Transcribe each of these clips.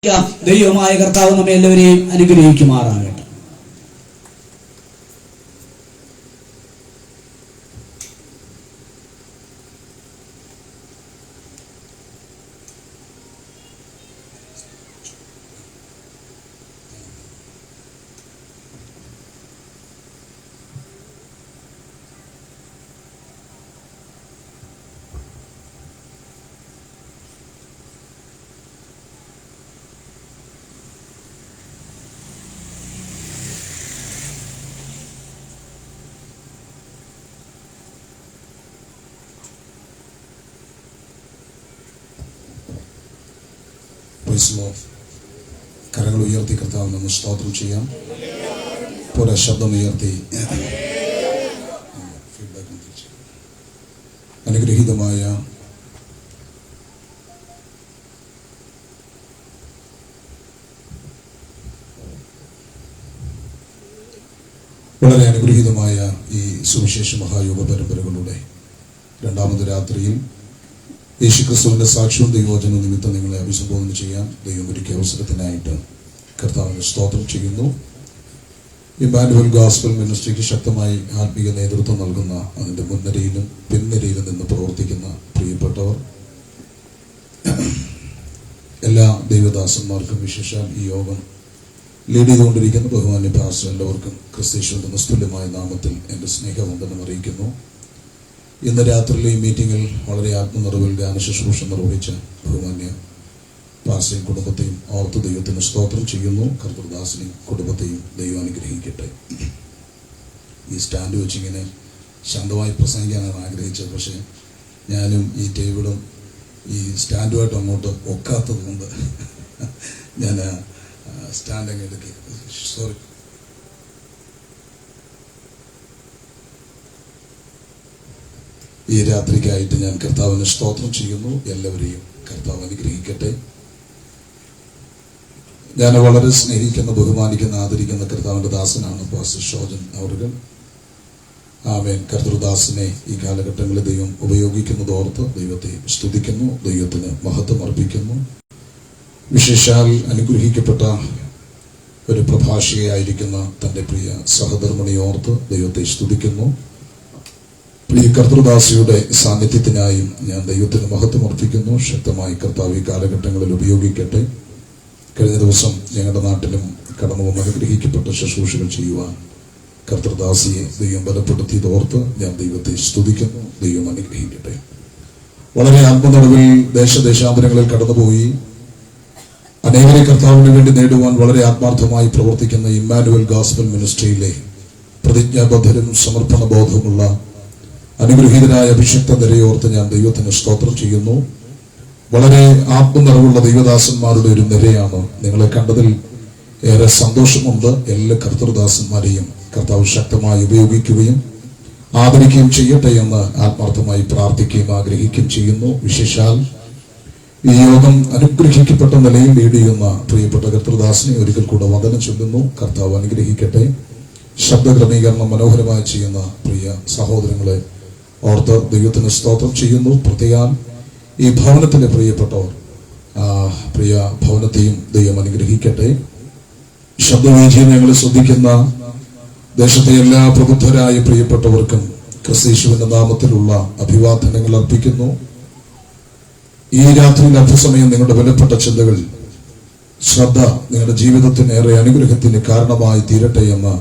ദൈവമായ കർത്താവ് നമ്മെ എല്ലാവരെയും അനുഗ്രഹിക്കുമാറാകട്ടെ. കരങ്ങൾ ഉയർത്തി കർത്താവ് നമ്മൾ സ്തോത്രം ചെയ്യാം. പോലെ ശബ്ദം ഉയർത്തി അനുഗ്രഹീതമായ വളരെ അനുഗ്രഹീതമായ ഈ സുവിശേഷ മഹായോഗ പരമ്പരകളുടെ രണ്ടാമത് രാത്രിയിൽ യേശുക്രിസ്തുവിന്റെ സാക്ഷ്യവും ദൈവവചന നിമിത്തം നിങ്ങളെ അഭിസംബോധന ചെയ്യാൻ ദൈവം ഒരുക്കിയ അവസരത്തിനായിട്ട് കർത്താവിന് സ്തോത്രം ചെയ്യുന്നു. ഇമ്മാനുവൽ ഗോസ്പൽ മിനിസ്ട്രിക്ക് ശക്തമായി ആത്മീയ നേതൃത്വം നൽകുന്ന അതിന്റെ മുൻനിരയിലും പിൻനിരയിലും നിന്ന് പ്രവർത്തിക്കുന്ന പ്രിയപ്പെട്ടവർ, എല്ലാ ദൈവദാസന്മാർക്കും, വിശേഷാൽ ഈ യോഗം ലീഡ് ചെയ്തുകൊണ്ടിരിക്കുന്ന ബഹുമാന്യ പാസ്റ്റർ എല്ലാവർക്കും ക്രിസ്തീശുവിന്റെ നിസ്തുല്യമായ നാമത്തിൽ എന്റെ സ്നേഹവന്ദനം അറിയിക്കുന്നു. ഇന്ന് രാത്രിയിലെ ഈ മീറ്റിംഗിൽ വളരെ ആത്മനിറവിൽ ഗാനശുശ്രൂഷ നിർവഹിച്ച ബഹുമാന്യ പാസ്റ്ററേയും കുടുംബത്തെയും ഓർത്ത് ദൈവത്തിന് സ്തോത്രം ചെയ്യുന്നു. കർത്തൃദാസിനെയും കുടുംബത്തെയും ദൈവം അനുഗ്രഹിക്കട്ടെ. ഈ സ്റ്റാൻഡ് വെച്ചിങ്ങനെ ശാന്തമായി പ്രസംഗിക്കാനാണ് ആഗ്രഹിച്ചത്. പക്ഷേ ഞാനും ഈ ടേബിളും ഈ സ്റ്റാൻഡുമായിട്ട് അങ്ങോട്ട് ഒക്കാത്തത് കൊണ്ട് ഞാൻ സ്റ്റാൻഡ് അങ്ങ് എടുക്കി. സോറി. ഈ രാത്രിക്കായിട്ട് ഞാൻ കർത്താവിന് സ്തോത്രം ചെയ്യുന്നു. എല്ലാവരെയും കർത്താവ് അനുഗ്രഹിക്കട്ടെ. ഞാൻ വളരെ സ്നേഹിക്കുന്ന, ബഹുമാനിക്കുന്ന, ആദരിക്കുന്ന കർത്താവിന്റെ ദാസനാണ് പാസ്റ്റർ ഷോജൻ അവர்கள். ആമേൻ. കർത്തൃദാസനെ ഈ കാലഘട്ടങ്ങളിൽ ദൈവം ഉപയോഗിക്കുന്നതോർത്ത് ദൈവത്തെ സ്തുതിക്കുന്നു, ദൈവത്തിന് മഹത്വം അർപ്പിക്കുന്നു. വിശേഷാൽ അനുഗ്രഹിക്കപ്പെട്ട ഒരു പ്രഭാഷകയായിരിക്കുന്ന തന്റെ പ്രിയ സഹധർമ്മിണിയോർത്ത് ദൈവത്തെ സ്തുതിക്കുന്നു. ഈ കർത്തൃദാസിയുടെ സാന്നിധ്യത്തിനായും ഞാൻ ദൈവത്തിന് മഹത്വം അർപ്പിക്കുന്നു. ശക്തമായി കർത്താവ് ഈ കാലഘട്ടങ്ങളിൽ ഉപയോഗിക്കട്ടെ. കഴിഞ്ഞ ദിവസം ഞങ്ങളുടെ നാട്ടിലും കടന്നു അനുഗ്രഹിക്കപ്പെട്ട ശുശ്രൂഷകൾ ചെയ്യുവാൻ കർത്തൃദാസിയെ ദൈവം ബലപ്പെടുത്തിയതോർത്ത് ഞാൻ ദൈവത്തെ സ്തുതിക്കുന്നു. ദൈവം അനുഗ്രഹിക്കട്ടെ. വളരെ ആത്മനിറവിൽ ദേശദേശാന്തരങ്ങളിൽ കടന്നുപോയി അനേകരെ കർത്താവിന് വേണ്ടി നേടുവാൻ വളരെ ആത്മാർത്ഥമായി പ്രവർത്തിക്കുന്ന ഇമ്മാനുവൽ ഗോസ്പൽ മിനിസ്ട്രിയിലെ പ്രതിജ്ഞാബദ്ധരും സമർപ്പണ ബോധമുള്ള അനുഗ്രഹീതനായ അഭിഷിക്ത നിരയോർത്ത് ഞാൻ ദൈവത്തിന് സ്തോത്രം ചെയ്യുന്നു. വളരെ ആത്മനിറവുള്ള ദൈവദാസന്മാരുടെ ഒരു നിരയാണ്. നിങ്ങളെ കണ്ടതിൽ ഏറെ സന്തോഷമുണ്ട്. എല്ലാ കർത്തൃദാസന്മാരെയും കർത്താവ് ശക്തമായി ഉപയോഗിക്കുകയും ആദരിക്കുകയും ചെയ്യട്ടെ എന്ന് ആത്മാർത്ഥമായി പ്രാർത്ഥിക്കുകയും ആഗ്രഹിക്കുകയും ചെയ്യുന്നു. വിശേഷാൽ ഈ യോഗം അനുഗ്രഹിക്കപ്പെട്ട നിലയിൽ ലീഡ് ചെയ്യുന്ന പ്രിയപ്പെട്ട കർത്തൃദാസിനെ ഒരിക്കൽ കൂടെ വന്ദനം ചൊല്ലുന്നു. കർത്താവ് അനുഗ്രഹിക്കട്ടെ. ശബ്ദക്രമീകരണം മനോഹരമായി ചെയ്യുന്ന പ്രിയ സഹോദരങ്ങളെ ഓർത്ത് ദൈവത്തിന് സ്തോത്രം ചെയ്യുന്നു. പ്രത്യേകം ഈ ഭവനത്തിലെ പ്രിയപ്പെട്ടവർ, പ്രിയ ഭവനത്തെയും ദൈവം അനുഗ്രഹിക്കട്ടെ. ശബ്ദവേദിയെ ഞങ്ങളെ ശ്രദ്ധിക്കുന്ന ദേശത്തെ എല്ലാ പ്രബുദ്ധരായ പ്രിയപ്പെട്ടവർക്കും ക്രിസ്തീശുവിന്റെ നാമത്തിലുള്ള അഭിവാദനങ്ങൾ അർപ്പിക്കുന്നു. ഈ രാത്രിയിൽ അല്പസമയം നിങ്ങളുടെ വിലപ്പെട്ട ചിന്തകൾ, ശ്രദ്ധ നിങ്ങളുടെ ജീവിതത്തിന് ഏറെ അനുഗ്രഹത്തിന് കാരണമായി തീരട്ടെ എന്ന്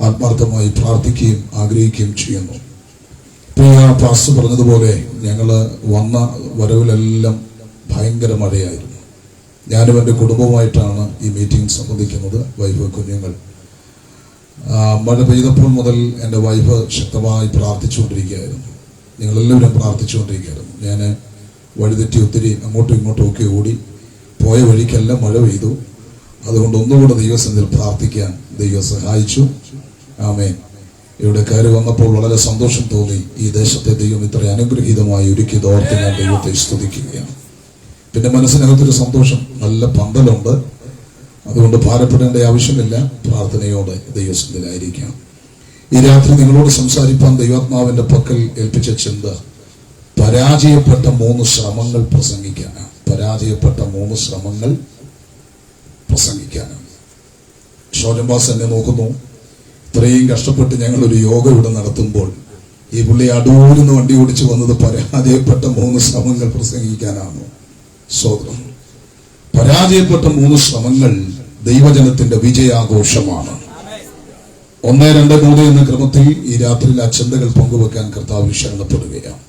ആത്മാർത്ഥമായി പ്രാർത്ഥിക്കുകയും ആഗ്രഹിക്കുകയും ചെയ്യുന്നു. പ്രിയ പാസ്റ്റർ പറഞ്ഞതുപോലെ ഞങ്ങള് വന്ന വരവിലെല്ലാം ഭയങ്കര മഴയായിരുന്നു. ഞാനും എൻ്റെ കുടുംബവുമായിട്ടാണ് ഈ മീറ്റിംഗ് സംബന്ധിക്കുന്നത്. വൈഫ്, കുഞ്ഞുങ്ങൾ. മഴ പെയ്തപ്പോൾ മുതൽ എൻ്റെ വൈഫ് ശക്തമായി പ്രാർത്ഥിച്ചുകൊണ്ടിരിക്കുകയായിരുന്നു. ഞങ്ങളെല്ലാവരും പ്രാർത്ഥിച്ചുകൊണ്ടിരിക്കുകയായിരുന്നു. ഞാൻ വഴിതെറ്റി ഒത്തിരി അങ്ങോട്ടും ഇങ്ങോട്ടും ഒക്കെ ഓടി. പോയ വഴിക്കെല്ലാം മഴ പെയ്തു. അതുകൊണ്ട് ഒന്നുകൂടെ ദൈവസന്നിധിയിൽ പ്രാർത്ഥിക്കാൻ ദൈവം സഹായിച്ചു. ആമേൻ. ഇവിടെ കയറി വന്നപ്പോൾ വളരെ സന്തോഷം തോന്നി. ഈ ദേശത്തെ ദൈവം ഇത്ര അനുഗ്രഹീതമായി ഒരുക്കിയതോർത്ത് ഞാൻ ദൈവത്തെ സ്തുതിക്കുകയാണ്. പിന്നെ മനസ്സിനകത്തൊരു സന്തോഷം, നല്ല പന്തലുണ്ട്. അതുകൊണ്ട് ഭാരപ്പെടേണ്ട ആവശ്യമില്ല. പ്രാർത്ഥനയോടെ ദൈവസന്നിധിയിലായിരിക്കാം. ഈ രാത്രി നിങ്ങളോട് സംസാരിപ്പാൻ ദൈവാത്മാവിന്റെ പക്കൽ ഏൽപ്പിച്ച ചിന്ത പരാജയപ്പെട്ട 3 ശ്രമങ്ങൾ പ്രസംഗിക്കാനാണ്. പരാജയപ്പെട്ട 3 ശ്രമങ്ങൾ പ്രസംഗിക്കാനും. ഷോജൻ ബാസ് എന്നെ നോക്കുന്നു. ഇത്രയും കഷ്ടപ്പെട്ട് ഞങ്ങളൊരു യോഗ ഇവിടെ നടത്തുമ്പോൾ ഈ പുള്ളി അടൂരിന്ന് വണ്ടി ഓടിച്ചു വന്നത് പരാജയപ്പെട്ട 3 ശ്രമങ്ങൾ പ്രസംഗിക്കാനാണ്. സ്വതന്ത്രം. പരാജയപ്പെട്ട 3 ശ്രമങ്ങൾ ദൈവജനത്തിന്റെ വിജയാഘോഷമാണ്. 1, 2, 3 എന്ന ക്രമത്തിൽ ഈ രാത്രിയിൽ ആ ചിന്തകൾ പങ്കുവെക്കാൻ കർത്താവിൽ ശരണപ്പെടുകയാണ്.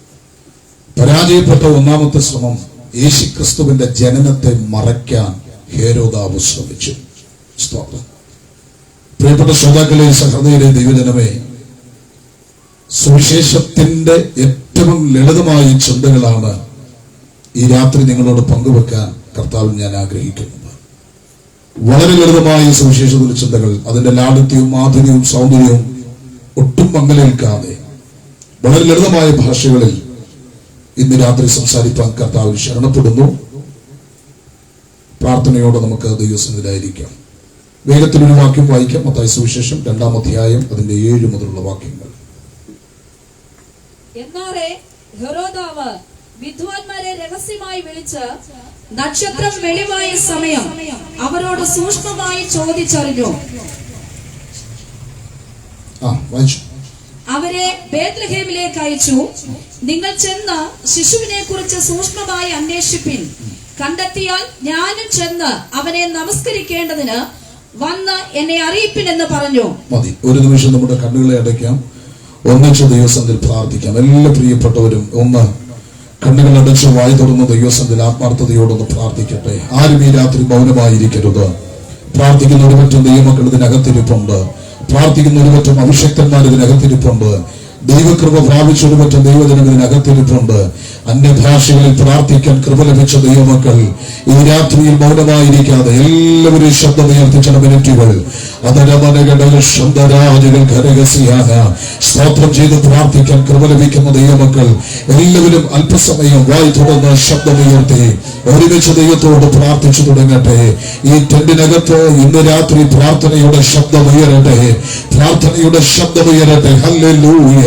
പരാജയപ്പെട്ട 1ാമത്തെ ശ്രമം, യേശുക്രിസ്തുവിന്റെ ജനനത്തെ മറയ്ക്കാൻ ഹേരോദാവ് ശ്രമിച്ചു. സ്തോത്രം. പ്രിയപ്പെട്ട ശ്രോതാക്കളെ, സഹൃദയരെ, ദൈവജനമേ, സുവിശേഷത്തിന്റെ ഏറ്റവും ലളിതമായ ചിന്തകളാണ് ഈ രാത്രി നിങ്ങളോട് പങ്കുവെക്കാൻ കർത്താവിൽ ഞാൻ ആഗ്രഹിക്കുന്നത്. വളരെ ലളിതമായ സുവിശേഷത്തിന്റെ ചിന്തകൾ, അതിന്റെ ലാളിത്യവും മാധുര്യവും സൗന്ദര്യവും ഒട്ടും മങ്ങലേൽക്കാതെ വളരെ ലളിതമായ ഭാഷകളിൽ ഇന്ന് രാത്രി സംസാരിക്കാൻ കർത്താവിൽ ശരണപ്പെടുന്നു. പ്രാർത്ഥനയോടെ നമുക്ക് ദൈവസന്നിധിയിലായിരിക്കാം. വേഗത്തിൽ ഒരു വാക്യം വായിക്കാം. മത്തായി സുവിശേഷം 2-ാം അധ്യായം അതിന്റെ 7 മുതലുള്ള വാക്യങ്ങൾ. എന്നാറെ ഹെരോദാവ് വിദ്വാൻമാരെ രഹസ്യമായി വിളിച്ച് നക്ഷത്രം വെളിവായ സമയം അവരോട് സൂക്ഷ്മമായി ചോദിച്ചറിഞ്ഞു. അവരെ ബേത്ലഹേമിലേക്ക് അയച്ചു. നിങ്ങൾ ചെന്ന് ശിശുവിനെ കുറിച്ച് സൂക്ഷ്മമായി അന്വേഷിപ്പിൻ. കണ്ടെത്തിയാൽ ഞാനും ചെന്ന് അവനെ നമസ്കരിക്കേണ്ടതിന് വന്ന് എന്നെ അറിയിപ്പിനെന്ന് പറഞ്ഞു. മതി. ഒരു നിമിഷം നമ്മുടെ കണ്ണുകളെ അടയ്ക്കാം. ഒന്നിച്ച് ദൈവസന്നിധിയിൽ പ്രാർത്ഥിക്കാം. എല്ലാ പ്രിയപ്പെട്ടവരും ഒന്ന് കണ്ണുകൾ അടച്ച് വായി തുറന്ന് ദൈവസന്നിധിയിൽ ആത്മാർത്ഥതയോടൊന്ന് പ്രാർത്ഥിക്കട്ടെ. ആരും ഈ രാത്രി മൗനമായിരിക്കരുത്. പ്രാർത്ഥിക്കുന്ന ഒരു പറ്റം ദൈവമക്കൾ ഇതിനകത്തിരിപ്പുണ്ട്. പ്രാർത്ഥിക്കുന്ന ഒരു പറ്റം അഭിഷക്തന്മാർ ഇതിനകത്തിരിപ്പുണ്ട്. ദൈവകൃപ പ്രാപിച്ച ഒരു പറ്റം ദൈവജനം ഇതിനകത്തിരിപ്പുണ്ട്. അന്യഭാഷകളിൽ പ്രാർത്ഥിക്കാൻ കൃപ ലഭിച്ച ദൈവമക്കൾ ഈ രാത്രിയിൽ മൗനമായിരിക്കാതെ എല്ലാവരും ശബ്ദമുയർത്തി ചില മിനിറ്റുകൾ സ്തോത്രം ചെയ്ത് പ്രാർത്ഥിക്കാൻ കൃപ ലഭിക്കുന്ന ദൈവമക്കൾ എല്ലാവരും അല്പസമയം വായി തുറന്ന് ശബ്ദമുയർത്തി ഒരുമിച്ച് ദൈവത്തോട് പ്രാർത്ഥിച്ചു തുടങ്ങട്ടെ. ഈ ടെന്റിനകത്ത് ഇന്ന് രാത്രി പ്രാർത്ഥനയുടെ ശബ്ദമുയരട്ടെ. പ്രാർത്ഥനയുടെ ശബ്ദമുയരട്ടെ. ഹല്ലേലൂയ.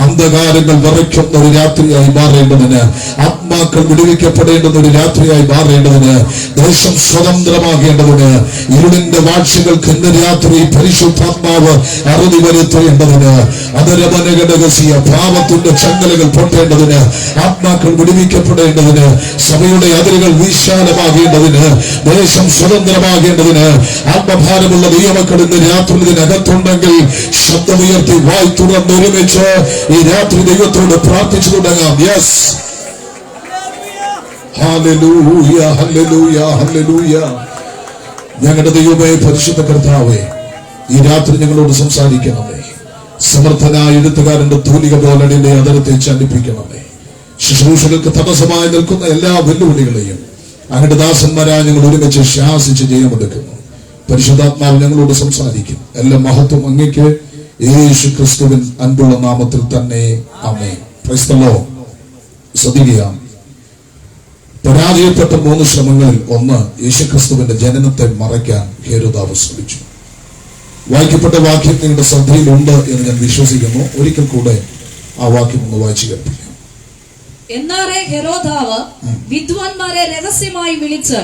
അന്ധകാരങ്ങൾ വിറയ്ക്കുന്ന ഒരു രാത്രിയായി മാറേണ്ടതിന്, ആത്മാക്കൾ വിടുവിക്കപ്പെടേണ്ടുന്ന ഒരു രാത്രിയായി മാറേണ്ടതിന്, ദേശം സ്വതന്ത്രമാകേണ്ടതിന്, ഇരുളിന്റെ വാഴ്ചകൾക്ക് ഇന്ന് രാത്രി പരിശുദ്ധാത്മാവ് അറുതി വരുത്തേണ്ടതിന്, അതരമനഘടകസിയ പാപത്തിന്റെ ചങ്ങലകൾ പൊട്ടേണ്ടതിന്, ആത്മാക്കൾ വിടുവിക്കപ്പെടേണ്ടതിന്, സഭയുടെ അതിരുകൾ വിശാലമാകേണ്ടതിന്, ദേശം സ്വതന്ത്രമാകേണ്ടതിന്, ആത്മഭാരമുള്ള ദൈവമക്കൾ ഇന്ന് രാത്രി ഇതിനകത്തുണ്ടെങ്കിൽ ശബ്ദമുയർത്തി വായി തുറന്ന് ഒരുമിച്ച് ഈ രാത്രി ദൈവത്തോട് പ്രാർത്ഥിച്ചു തുടങ്ങാം. Yes, hallelujah, hallelujah, hallelujah. ഞങ്ങളുടെ ദൈവമേ, പരിശുദ്ധ കർത്താവേ, ഈ രാത്രി ഞങ്ങളോട് സംസാരിക്കണമേ. സമർത്ഥനായ എഴുത്തുകാരന്റെ തൂലിക പോലെ നിന്റെ അതരത്തെ ചലിപ്പിക്കണമേ. ശുശ്രൂഷകൾക്ക് തടസ്സമായി നിൽക്കുന്ന എല്ലാ വെല്ലുവിളികളെയും അങ്ങയുടെ ദാസന്മാരായ ഞങ്ങൾ ഒരുമിച്ച് ശാസിച്ച് ജയമെടുക്കുന്നു. പരിശുദ്ധാത്മാവ് ഞങ്ങളോട് സംസാരിക്കും. എല്ലാ മഹത്വം അങ്ങയ്ക്ക് യേശു ക്രിസ്തുവിൻ അൻപുള്ള നാമത്തിൽ തന്നെ. ആമേൻ. Praise the Lord. ശ്രദ്ധിക്കുക. പരാജയപ്പെട്ട 3 ശ്രമങ്ങളിൽ ഒന്ന്, യേശുക്രിസ്തുവിന്റെ ജനനത്തെ മറയ്ക്കാൻ ഹേരോദാവ് ശ്രമിച്ചു. വായിക്കപ്പെട്ട വാക്യം നിങ്ങളുടെ ശ്രദ്ധയിലുണ്ട് എന്ന് ഞാൻ വിശ്വസിക്കുന്നു. ഒരിക്കൽ കൂടെ ആ വാക്യം ഒന്ന് വായിച്ചു കേൾപ്പിക്കാം. എന്നാറെ ഹെരോദാവ് വിദ്വാൻമാരെ രഹസ്യമായി വിളിച്ച്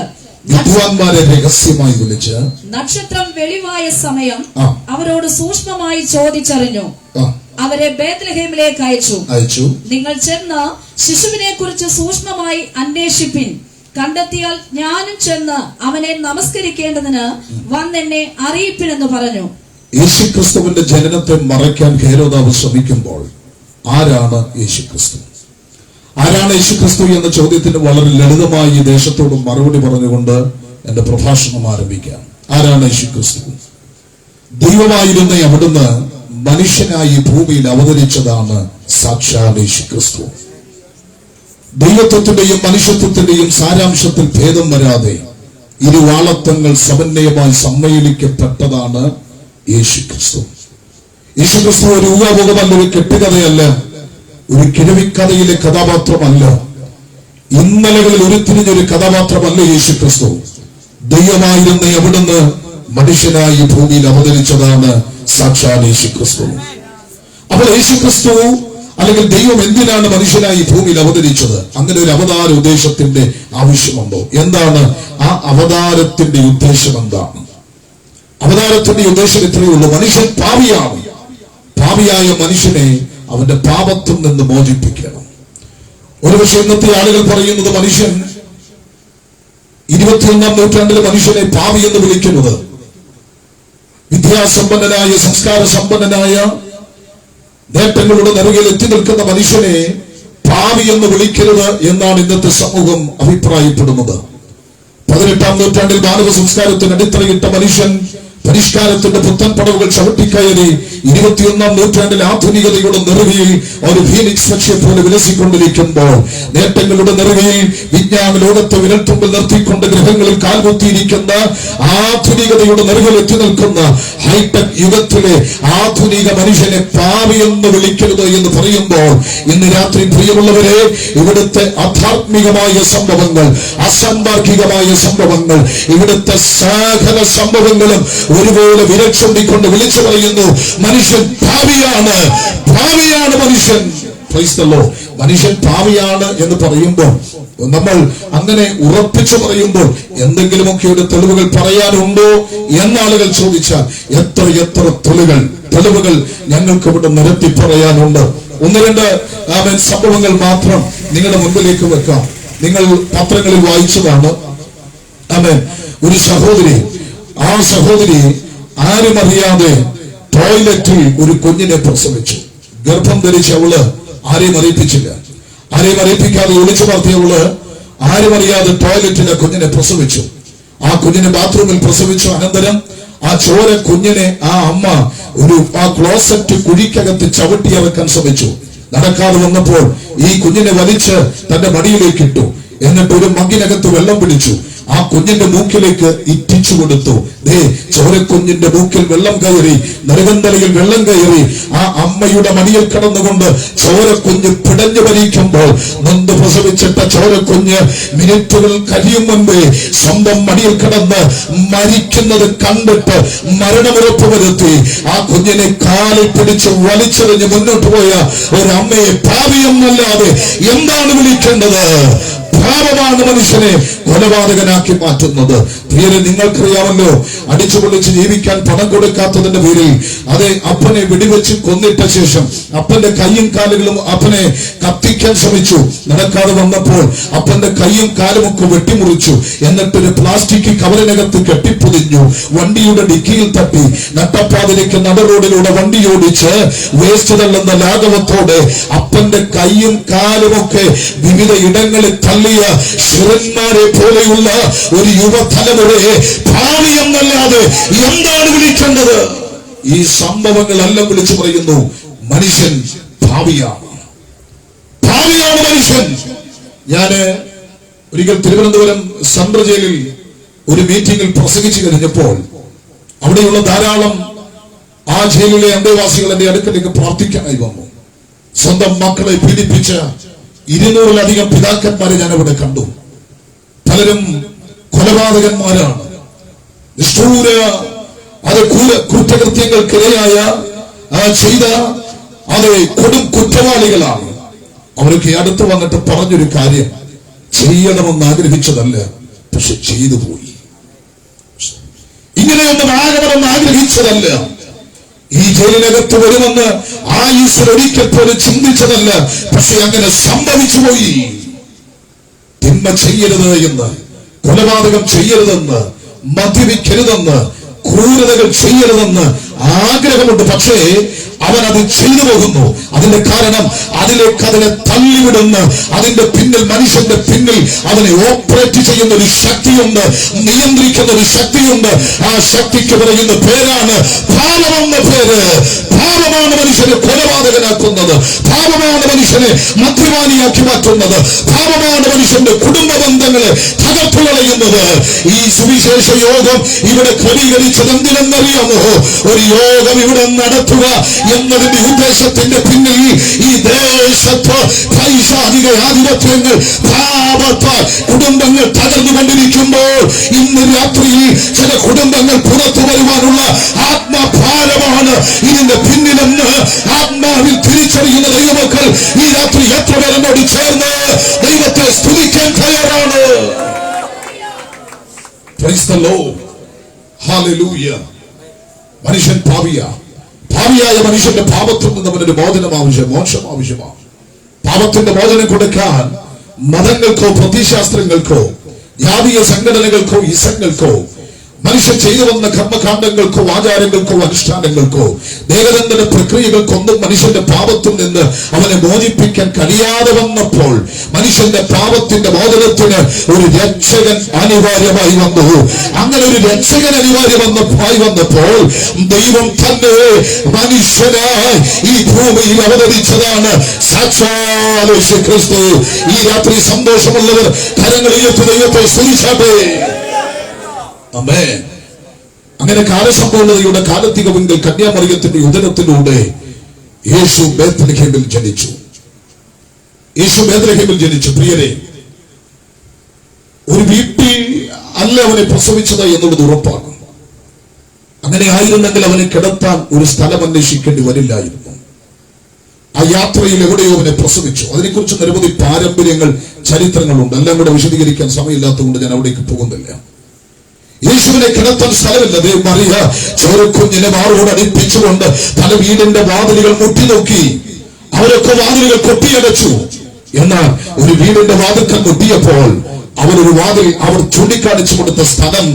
നക്ഷത്രം വെളിവായ സമയം അവരോട് സൂക്ഷ്മമായി ചോദിച്ചറിഞ്ഞു. അവരെ ബേത്ലഹേമിലേക്ക് അയച്ചു. നിങ്ങൾ ചെന്ന് ശിശുവിനെ കുറിച്ച് സൂക്ഷ്മമായി അന്വേഷിപ്പിൻ. കണ്ടെത്തിയാൽ ഞാനും ചെന്ന് അവനെ നമസ്കരിക്കേണ്ടതിന് വന്നെന്നെ അറിയിപ്പിനെന്ന് പറഞ്ഞു. യേശുക്രിസ്തുവിന്റെ ജനനത്തെ മറയ്ക്കാൻ ഹേരോദാവ് ശ്രമിക്കുമ്പോൾ ആരാണ് യേശുക്രിസ്തു? ആരാണ് യേശുക്രിസ്തു എന്ന ചോദ്യത്തിന് വളരെ ലളിതമായി ഈ ദേശത്തോട് മറുപടി പറഞ്ഞുകൊണ്ട് എന്റെ പ്രഭാഷണം ആരംഭിക്കാം. ആരാണ് യേശുക്രിസ്തു? ദൈവമായിരുന്ന അവിടുന്ന് മനുഷ്യനായി ഭൂമിയിൽ അവതരിച്ചതാണ് സാക്ഷാൽ യേശുക്രിസ്തു. ദൈവത്വത്തിന്റെയും മനുഷ്യത്വത്തിന്റെയും സാരാംശത്തിൽ ഭേദം വരാതെ ഇരുവാളത്വങ്ങൾ സമന്വയമായി സമ്മേളിക്കപ്പെട്ടതാണ് യേശുക്രിസ്തു. യേശുക്രിസ്തു ഒരു ഊഹാമുഖമല്ല, ഒരു കെട്ടുകഥയല്ല, ഒരു കിഴവിക്കഥയിലെ കഥാപാത്രമല്ല, ഇന്നലകളിൽ ഉരുത്തിരിഞ്ഞൊരു കഥാപാത്രമല്ല യേശുക്രിസ്തു. ദൈവമായിരുന്ന അവിടുന്ന് മനുഷ്യനായി ഭൂമിയിൽ അവതരിച്ചതാണ് സാക്ഷാൽ യേശുക്രിസ്തു. അപ്പോൾ യേശുക്രിസ്തു അല്ലെങ്കിൽ ദൈവം എന്തിനാണ് മനുഷ്യനായി ഭൂമിയിൽ അവതരിച്ചത്? അങ്ങനെ ഒരു അവതാര ഉദ്ദേശത്തിന്റെ ആവശ്യമുണ്ടോ? എന്താണ് ആ അവതാരത്തിന്റെ ഉദ്ദേശം? എന്താണ് അവതാരത്തിന്റെ ഉദ്ദേശം? ഇത്രയേ ഉള്ളൂ. മനുഷ്യൻ പാപിയാണ്. പാപിയായ മനുഷ്യനെ അവന്റെ പാപത്തിൽ നിന്ന് മോചിപ്പിക്കണം. ഒരുപക്ഷെ ഇന്നത്തെ ആളുകൾ പറയുന്നത് മനുഷ്യൻ 21ാം നൂറ്റാണ്ടിലെ മനുഷ്യനെ പാപി എന്ന് വിളിക്കുന്നത് വിദ്യാസമ്പന്നനായ, സംസ്കാര സമ്പന്നനായ, നേട്ടങ്ങളുടെ നിറകിൽ എത്തി നിൽക്കുന്ന മനുഷ്യനെ പാപി എന്ന് വിളിക്കരുത് എന്നാണ് ഇന്നത്തെ സമൂഹം അഭിപ്രായപ്പെടുന്നത്. 18ാം നൂറ്റാണ്ടിൽ മാനവ സംസ്കാരത്തിന് അടിത്തറയിട്ട മനുഷ്യൻ പരിഷ്കാരത്തിന്റെ പുത്തൻ പടവുകൾ ചവിട്ടിക്കയറി 21ാം നൂറ്റാണ്ടിൽ ആധുനികതയുടെ നിറവിൽ ഒരു ഫീനിക്സ് പക്ഷിയെ പോലെ വിലസിക്കൊണ്ടിരിക്കുമ്പോൾ, നേട്ടങ്ങളുടെ നിറവിൽ വിജ്ഞാന ലോകത്തെ വിരൽത്തുമ്പിൽ നിർത്തിക്കൊണ്ട് ഗ്രഹങ്ങളിൽ കാൽകുത്തിയിരിക്കുന്ന ആധുനികതയുടെ നിറവിൽ എത്തി നിൽക്കുന്ന ഹൈടെക് യുഗത്തിലെ ആധുനിക മനുഷ്യനെ പാപി എന്ന് വിളിക്കരുത് എന്ന് പറയുമ്പോൾ, ഇന്ന് രാത്രി പ്രിയമുള്ളവരെ, ഇവിടുത്തെ അധാത്മികമായ സംഭവങ്ങൾ, അസാന്മാർഗികമായ സംഭവങ്ങൾ, ഇവിടുത്തെ സകല സംഭവങ്ങളും ഒരുപോലെ വിരൽ ചൂണ്ടിക്കൊണ്ട് വിളിച്ചു പറയുന്നു, മനുഷ്യൻ പാപിയാണ്, പാപിയാണ് മനുഷ്യൻ. Price the Lord. മനുഷ്യൻ പാപിയാണ് എന്ന് പറയുമ്പോൾ, നമ്മൾ അങ്ങനെ ഉറപ്പിച്ചു പറയുമ്പോൾ എന്തെങ്കിലുമൊക്കെ ഒരു തെളിവുകൾ പറയാനുണ്ടോ എന്നാളുകൾ ചോദിച്ചാൽ എത്ര തെളിവുകൾ ഞങ്ങൾക്ക് ഇവിടെ നിരത്തി പറയാനുണ്ട്. ഒന്ന് രണ്ട് സംഭവങ്ങൾ മാത്രം നിങ്ങളുടെ മുൻപിലേക്ക് വെക്കാം. നിങ്ങൾ പത്രങ്ങളിൽ വായിച്ചതാണ്. ഒരു സഹോദരി, ആ സഹോദരി ആരും അറിയാതെ ടോയ്ലറ്റിൽ ഒരു കുഞ്ഞിനെ പ്രസവിച്ചു. ഗർഭം ധരിച്ച അവള് ആരെയും അറിയിപ്പിച്ചില്ല. ആരെയും അറിയിപ്പിക്കാതെ ഒളിച്ചു വളർത്തിയ അവള് ആരും അറിയാതെ ടോയ്ലറ്റിലെ കുഞ്ഞിനെ പ്രസവിച്ചു. ആ കുഞ്ഞിനെ ബാത്റൂമിൽ പ്രസവിച്ചു. അനന്തരം ആ ചോര കുഞ്ഞിനെ ആ അമ്മ ആ ക്ലോസറ്റ് കുഴിക്കകത്ത് ചവിട്ടിയറക്കാൻ ശ്രമിച്ചു. നടക്കാതെ വന്നപ്പോൾ ഈ കുഞ്ഞിനെ വലിച്ച് തന്റെ മടിയിലേക്ക് ഇട്ടു. എന്നിട്ട് ഒരു മഗ്ഗിനകത്ത് വെള്ളം പിടിച്ചു. ആ കുഞ്ഞിന്റെ മൂക്കിലേക്ക് ഇറ്റിച്ചു കൊടുത്തു. ചോരക്കുഞ്ഞിന്റെ മൂക്കിൽ വെള്ളം കയറി, നരകന്തലയിൽ വെള്ളം കയറി. ആ അമ്മയുടെ മടിയിൽ കിടന്നുകൊണ്ട് ചോരക്കുഞ്ഞ് പിടഞ്ഞു വലിക്കുമ്പോൾ, നൊന്ത് പ്രസവിച്ചിട്ട ചോരക്കുഞ്ഞ് മിനിറ്റുകൾ കഴിയും മുൻപേ സ്വന്തം മടിയിൽ കിടന്ന് മരിക്കുന്നത് കണ്ടിട്ട് മരണമുറപ്പ് വരുത്തി ആ കുഞ്ഞിനെ കാലിൽ പിടിച്ച് വലിച്ചെറിഞ്ഞ് മുന്നോട്ട് പോയ ഒരു അമ്മയെ പാപിയെന്നല്ലാതെ എന്താണ് വിളിക്കേണ്ടത്? പാപമാണ് മനുഷ്യനെ കൊലപാതകനാക്കി മാറ്റുന്നത്. പ്രിയരെ, നിങ്ങൾക്കറിയാമല്ലോ, അടിച്ചു പൊളിച്ച് ജീവിക്കാൻ പണം കൊടുക്കാത്തതിന്റെ പേരിൽ അതെ അപ്പനെ വെടിവെച്ച് കൊന്നിട്ട ശേഷം അപ്പന്റെ കൈയും കാലുകളും അപ്പനെ കത്തിക്കാൻ ശ്രമിച്ചു. നടക്കാതെ വന്നപ്പോൾ അപ്പന്റെ കൈയും കാലും ഒക്കെ വെട്ടിമുറിച്ചു. എന്നിട്ടൊരു പ്ലാസ്റ്റിക് കവറിനകത്ത് കെട്ടിപ്പൊതിഞ്ഞു. വണ്ടിയുടെ ഡിക്കിയിൽ തട്ടി നട്ടപ്പാതിലേക്ക് നട റോഡിലൂടെ വണ്ടി ഓടിച്ച് വേസ്റ്റ് തള്ളുന്ന ലാഘവത്തോടെ അപ്പന്റെ കൈയും കാലുമൊക്കെ വിവിധ ഇടങ്ങളിൽ തള്ളിയ ശിരന്മാരെ പോലെയുള്ള ഒരു യുവതലമുറയെ ഭാവി എന്നല്ലാതെ എന്താണ് വിളിക്കേണ്ടത്? ഈ സംഭവങ്ങളെല്ലാം വിളിച്ചു പറയുന്നു, മനുഷ്യൻ ഭാവിയാണ്, ഭാവിയാണ് മനുഷ്യൻ. ഞാന് ഒരിക്കൽ തിരുവനന്തപുരം സെൻട്രൽ ജയിലിൽ ഒരു മീറ്റിംഗിൽ പ്രസംഗിച്ചു കഴിഞ്ഞപ്പോൾ അവിടെയുള്ള ധാരാളം ആ ജയിലിലെ അന്തേവാസികൾ എന്റെ അടുക്കലേക്ക് പ്രാർത്ഥിക്കാനായി വന്നു. സ്വന്തം മക്കളെ പീഡിപ്പിച്ച 200-ലധികം പിതാക്കന്മാരെ ഞാൻ അവിടെ കണ്ടു. പലരും കൊലപാതകന്മാരാണ്, നിഷ്ഠൂര കുറ്റകൃത്യങ്ങൾക്കിരയായ ചെയ്ത കൊടും കുറ്റവാളികളാണ്. അവരൊക്കെ അടുത്ത് വന്നിട്ട് പറഞ്ഞൊരു കാര്യം, ചെയ്യണമെന്ന് ആഗ്രഹിച്ചതല്ല, പക്ഷെ ചെയ്തു പോയി. ഇങ്ങനെയൊന്നും ആകണമെന്ന് ആഗ്രഹിച്ചതല്ല, ഈ ജയിലിനകത്ത് വരുമെന്ന് ആയുസ്സിൽ ഒരിക്കൽ പോലും ചിന്തിച്ചതല്ല, പക്ഷെ അങ്ങനെ സംഭവിച്ചു പോയി. തിന്മ ചെയ്യരുത് എന്ന്, കൊലപാതകം ചെയ്യരുതെന്ന്, മദ്യപിക്കരുതെന്ന്, ക്രൂരതകൾ ചെയ്യരുതെന്ന് ആഗ്രഹമുണ്ട്. പക്ഷേ അവൻ അത് ചെയ്തു പോകുന്നു. അതിന്റെ കാരണം അതിലേക്ക് അതിനെ തള്ളിവിടുന്ന, അതിന്റെ പിന്നിൽ, മനുഷ്യന്റെ പിന്നിൽ അതിനെ ഓപ്പറേറ്റ് ചെയ്യുന്ന ഒരു ശക്തിയുണ്ട്, നിയന്ത്രിക്കുന്ന ഒരു ശക്തിയുണ്ട്. ആ ശക്തിക്ക് പറയുന്ന പേരാണ് പാപമെന്ന പേര്. പാപമാണ് മനുഷ്യനെ കൊലപാതകനാക്കുന്നത്, പാപമാണ് മനുഷ്യനെ മദ്യപാനിയാക്കി മാറ്റുന്നത്, പാപമാണ് മനുഷ്യന്റെ കുടുംബ ബന്ധങ്ങളെ തകർത്തു കളയുന്നത്. ഈ സുവിശേഷ യോഗം ഇവിടെ ക്രമീകരിച്ചത് എന്തിനെന്നറിയാമോ? ഒരു യോഗം ഇവിടെ നടത്തുക എന്നതിന്റെ ഉദ്ദേശത്തിന്റെ പിന്നിൽ ഈ ദേശത്ത് പൈശാചിക ആധിപത്യങ്ങൾ, പാപത്താൽ കുടുംബങ്ങൾ തകർന്നുകൊണ്ടിരിക്കുമ്പോൾ ഇന്ന് രാത്രിയിൽ ചില കുടുംബങ്ങൾ പുറത്തു വരുവാനുള്ള ആത്മഭാരമാണ് ഇതിന്റെ പിന്നിലെന്ന് ആത്മാവിൽ തിരിച്ചറിയുന്ന ദൈവമക്കൾ ഈ രാത്രി എത്ര പേരെന്നോട് ചേർന്ന് ദൈവത്തെ സ്തുതിക്കാൻ തയ്യാറാണ്? Praise the Lord. Hallelujah. മനുഷ്യൻ ഭാവിയായ മനുഷ്യന്റെ പാപത്തിൽ നിന്ന് അവനൊരു മോചനം ആവശ്യമാണ്. പാപത്തിന്റെ മോചനം കൊടുക്കാൻ മതങ്ങൾക്കോ പ്രത്യയശാസ്ത്രങ്ങൾക്കോ ജാതീയ സംഘടനകൾക്കോ ഇസങ്ങൾക്കോ മനുഷ്യൻ ചെയ്തു വന്ന കർമ്മകാണ്ഡങ്ങൾക്കോ ആചാരങ്ങൾക്കോ അനുഷ്ഠാനങ്ങൾക്കോ ദേവദണ്ഡന പ്രക്രിയകൾക്കൊന്നും മനുഷ്യന്റെ പാപത്തിൽ നിന്ന് അവനെ മോചിപ്പിക്കാൻ കഴിയാതെ വന്നപ്പോൾ മനുഷ്യന്റെ പാപത്തിന്റെ മോചനത്തിന് ഒരു രക്ഷകൻ അനിവാര്യമായി വന്നു. അങ്ങനെ ഒരു രക്ഷകൻ അനിവാര്യമായി വന്നപ്പോൾ ദൈവം തന്നെ മനുഷ്യനായി ഈ ഭൂമിയിൽ അവതരിച്ചതാണ് സാക്ഷാൽ യേശു ക്രിസ്തു. ഈ രാത്രി സന്തോഷമുള്ളവർ കരങ്ങൾ ഉയർത്തി ദൈവത്തെ സ്തുതിച്ചാട്ടെ. ആമേൻ. അങ്ങനെ കാലസമ്പൂർണതയുടെ കാലത്തികമെങ്കിൽ കന്യാമറിയത്തിന്റെ ഉദരത്തിലൂടെ യേശു ബേത്ലഹേമിൽ ജനിച്ചു. പ്രിയരെ, ഒരു വീട്ടിൽ അല്ല അവനെ പ്രസവിച്ചത് എന്നുള്ളത് ഉറപ്പാണ്. അങ്ങനെ ആയിരുന്നെങ്കിൽ അവനെ കിടത്താൻ ഒരു സ്ഥലം അന്വേഷിക്കേണ്ടി വരില്ലായിരുന്നു. ആ യാത്രയിൽ എവിടെയോ അവനെ പ്രസവിച്ചു. അതിനെക്കുറിച്ച് നിരവധി പാരമ്പര്യങ്ങൾ, ചരിത്രങ്ങളുണ്ട്. എല്ലാം കൂടെ വിശദീകരിക്കാൻ സമയമില്ലാത്തതുകൊണ്ട് ഞാൻ അവിടേക്ക് പോകുന്നില്ല. യേശുവിനെ കിടത്താൻ സ്ഥലമില്ല. മറിയ ചോരക്കുഞ്ഞിനെ മാറോട് അടുപ്പിച്ചുകൊണ്ട് പല വീടിന്റെ വാതിലുകൾ മുട്ടി നോക്കി. അവരൊക്കെ വാതിലുകൾ കൊട്ടിയടച്ചു. എന്നാൽ ഒരു വീടിന്റെ വാതിൽക്കൽ മുട്ടിയപ്പോൾ അവരൊരു വാതിൽ അവർ ചൂണ്ടിക്കാണിച്ചു കൊടുത്ത സ്ഥലം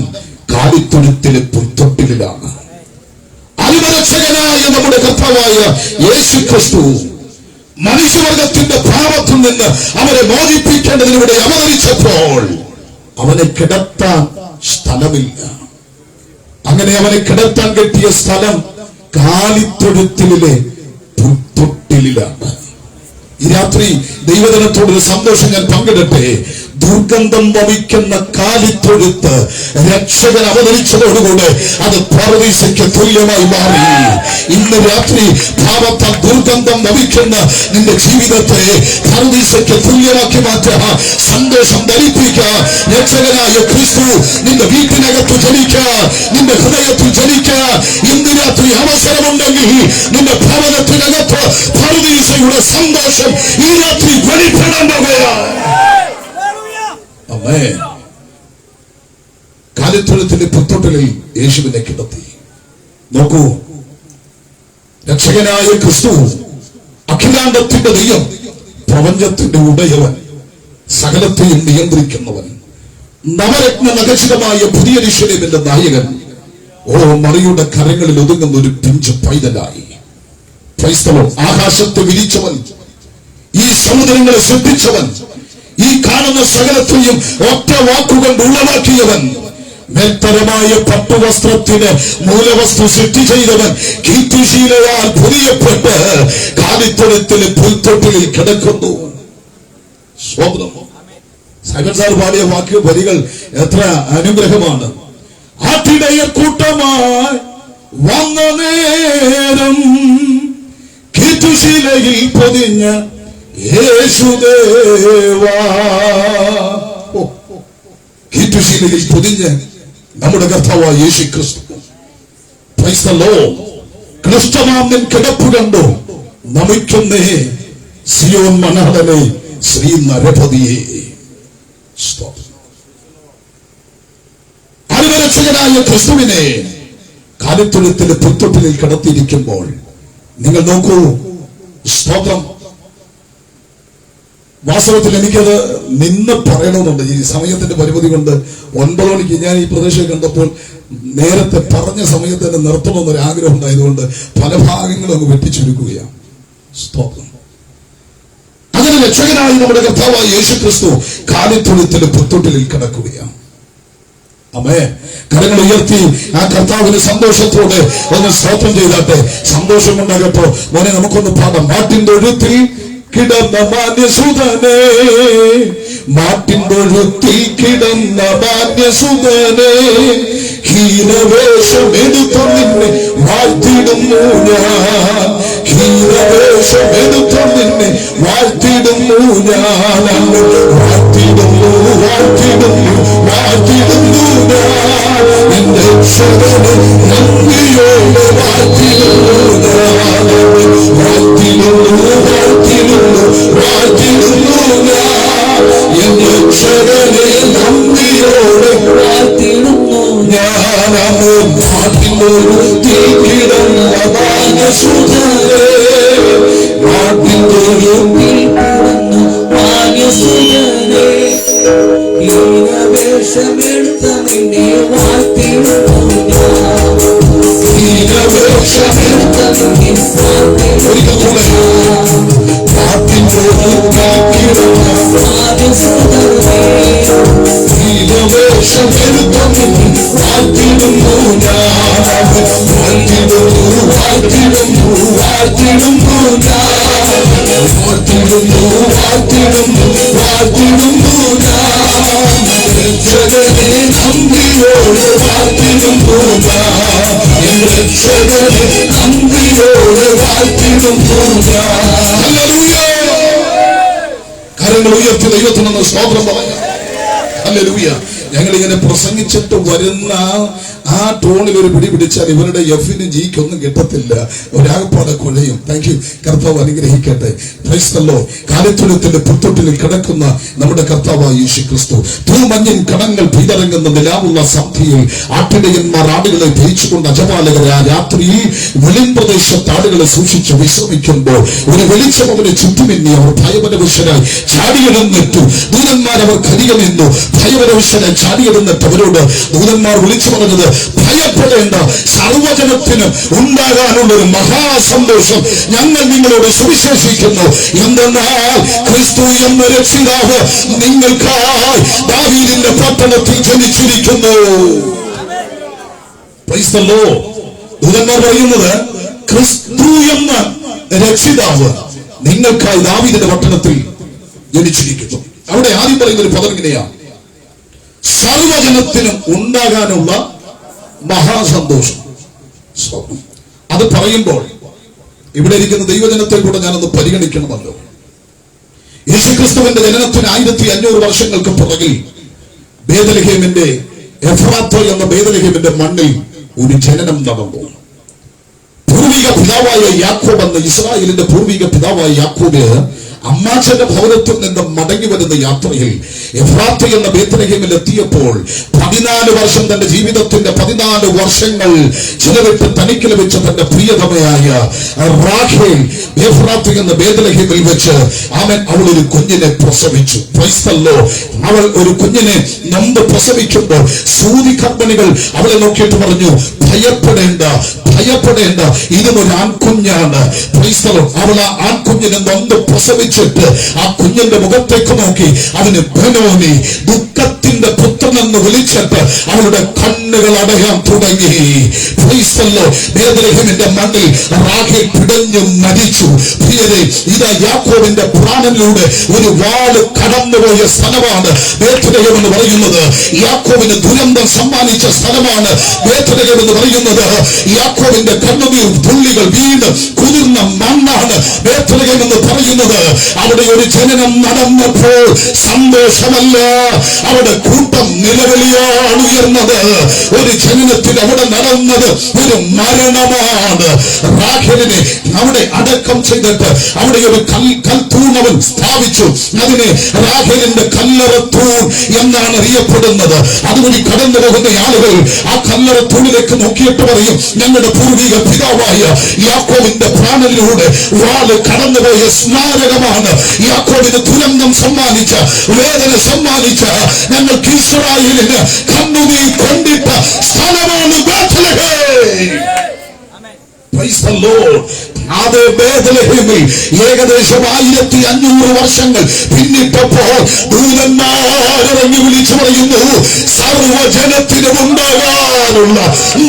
കാലിത്തൊഴുത്തിലെ പുൽത്തൊട്ടിലാണ്. അത്ഭുതരക്ഷകനായ നമ്മുടെ കർത്താവായ യേശു ക്രിസ്തു മനുഷ്യവർഗത്തിന്റെ പാപത്തിൽ നിന്ന് അവരെ മോചിപ്പിക്കേണ്ടതിലൂടെ അവതരിച്ചപ്പോൾ അവനെ കിടത്താൻ സ്ഥലമില്ല. അങ്ങനെ അവനെ കിടത്താൻ കിട്ടിയ സ്ഥലം കാലിത്തൊഴുത്തിലെ പുൽത്തൊട്ടിലാണ്. ഈ രാത്രി ദൈവജനത്തോടൊരു സന്തോഷം ഞാൻ പങ്കിടട്ടെ. ദുർഗന്ധം വമിക്കുന്ന കാലിത്തൊഴുത്ത് രക്ഷകൻ അവതരിച്ചതോടുകൂടെ അത് പറുദീസയ്ക്ക് തുല്യമായി മാറി. ഇന്ന് രാത്രി പാപത്താൽ ദുർഗന്ധം വമിക്കുന്ന നിന്റെ ജീവിതത്തെ പറുദീസയ്ക്ക് തുല്യമാക്കി മാറ്റുക, സന്തോഷം ധരിപ്പിക്കുക. രക്ഷകനായ ക്രിസ്തു നിന്റെ വീട്ടിനകത്ത് ജനിക്കുക, നിന്റെ ഹൃദയത്തിൽ ജനിക്കുക. ഇന്ന് രാത്രി അവസരമുണ്ടെങ്കിൽ നിന്റെ ഭവനത്തിനകത്ത് പറുദീസയുടെ സന്തോഷം ഈ രാത്രി വെളിപ്പെടാൻ പോകുകയാണ്. കാലിത്തൊഴുത്തിലെ പുൽത്തൊട്ടിലിൽ യേശുവിനെ കിടത്തി. നോക്കൂ, രക്ഷകനായ ക്രിസ്തു അഖിലാണ്ടത്തിന്റെ ദൈവം, പ്രപഞ്ചത്തിന്റെ ഉടയവൻ, സകലത്തെയും നിയന്ത്രിക്കുന്നവൻ, നവരത്ന നഖചിതമായ പുതിയ യെരൂശലേമിന്റെ നായകൻ, മറിയുടെ കരങ്ങളിൽ ഒതുങ്ങുന്ന ഒരു പിഞ്ചു പൈതലായി. ആകാശത്തെ വിരിച്ചവൻ, ഈ സമുദ്രങ്ങളെ സൃഷ്ടിച്ചവൻ, ഈ കാണുന്ന സകലത്തെയും ഒറ്റ വാക്കുകൊണ്ട് ഉളവാക്കിയവൻ, മേൽത്തരമായ പട്ടുവസ്ത്രത്തിന് മൂലവസ്തു സൃഷ്ടി ചെയ്തവൻ, കീർത്തിശീലയാൽ പൊതിയപ്പെട്ട് കാലിത്തൊഴുത്തിലെ പുൽത്തൊട്ടിലിൽ കിടക്കുന്നു. സൈമൺ സാർ പാടിയ വരികൾ എത്ര അനുഗ്രഹമാണ്. ആട്ടിടയർ കൂട്ടമായി വന്ന നേരം കീർത്തിശീലയിൽ പൊതിഞ്ഞ യേശുദേവാ. കീർത്തിശീലയിൽ പൊതിഞ്ഞ് നമ്മുടെ കർത്താവായ യേശു ക്രിസ്തു. Price the Lord. ക്രിസ്തുമാം നിൻ കിടപ്പ് കണ്ടു നമിക്കുന്നേ സിയോൻ മണാളനെ, ശ്രീ നരപതിയെ. അത്ഭുതരക്ഷകനായ ക്രിസ്തുവിനെ കാലിത്തൊഴുത്തിലെ പുൽത്തൊട്ടിലിൽ കിടത്തിയിരിക്കുമ്പോൾ നിങ്ങൾ നോക്കൂ. സ്തോത്രം. വാസ്തവത്തിൽ എനിക്കത് നിന്ന് പറയണമെന്നുണ്ട്. ഈ സമയത്തിന്റെ പരിമിതി കൊണ്ട് 9 മണിക്ക് ഞാൻ ഈ പ്രദേശം കണ്ടപ്പോൾ നേരത്തെ പറഞ്ഞ സമയത്ത് തന്നെ നിർത്തണമെന്നൊരു ആഗ്രഹം ഉണ്ടായതുകൊണ്ട് പല ഭാഗങ്ങളും അങ്ങ് വെട്ടിച്ചുരുക്കുകയാണ്. സ്തോത്രം. അങ്ങനെ രക്ഷകനായി നമ്മുടെ കർത്താവായ യേശു ക്രിസ്തു കാലിത്തൊഴുത്തിലെ പുൽത്തൊട്ടിലിൽ കിടക്കുകയാണ്. അമ്മേ, കരങ്ങൾ ഉയർത്തി ആ കർത്താവിന് സന്തോഷത്തോടെ ഒന്ന് സ്തോത്രം ചെയ്താട്ടെ. സന്തോഷം കൊണ്ടാകട്ടോ മോനെ, നമുക്കൊന്ന് പാടാം. മാട്ടിൻ തൊഴുത്തിൽ കിടന്ന മാന്യസുതനെ, മാട്ടിൻ തൊഴുത്തിൽ കിടന്ന മാന്യസുതനെ, ഹീനവേഷം എടുത്തു നിന്നെ വാഴ്ത്തി വാഴ്ത്തിടുന്നു ഞാൻ, ഹീനവേഷമെടുത്ത നിന്നെ വാഴ്ത്തിടുന്നു ഞാൻ, വാഴ്ത്തിടുന്നു വാഴ്ത്തിടുന്നു വാഴ്ത്തിടുന്നു ഞാൻ, എന്റെ രക്ഷകനെ നന്ദിയോടെ വാഴ്ത്തിടുന്നു ഞാൻ, വാഴ്ത്തിടുന്നു വാഴ്ത്തിടുന്നു വാഴ്ത്തിടുന്നു ഞാൻ, എന്റെ രക്ഷകനെ നന്ദിയോടെ വാഴ്ത്തിടുന്നു ഞാൻ. നാട്ടിലൊരു തീക്കിടന്ന മാന്യസുതരേ, നാട്ടിലൊരു തീക്കിടന്ന മാന്യസുതരേ, ഹീനവേഷമെടുത്ത നിന്നെ വാഴ്ത്തിടുന്നു ഞാൻ, ഹീനവേഷമെടുത്ത നിന്നെ വാഴ്ത്തിടുന്നു ഞാൻ, നാട്ടിലൊരു തീക്കിടന്ന മാന്യസുതരേ, ഹീനവേഷമെടുത്ത നിന്നെ വാഴ്ത്തിടുന്നു ഞാൻ, വാഴ്ത്തിടുന്നു വാഴ്ത്തിടുന്നു വാഴ്ത്തിടുന്നു ഞാൻ, വാഴ്ത്തിടുന്നു വാഴ്ത്തിടുന്നു വാഴ്ത്തിടുന്നു ഞാൻ, രക്ഷകനെ നന്ദിയോടെ വാഴ്ത്തിടുന്നു ഞാൻ, രക്ഷകനെ നന്ദിയോടെ വാഴ്ത്തിടുന്നു ഞാൻ. ഹല്ലേലൂയ. കരങ്ങൾ ഉയർത്തി ദൈവത്തിനൊന്ന് സ്തോത്രം പറയാം. ഹല്ലേലൂയ. ഞങ്ങളിങ്ങനെ പ്രസംഗിച്ചിട്ട് വരുന്ന ആ ടോണിൽ ഒരു പിടി പിടിച്ചാൽ ഇവരുടെ എഫിന് ജിക്കൊന്നും കിട്ടത്തില്ല, ഒരാകപ്പാടെ കൊഴയും. Thank you. കർത്താവ് അനുഗ്രഹിക്കട്ടെ. ക്രൈസ്തല്ലോ, കാലിത്തൊഴുത്തിന്റെ പുത്തൊട്ടിൽ കിടക്കുന്ന നമ്മുടെ കർത്താവായ യേശു ക്രിസ്തു തൂമഞ്ഞിൻ കണങ്ങൾ പെയ്തിറങ്ങുന്ന നിലാവുള്ള സന്ധ്യയിൽ ആട്ടിടയന്മാർ ആടുകളെ ജയിച്ചുകൊണ്ട് അജപാലകർ ആ രാത്രിയിൽ വെളിമ്പ്രദേശത്ത് ആടുകളെ സൂക്ഷിച്ച് വിശ്രമിക്കുമ്പോൾ ഒരു വെളിച്ചം അവരെ ചുറ്റുമിന്നി അവർ ഭയപരവശരായി ചാടിയിടുന്നിട്ടു. ദൂതന്മാർ അവർ കരിക നിന്നു. ഭയപരവശരായി ചാടിയിടുന്നിട്ട് അവരോട് ദൂതന്മാർ വിളിച്ചു പറഞ്ഞത്, ഭയപ്പെടേണ്ട, സർവജനത്തിനും ഉണ്ടാകാനുള്ള ഒരു മഹാസന്തോഷം ഞങ്ങൾ നിങ്ങളോട് സുവിശേഷിക്കുന്നു. എന്തെന്നാൽ ക്രിസ്തു എന്ന രക്ഷിതാവ് നിങ്ങൾക്കായി ദാവീദിന്റെ പട്ടണത്തിൽ ജനിച്ചിരിക്കുന്നു. Price the Lord. ദൂതന്മാർ പറയുന്നത് ക്രിസ്തു എന്ന രക്ഷിതാവ് നിങ്ങൾക്കായി ദാവീദിന്റെ പട്ടണത്തിൽ ജനിച്ചിരിക്കുന്നു. അവിടെ ആദ്യം പറയുന്ന ഒരു പദം ഇങ്ങനെയാണ്, സർവജനത്തിനും ഉണ്ടാകാനുള്ള മഹാസന്തോഷം. അത് പറയുമ്പോൾ ഇവിടെ ഇരിക്കുന്ന ദൈവജനത്തെ കൂടെ ഞാനൊന്ന് പരിഗണിക്കണമല്ലോ. യേശുക്രിസ്തുവിന്റെ ജനനത്തിന് 1500 വർഷങ്ങൾക്ക് പുറകിൽ ബേത്ലഹേമിന്റെ എഫ്രാത്ത എന്ന ബേത്ലഹേമിന്റെ മണ്ണിൽ ഒരു ജനനം നടന്നു. പൂർവിക പിതാവായ യാക്കോബ് എന്ന ഇസ്രായേലിന്റെ പൂർവിക പിതാവായ യാക്കോബ് അമ്മാച്ചന്റെ ഭവനത്തിൽ നിന്ന് മടങ്ങി വരുന്ന യാത്രയിൽ എഫ്രാത്ത എന്ന ബേത്ലഹേമിൽ എത്തിയപ്പോൾ 14 വർഷം തന്റെ ജീവിതത്തിന്റെ 14 വർഷങ്ങൾ ചിലവിട്ട് തനിക്ക് ലഭിച്ച തന്റെ പ്രിയതമയായ റാഖേൽ എഫ്രാത്ത എന്ന ബേത്ലഹേമിൽ വെച്ച് അവൾ ഒരു കുഞ്ഞിനെ പ്രസവിച്ചു. Price the Lord. അവൾ ഒരു കുഞ്ഞിനെ നൊന്ത് പ്രസവിക്കുമ്പോൾ സൂതി കർമ്മിണികൾ അവളെ നോക്കിയിട്ട് പറഞ്ഞു, ഭയപ്പെടേണ്ട ഭയപ്പെടേണ്ട, ഇതും ഒരു ആൺകുഞ്ഞാണ്. Price the Lord. അവൾ ആ ആൺകുഞ്ഞിനെ നൊന്ത് പ്രസവിച്ചിട്ട് ആ കുഞ്ഞിന്റെ മുഖത്തേക്ക് നോക്കി അവന് ബെനോനി, ദുഃഖത്തിന്റെ പുത്രനെന്ന് വിളിച്ചിട്ട് അവളുടെ കണ്ണുകൾ അടയാൻ തുടങ്ങി. Price the Lord. ബേത്ലഹേമിന്റെ മണ്ണിൽ റാഖേൽ പിടഞ്ഞു മരിച്ചു. പ്രിയരേ, ഇതാ യാക്കോബിന്റെ പ്രാണനിലൂടെ ഒരു വാള് കടന്നുപോയ സ്ഥലമാണ് ബേത്ലഹേം എന്ന് പറയുന്നത്. യാക്കോബിന് ദുരന്തം സമ്മാനിച്ച സ്ഥലമാണ് ബേത്ലഹേം എന്ന് പറയുന്നത്. യാക്കോബിന്റെ കണ്ണുനീർ തുള്ളികൾ വീണ് കുതിർന്ന മണ്ണാണ് ബേത്ലഹേം എന്ന് പറയുന്നത്. അവിടെ ഒരു ജനനം നടന്നപ്പോൾ സന്തോഷമല്ല, അവിടെ കൂട്ടം നിലവിളിയാണ് ഉയർന്നത്. ഒരു ജനനത്തിൽ അവിടെ നടന്നത് ഒരു മരണമാണ്. റാഖേലിനെ അവിടെ അടക്കം ചെയ്തിട്ട് അവിടെ ഒരു കൽത്തൂണവൻ സ്ഥാപിച്ചു. അതിനെ റാഖേലിന്റെ കല്ലറ തൂൺ എന്നാണ് അറിയപ്പെടുന്നത്. അതുവഴി കടന്നു പോകുന്ന ആളുകൾ ആ കല്ലറ തൂണിലേക്ക് നോക്കിയിട്ട് പറയും, ഞങ്ങളുടെ പൂർവിക പിതാവായ യാക്കോബിന്റെ പ്രാണനിലൂടെ വാള് കടന്നുപോയ സ്മാരകമാണ്. യാക്കോബിന് ദുരന്തം സമ്മാനിച്ച, വേദന സമ്മാനിച്ച, ഞങ്ങൾക്ക് ഇസ്രായേലിന് കണ്ണുനീർ കൊണ്ടിട്ട സ്ഥലമാണ് ബേത്ലഹേം. Price the Lord. അതേ ബേത്ലഹേമിൽ ഏകദേശം 1500 വർഷങ്ങൾ പിന്നിട്ടപ്പോൾ ദൂതന്മാരിറങ്ങി വിളിച്ചു പറയുന്നു, സർവജനത്തിനും ഉണ്ടാകാനുള്ള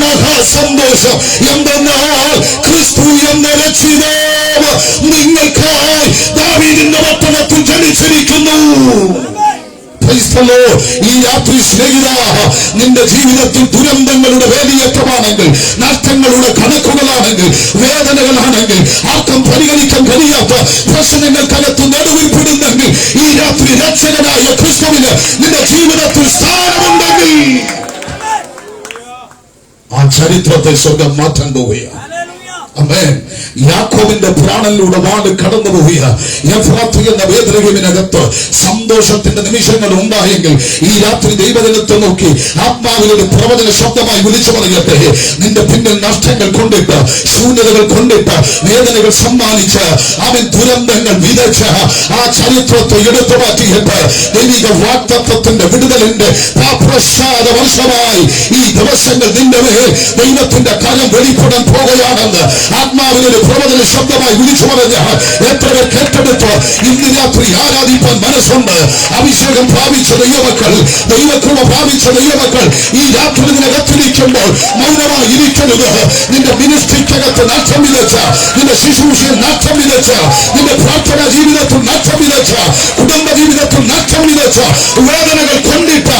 മഹാസന്തോഷം എന്തെന്നാൽ ക്രിസ്തു എന്ന രക്ഷിതാവ് നിങ്ങൾക്കായി ദാവീദിന്റെ പട്ടണത്തിൽ ജനിച്ചിരിക്കുന്നു. ഈ രാത്രി സ്നേഹിത, നിന്റെ ജീവിതത്തിൽ ദുരന്തങ്ങളുടെ വേലിയേറ്റമാണെങ്കിൽ, നഷ്ടങ്ങളുടെ കണക്കുകളാണെങ്കിൽ, വേദനകളാണെങ്കിൽ, ആർക്കും പരിഗണിക്കാൻ കഴിയാത്ത പ്രശ്നങ്ങൾക്കകത്ത് നടുവിൽപ്പെടുന്നെങ്കിൽ, ഈ രാത്രി രക്ഷകനായ ക്രിസ്തുവിന് നിന്റെ ജീവിതത്തിൽ സ്ഥാനമുണ്ടെങ്കിൽ ആ ചരിത്രത്തെ സ്വർഗം മാറ്റാൻ പോവുകയാണ്. ആമേൻ. യാക്കോബിന്റെ പ്രാണനിലൂടെ വാള് കടന്നു പോവുക. എഫ്രാത്ത് എന്ന ബേത്ലഹേമിനകത്ത് സന്തോഷത്തിന്റെ നിമിഷങ്ങൾ ഉണ്ടായെങ്കിൽ, ഈ രാത്രി ദൈവജനത്തെ നോക്കി ആത്മാവിലൊരു പ്രവചന ശബ്ദമായി വിളിച്ചു പറയട്ടെ, നിന്റെ പിന്നിൽ നഷ്ടങ്ങൾ കൊണ്ടിട്ട്, ശൂന്യതകൾ കൊണ്ടിട്ട്, വേദനകൾ സമ്മാനിച്ച്, അവൻ ദുരന്തങ്ങൾ വിതച്ച് ആ ചരിത്രത്തെ എടുത്തു മാറ്റിയിട്ട് ദൈവിക വാഗ്ദത്തത്തിന്റെ വിടുതലിന്റെ പ്രസാദ വർഷമായി ഈ ദിവസങ്ങൾ നിന്റെ മേൽ ദൈവത്തിന്റെ കരം വെളിപ്പെടാൻ പോകുകയാണെന്ന് ആത്മാവിനൊരു പ്രവചന ശബ്ദമായി വിളിച്ചു പറഞ്ഞ എത്ര പേർ കേട്ടെടുത്ത് ഇന്ന് രാത്രി ആരാധിപ്പാൻ മനസ്സുണ്ട്. അഭിഷേകം പ്രാപിച്ച ദൈവമക്കൾ, ദൈവകൃപ പ്രാപിച്ച ദൈവമക്കൾ, ഈ രാത്രി ഇതിനകത്തിരിക്കുമ്പോൾ മൗനമായി ഇരിക്കരുത്. നിന്റെ മിനിസ്ട്രിക്കകത്ത് നാശം വിതച്ച, നിന്റെ ശുശ്രൂഷയിൽ നാശം വിതച്ച, നിന്റെ പ്രാർത്ഥനാ ജീവിതത്തിൽ നാശം വിതച്ച, കുടുംബ ജീവിതത്തിൽ നാശം വിതച്ച വേദനകൾ കൊണ്ടിട്ട്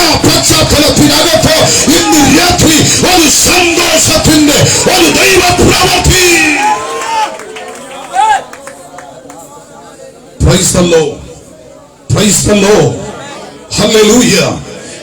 ആ പശ്ചാത്തലത്തിനകത്ത് ഇന്ന് രാത്രി ഒരു സന്തോഷത്തിന്റെ ഒരു ദൈവ പ്രവൃത്തി. Praise the Lord. Praise the Lord. Hallelujah.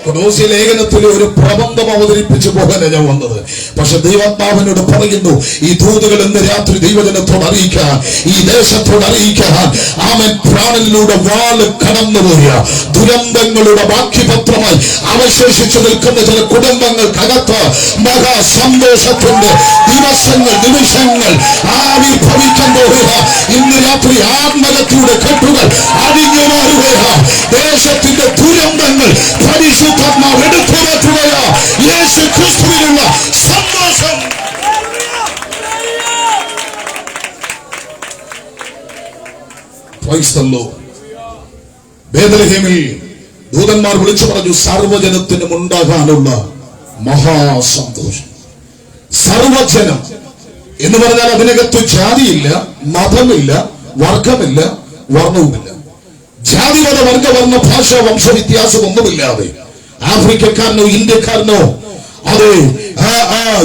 കൊലോസ്യ ലേഖനത്തിൽ ഒരു പ്രബന്ധം അവതരിപ്പിച്ചു പോകാനാണ് ഞാൻ വന്നത്. പക്ഷെ ദൈവാത്മാവിനോട് പറയുന്നു, ഈ ദൂതുകൾ ഇന്ന് രാത്രി ദൈവജനത്തോട് അറിയിക്കാൻ, ഈ ദേശത്തോട് അറിയിക്കാൻ, അവൻ പ്രാണനിലൂടെ വാള് കടന്നുപോയ ദുരന്തങ്ങളുടെ ബാക്കിപത്രമായി അവശേഷിച്ചു നിൽക്കുന്ന ചില കുടുംബങ്ങൾക്കകത്ത് മഹാസന്തോഷത്തിന്റെ ദിവസങ്ങൾ, നിമിഷങ്ങൾ ആവിർഭവിക്കാൻ പോവുക. ഇന്ന് രാത്രി ആത്മഹത്യയുടെ കെട്ടുകൾ അടിഞ്ഞു മാറുകയാണ്. ദേശത്തിന്റെ ദുരന്തങ്ങൾ പരിശുദ്ധാത്മാവ് എടുത്തു മാറ്റുകയാ. യേശു ക്രിസ്തുവിനുള്ള സന്തോഷം. Praise the Lord. ബേത്ലഹേമിൽ ദൂതന്മാർ വിളിച്ചു പറഞ്ഞു, സർവജനത്തിനും ഉണ്ടാകാനുള്ള മഹാസന്തോഷം. സർവജനം എന്ന് പറഞ്ഞാൽ അതിനകത്ത് ജാതിയില്ല, മതമില്ല, വർഗമില്ല, വർണ്ണവുമില്ല. ജാതിമത വർഗ വർണ്ണ ഭാഷ വംശ വ്യത്യാസം ഒന്നുമില്ലാതെ ആഫ്രിക്കക്കാരനോ ഇന്ത്യക്കാരനോ അതെ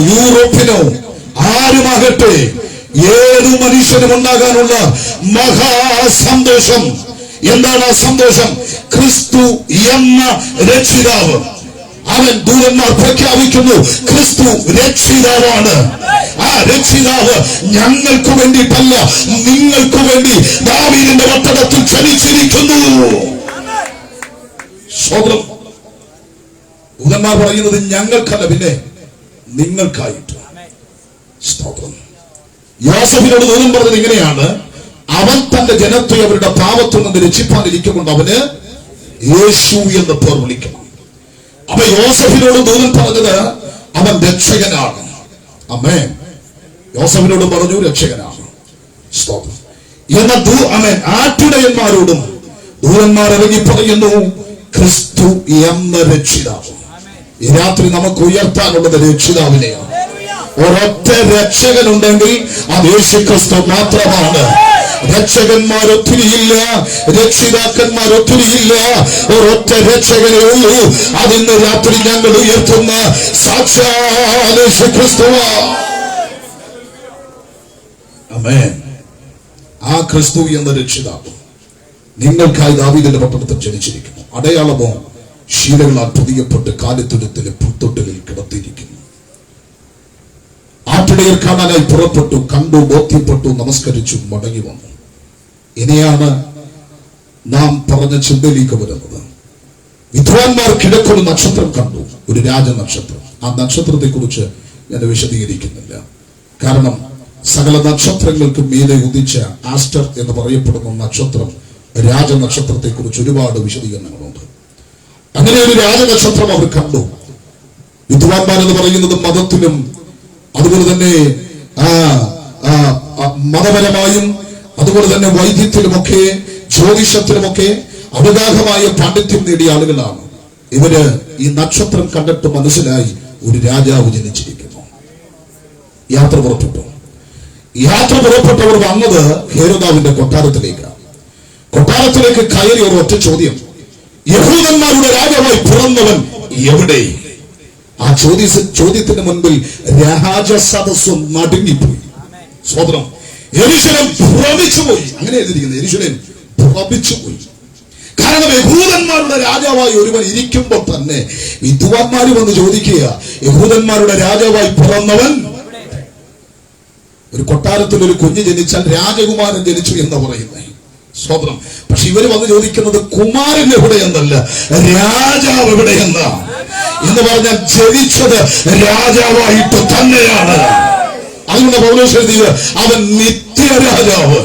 യൂറോപ്പിനോ ആരുമാകട്ടെ ഏതു മനുഷ്യനും ഉണ്ടാകാനുള്ള മഹാസന്തോഷം. എന്താണ് ആ സന്തോഷം? ക്രിസ്തു എന്ന രക്ഷിതാവ്. അവൻ ദൂതന്മാർ പ്രഖ്യാപിക്കുന്നു, ക്രിസ്തു രക്ഷിതാവാണ്. ആ രക്ഷിതാവ് ഞങ്ങൾക്ക് വേണ്ടിയിട്ടല്ല, നിങ്ങൾക്ക് വേണ്ടി ദാവീദിന്റെ വട്ടടത്തിൽ ജനിച്ചിരിക്കുന്നു. സ്വന്തം ദൂതന്മാർ പറയുന്നത് ഞങ്ങൾക്കല്ല, പിന്നെ നിങ്ങൾക്കായിട്ട്. സ്തോത്രം. യോസഫിനോട് ദൂതൻ പറഞ്ഞത് ഇങ്ങനെയാണ്, അവൻ തന്റെ ജനത്തെ അവരുടെ പാപത്തിൽ നിന്ന് രക്ഷിപ്പാനിരിക്കുകൊണ്ട് അവന് യേശു എന്ന് പേർ വിളിക്കണം. അപ്പൊ യോസഫിനോട് ദൂതൻ പറഞ്ഞത് അവൻ രക്ഷകനാണ്. അമ്മേ, യോസഫിനോട് പറഞ്ഞു രക്ഷകനാണ്. സ്തോത്രം. എന്നാൽ ആട്ടിടയന്മാരോടും ദൂതന്മാർ ഇറങ്ങി പറയുന്നു, ക്രിസ്തു എന്ന രക്ഷിതാവ്. ഈ രാത്രി നമുക്ക് ഉയർത്താനുള്ളത് രക്ഷിതാവിനെയാണ്. ഒരൊറ്റ രക്ഷകനുണ്ടെങ്കിൽ അത് യേശു ക്രിസ്തു മാത്രമാണ്. രക്ഷകന്മാർ ഒത്തിരിയില്ല, രക്ഷിതാക്കന്മാർ ഒത്തിരിയില്ല, ഒരൊറ്റ രക്ഷകനേ ഉള്ളൂ. അതിന്ന് രാത്രി ഞങ്ങൾ ഉയർത്തുന്ന സാക്ഷാൽ യേശു ക്രിസ്തുവാണ്. ആമേൻ. ആ ക്രിസ്തു എന്ന രക്ഷിതാവ് നിങ്ങൾക്കായി ദാവീദിന്റെ പട്ടണത്തിൽ ജനിച്ചിരിക്കുന്നു. അടയാളമോ ശീലകളാൽ പൊതിയപ്പെട്ട് കാലിത്തുരുത്തിലെ പുൽത്തൊട്ടിലിൽ കിടത്തിയിരിക്കുന്നു. ആട്ടിടയർ കാണാനായി പുറപ്പെട്ടു, കണ്ടു, ബോധ്യപ്പെട്ടു, നമസ്കരിച്ചു, മടങ്ങി വന്നു. ഇനിയാണ് നാം പറഞ്ഞ ചിന്തയിലേക്ക് വരുന്നത്. വിദ്വാൻമാർ കിഴക്കൊരു നക്ഷത്രം കണ്ടു, ഒരു രാജനക്ഷത്രം. ആ നക്ഷത്രത്തെ കുറിച്ച് ഞാൻ വിശദീകരിക്കുന്നില്ല, കാരണം സകല നക്ഷത്രങ്ങൾക്ക് മീതെ ഉദിച്ച ആസ്റ്റർ എന്ന് പറയപ്പെടുന്ന നക്ഷത്രം, രാജനക്ഷത്രത്തെ കുറിച്ച് ഒരുപാട് വിശദീകരണങ്ങളുണ്ട്. അങ്ങനെ ഒരു രാജനക്ഷത്രം അവർ കണ്ടു. വിദ്വാൻമാർ എന്ന് പറയുന്നത് മതത്തിലും അതുപോലെ തന്നെ മതപരമായും അതുപോലെ തന്നെ വൈദ്യത്തിലുമൊക്കെ ജ്യോതിഷത്തിലുമൊക്കെ അവഗാഹമായ പാണ്ഡിത്യം നേടിയ ആളുകളാണ്. ഇവര് ഈ നക്ഷത്രം കണ്ടിട്ട് മനസ്സിലായി ഒരു രാജാവ് ജനിച്ചിരിക്കുന്നു. യാത്ര പുറപ്പെട്ടവർ വന്നത് ഹേരോദാവിന്റെ കൊട്ടാരത്തിലേക്ക് കയറി ഒരു ഒറ്റ ചോദ്യം, യഹൂദന്മാരുടെ രാജാവായി പിറന്നവൻ എവിടെ? ആ ചോദ്യത്തിന് മുൻപിൽ രാജസദസ്സ് നടുങ്ങിപ്പോയി. സ്വതന്ത്രം. യെരൂശലേം ഭ്രമിച്ചുപോയി. അങ്ങനെ എഴുതിയിരിക്കുന്നത്, യെരൂശലേം ഭ്രമിച്ചുപോയി. കാരണം യഹൂദന്മാരുടെ രാജാവായി ഒരുവൻ ഇരിക്കുമ്പോൾ തന്നെ വിദ്വാൻമാര് വന്ന് ചോദിക്കുക, യഹൂദന്മാരുടെ രാജാവായി പിറന്നവൻ? ഒരു കൊട്ടാരത്തിൽ ഒരു കുഞ്ഞ് ജനിച്ചാൽ രാജകുമാരൻ ജനിച്ചു എന്ന് പറയുന്നത് സ്വതന്ത്രം. പക്ഷെ ഇവര് വന്ന് ചോദിക്കുന്നത് കുമാരൻ എവിടെയെന്നല്ല, രാജാവ് എവിടെയെന്ന. എന്ന് പറഞ്ഞാൽ ജനിച്ചത് രാജാവായിട്ട് തന്നെയാണ്. അതുകൊണ്ട് പൗലോസ് എഴുതിയത് അവൻ നിത്യരാജാവ്.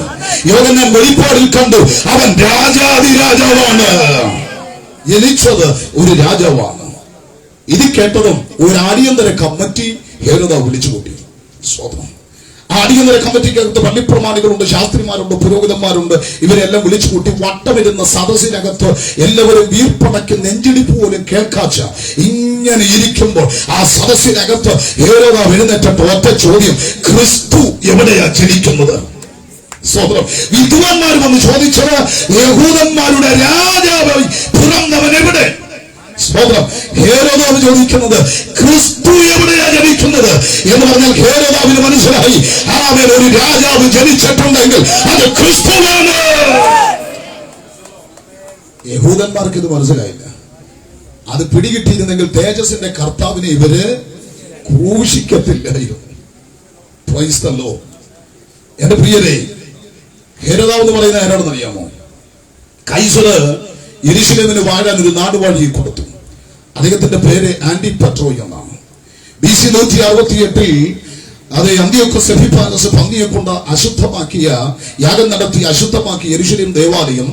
യോഹന്നാൻ വെളിപ്പാടിൽ കണ്ടു, അവൻ രാജാതിരാജാവാണ്. ജനിച്ചത് ഒരു രാജാവാണ്. ഇത് കേട്ടതും ഒരു അടിയന്തര കമ്മിറ്റി ഹേരോദാവ് വിളിച്ചുകൂട്ടി. സ്വതന്ത്രം. ആ അടിയന്തര കമ്മിറ്റിക്കകത്ത് പള്ളിപ്രമാണികളുണ്ട്, ശാസ്ത്രിമാരുണ്ട്, പുരോഹിതന്മാരുണ്ട്. ഇവരെല്ലാം വിളിച്ചു കൂട്ടി വട്ടമിരുന്ന സദസ്സിനകത്ത് എല്ലാവരും വീർപ്പടക്കി നെഞ്ചിടിപ്പ് പോലും കേൾക്കാച്ച ഇങ്ങനെ ഇരിക്കുമ്പോൾ ആ സദസ്സിനകത്ത് ഹേരോദാവ് എഴുന്നേറ്റിട്ട് ഒറ്റ ചോദ്യം, ക്രിസ്തു എവിടെയാ ജനിക്കുന്നത്? സ്വതന്ത്രം. വിദ്വാൻമാർ വന്ന് ചോദിച്ചത് യഹൂദന്മാരുടെ രാജാവായി പിറന്നവൻ എവിടെ? സ്വതന്ത്രം. ഹേരോദാവ് ചോദിക്കുന്നത് ക്രിസ്തു എവിടെയാ ജനിക്കുന്നത് എന്ന് പറഞ്ഞാൽ ഹേരോദാവിന് മനസ്സിലായി, അവൻ ഒരു രാജാവ് ജനിച്ചിട്ടുണ്ടെങ്കിൽ അത് ക്രിസ്തുവാണ്. യഹൂദന്മാർക്ക് ഇത് മനസ്സിലായില്ല. അത് പിടികിട്ടിയിരുന്നെങ്കിൽ തേജസ്സിന്റെ കർത്താവിനെ ഇവര് ക്രൂശിക്കത്തില്ലായിരുന്നു. Price the Lord. എന്റെ പ്രിയരെ, ഹേരോദാവ് എന്ന് പറയുന്ന ആരാണെന്ന് അറിയാമോ? കൈസര് യെരൂശലേമിന് വാഴാൻ ഒരു നാടുവാഴിയെ കൊടുത്തു. അദ്ദേഹത്തിന്റെ പേര് ആന്റിപട്രോയ് എന്നാണ്. BC 168 അന്ത്യോക്കസ് എപ്പിഫാനസ് പന്നിയെ കൊണ്ട് അശുദ്ധമാക്കിയ യാഗം നടത്തി അശുദ്ധമാക്കിയ യെരൂശലേം ദേവാലയം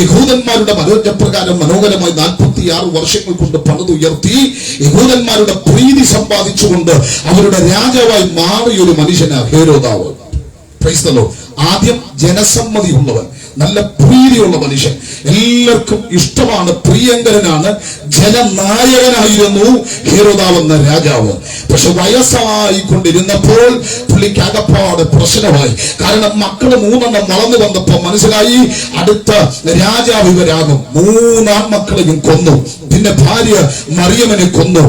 യഹൂദന്മാരുടെ മനോജ്ഞപ്രകാരം മനോഹരമായി 46 വർഷങ്ങൾ കൊണ്ട് പണിതുയർത്തി യഹൂദന്മാരുടെ പ്രീതി സമ്പാദിച്ചുകൊണ്ട് അവരുടെ രാജാവായി മാറിയ ഒരു മനുഷ്യനാണ് ഹേരോദാവ്. Price the Lord. ആദ്യം ജനസമ്മതി ഉള്ളവൻ, നല്ല പ്രീതിയുള്ള മനുഷ്യൻ, എല്ലാവർക്കും ഇഷ്ടമാണ്, പ്രിയങ്കരനാണ്, ജനനായകനായിരുന്നു ഹേരോദാവ് എന്ന രാജാവ്. പക്ഷെ വയസ്സായിക്കൊണ്ടിരുന്നപ്പോൾ പുള്ളിക്ക് അകപ്പാട് പ്രശ്നമായി. കാരണം മക്കള് 3 വളർന്നു വന്നപ്പോ മനസ്സിലായി അടുത്ത രാജാവ് ഇവരാകും. 3 ആൺമക്കളെയും കൊന്നു. പിന്നെ ഭാര്യ മറിയമ്മനെ കൊന്നു.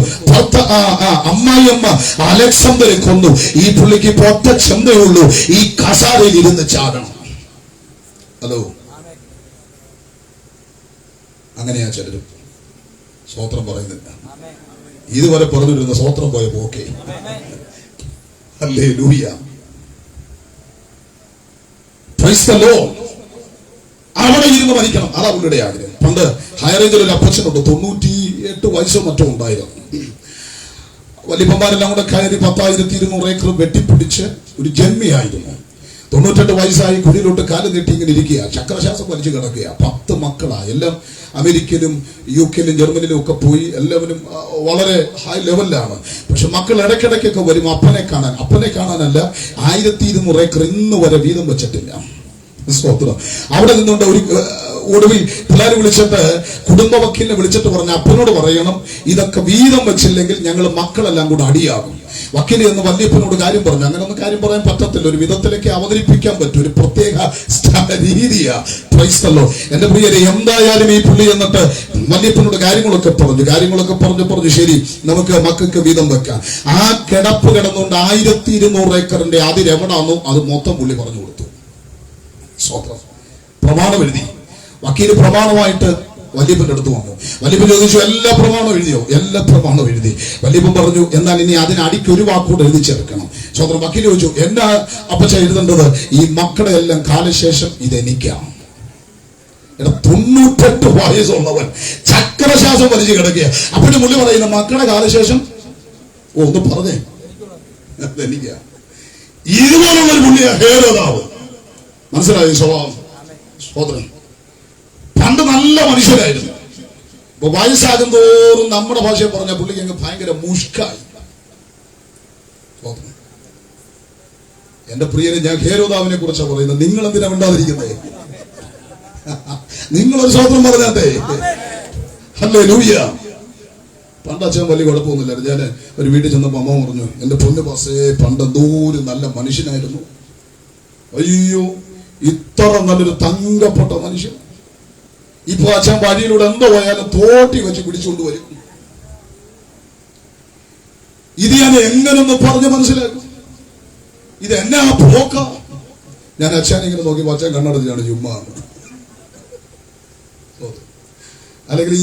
അമ്മായിയമ്മ അലക്സാണ്ടറെ കൊന്നു. ഈ പുള്ളിക്ക് ഇപ്പൊ ഒറ്റ ചിന്തയുള്ളൂ, ഈ കസാരയിൽ ഇരുന്ന് ചാടണം. ഹലോ, അങ്ങനെയാ ചിലരും സ്വോത്രം പറയുന്നില്ല. ഇതുവരെ പറഞ്ഞിരുന്ന സ്വോത്രം പോയ പോക്കെ. ഹല്ലേലൂയ. Price the Lord. അവിടെ ഇരുന്ന് മരിക്കണം, അതാ പുള്ളിയുടെ ആഗ്രഹം. പണ്ട് ഹൈറേഞ്ചിൽ ഒരു അപ്പച്ചനുണ്ട്, 98 വയസ്സോ മറ്റോ ഉണ്ടായിരുന്നു. വലിയപ്പന്മാരെല്ലാം കൂടെ കയറി 10,200 ഏക്കർ വെട്ടിപ്പിടിച്ച് ഒരു ജന്മിയായിരുന്നു. 98 വയസ്സായി കുഴിയിലോട്ട് കാല് നീട്ടി ഇങ്ങനെ ഇരിക്കുക, ചക്രശ്വാസം വലിച്ചു കിടക്കുക. 10 മക്കളാ. എല്ലാം അമേരിക്കയിലും UK യിലും ജർമ്മനിയിലും ഒക്കെ പോയി, എല്ലാവരും വളരെ ഹൈ ലെവലിലാണ്. പക്ഷെ മക്കൾ ഇടയ്ക്കിടയ്ക്കൊക്കെ വരും അപ്പനെ കാണാനല്ല. 1,200 ഏക്കർ ഇന്ന് വരെ വീതം വെച്ചിട്ടില്ല. സ്തോത്രം. അവിടെ നിന്നുകൊണ്ട് ഒരു ഒടുവിൽ പിള്ളേരെ വിളിച്ചിട്ട് കുടുംബ വക്കീലിനെ വിളിച്ചിട്ട് പറഞ്ഞ അപ്പനോട് പറയണം, ഇതൊക്കെ വീതം വെച്ചില്ലെങ്കിൽ ഞങ്ങൾ മക്കളെല്ലാം കൂടെ അടിയാകും. വക്കീൽ എന്ന് വല്യപ്പനോട് കാര്യം പറഞ്ഞു. അങ്ങനെ ഒന്നും കാര്യം പറയാൻ പറ്റത്തില്ല. ഒരു വിധത്തിലേക്ക് അവതരിപ്പിക്കാൻ പറ്റും, ഒരു പ്രത്യേക രീതിയാ. Price the Lord. എന്റെ പ്രിയരെ, എന്തായാലും ഈ പുള്ളി എന്നിട്ട് വല്യപ്പനോട് കാര്യങ്ങളൊക്കെ പറഞ്ഞു. ശരി, നമുക്ക് മക്കൾക്ക് വീതം വെക്കാം. ആ കിടപ്പ് കിടന്നുകൊണ്ട് 1,200 ഏക്കറിന്റെ അതിരെവിടാന്നോ അത് മൊത്തം പുള്ളി പറഞ്ഞു കൊടുത്തു. സ്വതന്ത്രം. പ്രമാണം എഴുതി. വക്കീല് പ്രമാണമായിട്ട് വല്യപ്പന്റെ അടുത്ത് വന്നു. വല്യപ്പൻ ചോദിച്ചു, എല്ലാ പ്രമാണം എഴുതിയോ? എല്ലാ പ്രമാണം എഴുതി. വല്യപ്പൻ പറഞ്ഞു, എന്നാൽ ഇനി അതിനടിക്ക് ഒരു വാക്കുകൂടെ എഴുതി ചേർക്കണം. സ്വതന്ത്രം. വക്കീല് ചോദിച്ചു, എന്നാ അപ്പച്ച എഴുതേണ്ടത്? ഈ മക്കളുടെ എല്ലാം കാലശേഷം ഇതെനിക്കാണ്. 98 വയസ്സുള്ളവൻ ചക്രശ്വാസം വലിച്ചു കിടക്കുക. അപ്പോഴും പുള്ളി പറയുന്ന മക്കളുടെ കാലശേഷം ഒന്ന് പറഞ്ഞേ, അതെനിക്കാ. ഇതുപോലുള്ളൊരു പുള്ളിയാ ഹേരോദാവ്. മനസ്സിലായി സ്വഭാവം? സ്വതന്ത്രം. പണ്ട് നല്ല മനുഷ്യരായിരുന്നു. ഇപ്പൊ വയസ്സാകും തോറും നമ്മുടെ ഭാഷയെ പറഞ്ഞ പുള്ളിക്ക് അങ്ങ് ഭയങ്കര മുഷ്കായി. എന്റെ പ്രിയനെ, ഞാൻ ഹേരോദാവിനെ കുറിച്ചാണ് പറയുന്നത്. നിങ്ങൾ എന്തിനാ മിണ്ടാതിരിക്കുന്നത്? നിങ്ങളൊരു സ്വതന്ത്രം പറഞ്ഞാത്തേ. ഹല്ലേലൂയ. പണ്ട് അച്ഛൻ വലിയ കുഴപ്പമൊന്നുമില്ലായിരുന്നു. ഞാൻ ഒരു വീട്ടിൽ ചെന്നപ്പോ അമ്മ പറഞ്ഞു, എന്റെ പൊന്നു പാസേ, പണ്ട് എന്തോരം നല്ല മനുഷ്യനായിരുന്നു. അയ്യോ, ഇത്ര നല്ലൊരു തങ്കപ്പെട്ട മനുഷ്യൻ. ഇപ്പൊ അച്ഛൻ വഴിയിലൂടെ എന്തോ പോയാലും തോട്ടി വെച്ച് പിടിച്ചുകൊണ്ട് വരും. ഇത് ഞാൻ എങ്ങനൊന്ന് പറഞ്ഞ് മനസ്സിലാക്കും? ഇത് എന്നാ പോക്ക? ഞാൻ അച്ഛനെ ഇങ്ങനെ നോക്കി അച്ഛൻ കണ്ണടച്ചാണ് ചുമ്മാ. അല്ലെങ്കിൽ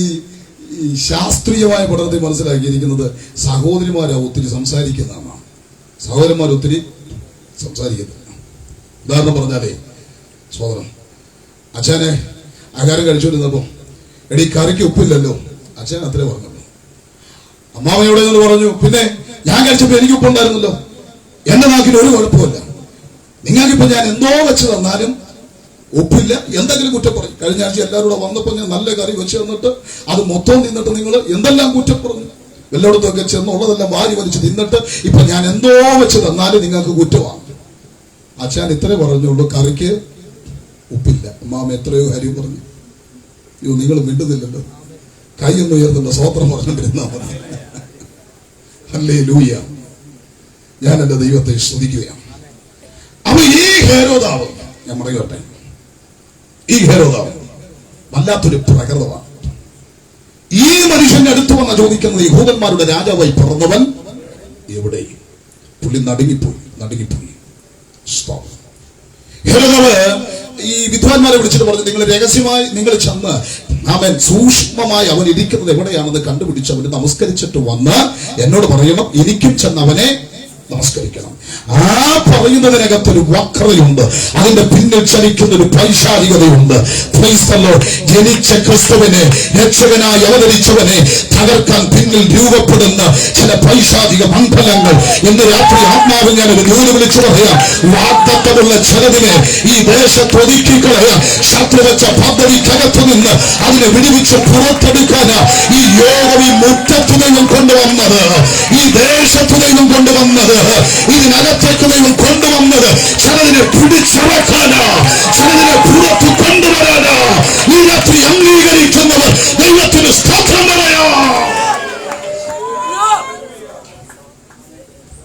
ഈ ശാസ്ത്രീയമായ പഠനത്തിൽ മനസ്സിലാക്കിയിരിക്കുന്നത് സഹോദരിമാരാ ഒത്തിരി സംസാരിക്കുന്നതാണ്. സഹോദരന്മാർ ഒത്തിരി സംസാരിക്കുന്നില്ല. ഉദാഹരണം പറഞ്ഞാലേ, സഹോദരൻ അച്ഛനെ ആഹാരം കഴിച്ചുകൊണ്ടിരുന്നപ്പോ എടീ കറിക്ക് ഉപ്പില്ലല്ലോ, അച്ഛൻ അത്രേ പറഞ്ഞുള്ളൂ. അമ്മാവൻ എവിടെ നിന്ന് പറഞ്ഞു, പിന്നെ ഞാൻ കഴിച്ചപ്പോ എനിക്ക് ഉപ്പുണ്ടായിരുന്നല്ലോ, എന്റെ നാക്കിന് ഒരു കുഴപ്പമില്ല, നിങ്ങൾക്കിപ്പോ ഞാൻ എന്തോ വെച്ച് തന്നാലും ഉപ്പില്ല, എന്തെങ്കിലും കുറ്റം പറയും. കഴിഞ്ഞ ആഴ്ച എല്ലാവരും കൂടെ വന്നപ്പോ ഞാൻ നല്ല കറി വെച്ച് തന്നിട്ട് അത് മൊത്തം തിന്നിട്ട് നിങ്ങൾ എന്തെല്ലാം കുറ്റം പറഞ്ഞു. എല്ലായിടത്തൊക്കെ ചെന്നുള്ളതെല്ലാം വാരി വലിച്ച് തിന്നിട്ട് ഇപ്പൊ ഞാൻ എന്തോ വെച്ച് തന്നാലും നിങ്ങൾക്ക് കുറ്റമാണ്. അച്ഛൻ ഇത്രേ പറഞ്ഞുള്ളൂ, കറിക്ക് ഉപ്പില്ല. അമ്മാമ എത്രയോ കാര്യം പറഞ്ഞു. അയ്യോ, നിങ്ങൾ മിണ്ടുന്നില്ലല്ലോ, കൈയൊന്നും ഉയർന്നില്ല, സ്വോത്രം പറഞ്ഞിരുന്നാ മതി. ഹല്ലേലൂയ. ഞാൻ എന്റെ ദൈവത്തെ സ്തുതിക്കുകയാണ്. അപ്പൊ ഈ ഹേരോദാവ്, ഞാൻ പറയട്ടെ, ഈ ഹേരോദാവ് വല്ലാത്തൊരു പ്രകൃതമാണ്. ഈ മനുഷ്യന്റെ അടുത്ത് വന്ന ചോദിക്കുന്നത്, യഹൂദന്മാരുടെ രാജാവായി പിറന്നവൻ എവിടെ? പുള്ളി നടുങ്ങിപ്പോയി. ഹേരോദാവ് ഈ വിദ്വാൻമാരെ വിളിച്ചിട്ട് പറഞ്ഞു, നിങ്ങൾ രഹസ്യമായി നിങ്ങൾ ചെന്ന് അവൻ സൂക്ഷ്മമായി അവൻ ഇരിക്കുന്നത് എവിടെയാണെന്ന് കണ്ടുപിടിച്ച് അവന് നമസ്കരിച്ചിട്ട് വന്ന് എന്നോട് പറയണം, എനിക്കും ചെന്ന് അവനെ നമസ്കരിക്കണം. ആ പറയുന്നതിനകത്തൊരു വക്രതയുണ്ട്, അതിന്റെ പിന്നിൽ ചലിക്കുന്ന ഒരു പൈശാചികതയുണ്ട്. ജനിച്ച ക്രിസ്തുവിനെ, രക്ഷകനായി അവതരിച്ചവനെ തകർക്കാൻ പിന്നിൽ രൂപപ്പെടുന്ന ചില പൈശാചിക മണ്ഡലങ്ങൾ ഇന്ന് രാത്രി ആത്മാവിൽ ഞാനൊരു നൂല് വിളിച്ചു പറയാം. വാഗ്ദത്തമുള്ള ചിലതിനെ ഈ ദേശത്ത് ഒതുക്കിക്കളയാം. ശത്രു വെച്ച പദ്ധതിക്കകത്തു നിന്ന് അതിനെ വിടുവിച്ച് പുറത്തെടുക്കാനാ ഈ യോഗം ഈ മുറ്റത്തു നിന്നും കൊണ്ടുവന്നത്, ഈ ദേശത്തു നിന്നും കൊണ്ടുവന്നത്, ഇതിനകത്തേക്ക് ദൈവം കൊണ്ടുവന്നത്. ചിലതിനെ പിടിച്ചടക്കാനാ, ചിലതിനെ പുറത്ത് കൊണ്ടുവരാനാ. ഈ രാത്രി അംഗീകരിക്കുന്നവർ ദൈവത്തിന് സ്തോത്രം പറയാ.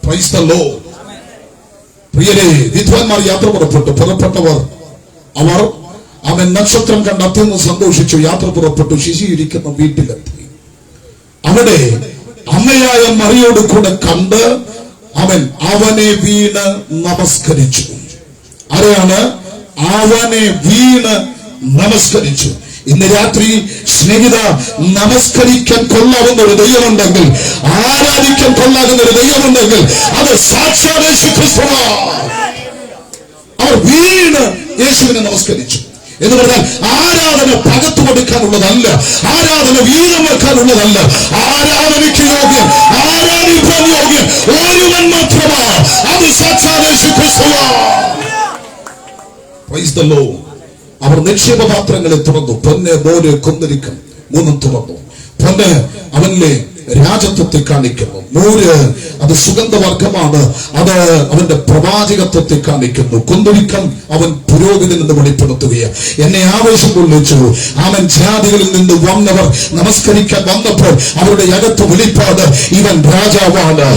Praise the Lord. പ്രിയരേ, വിദ്വാൻമാർ യാത്ര പുറപ്പെട്ടവർ അവർ അവൻ നക്ഷത്രം കണ്ട് അത്യന്തം സന്തോഷിച്ചു. യാത്ര പുറപ്പെട്ടു, ശിശു ഇരിക്കുന്ന വീട്ടിലെത്തി. അവിടെ അമ്മയായ മറിയോട് കൂടെ കണ്ട് അവനെ വീണ് നമസ്കരിച്ചു. ആരെയാണ്? അവനെ വീണ് നമസ്കരിച്ചു. ഇന്ന് രാത്രി സ്നേഹിത, നമസ്കരിക്കാൻ കൊള്ളാവുന്ന ഒരു ദൈവമുണ്ടെങ്കിൽ, ആരാധിക്കാൻ കൊള്ളാവുന്ന ഒരു ദൈവമുണ്ടെങ്കിൽ അത് സാക്ഷാൽ യേശു ക്രിസ്തുവാണ്. അവർ വീണ് യേശുവിനെ നമസ്കരിച്ചു എന്ന് പറഞ്ഞാൽ ആരാധന പകത്തു കൊടുക്കാനുള്ളതല്ല, ആരാധന വീതം വെക്കാനുള്ളതല്ല. ആരാധനയ്ക്ക് യോഗ്യൻ, ആരാധിക്കാൻ യോഗ്യൻ ഒരുവൻ മാത്രമാണ്, അത് സാക്ഷാൽ യേശു ക്രിസ്തുവാണ്. Praise the Lord. അവർ നിക്ഷേപപാത്രങ്ങളെ തുറന്നു. പൊന്ന്, മോര്, കുന്തിരിക്കം മൂന്നും തുറന്നു. പൊന്ന് അവനിലെ രാജത്വത്തെ കാണിക്കുന്നു. മൂര് അത് സുഗന്ധവർഗമാണ്, അത് അവന്റെ പ്രവാചകത്വത്തെ കാണിക്കുന്നു. കുന്തിരിക്കം അവൻ പുരോഹിതൻ എന്ന് വെളിപ്പെടുത്തുകയാണ്. എന്നെ ആവേശം കൊള്ളിച്ചു. അവൻ ജാതികളിൽ നിന്ന് വന്നവർ നമസ്കരിക്കാൻ വന്നപ്പോൾ അവരുടെ അകത്ത് വെളിപ്പാട്, ഇവൻ രാജാവാണ്,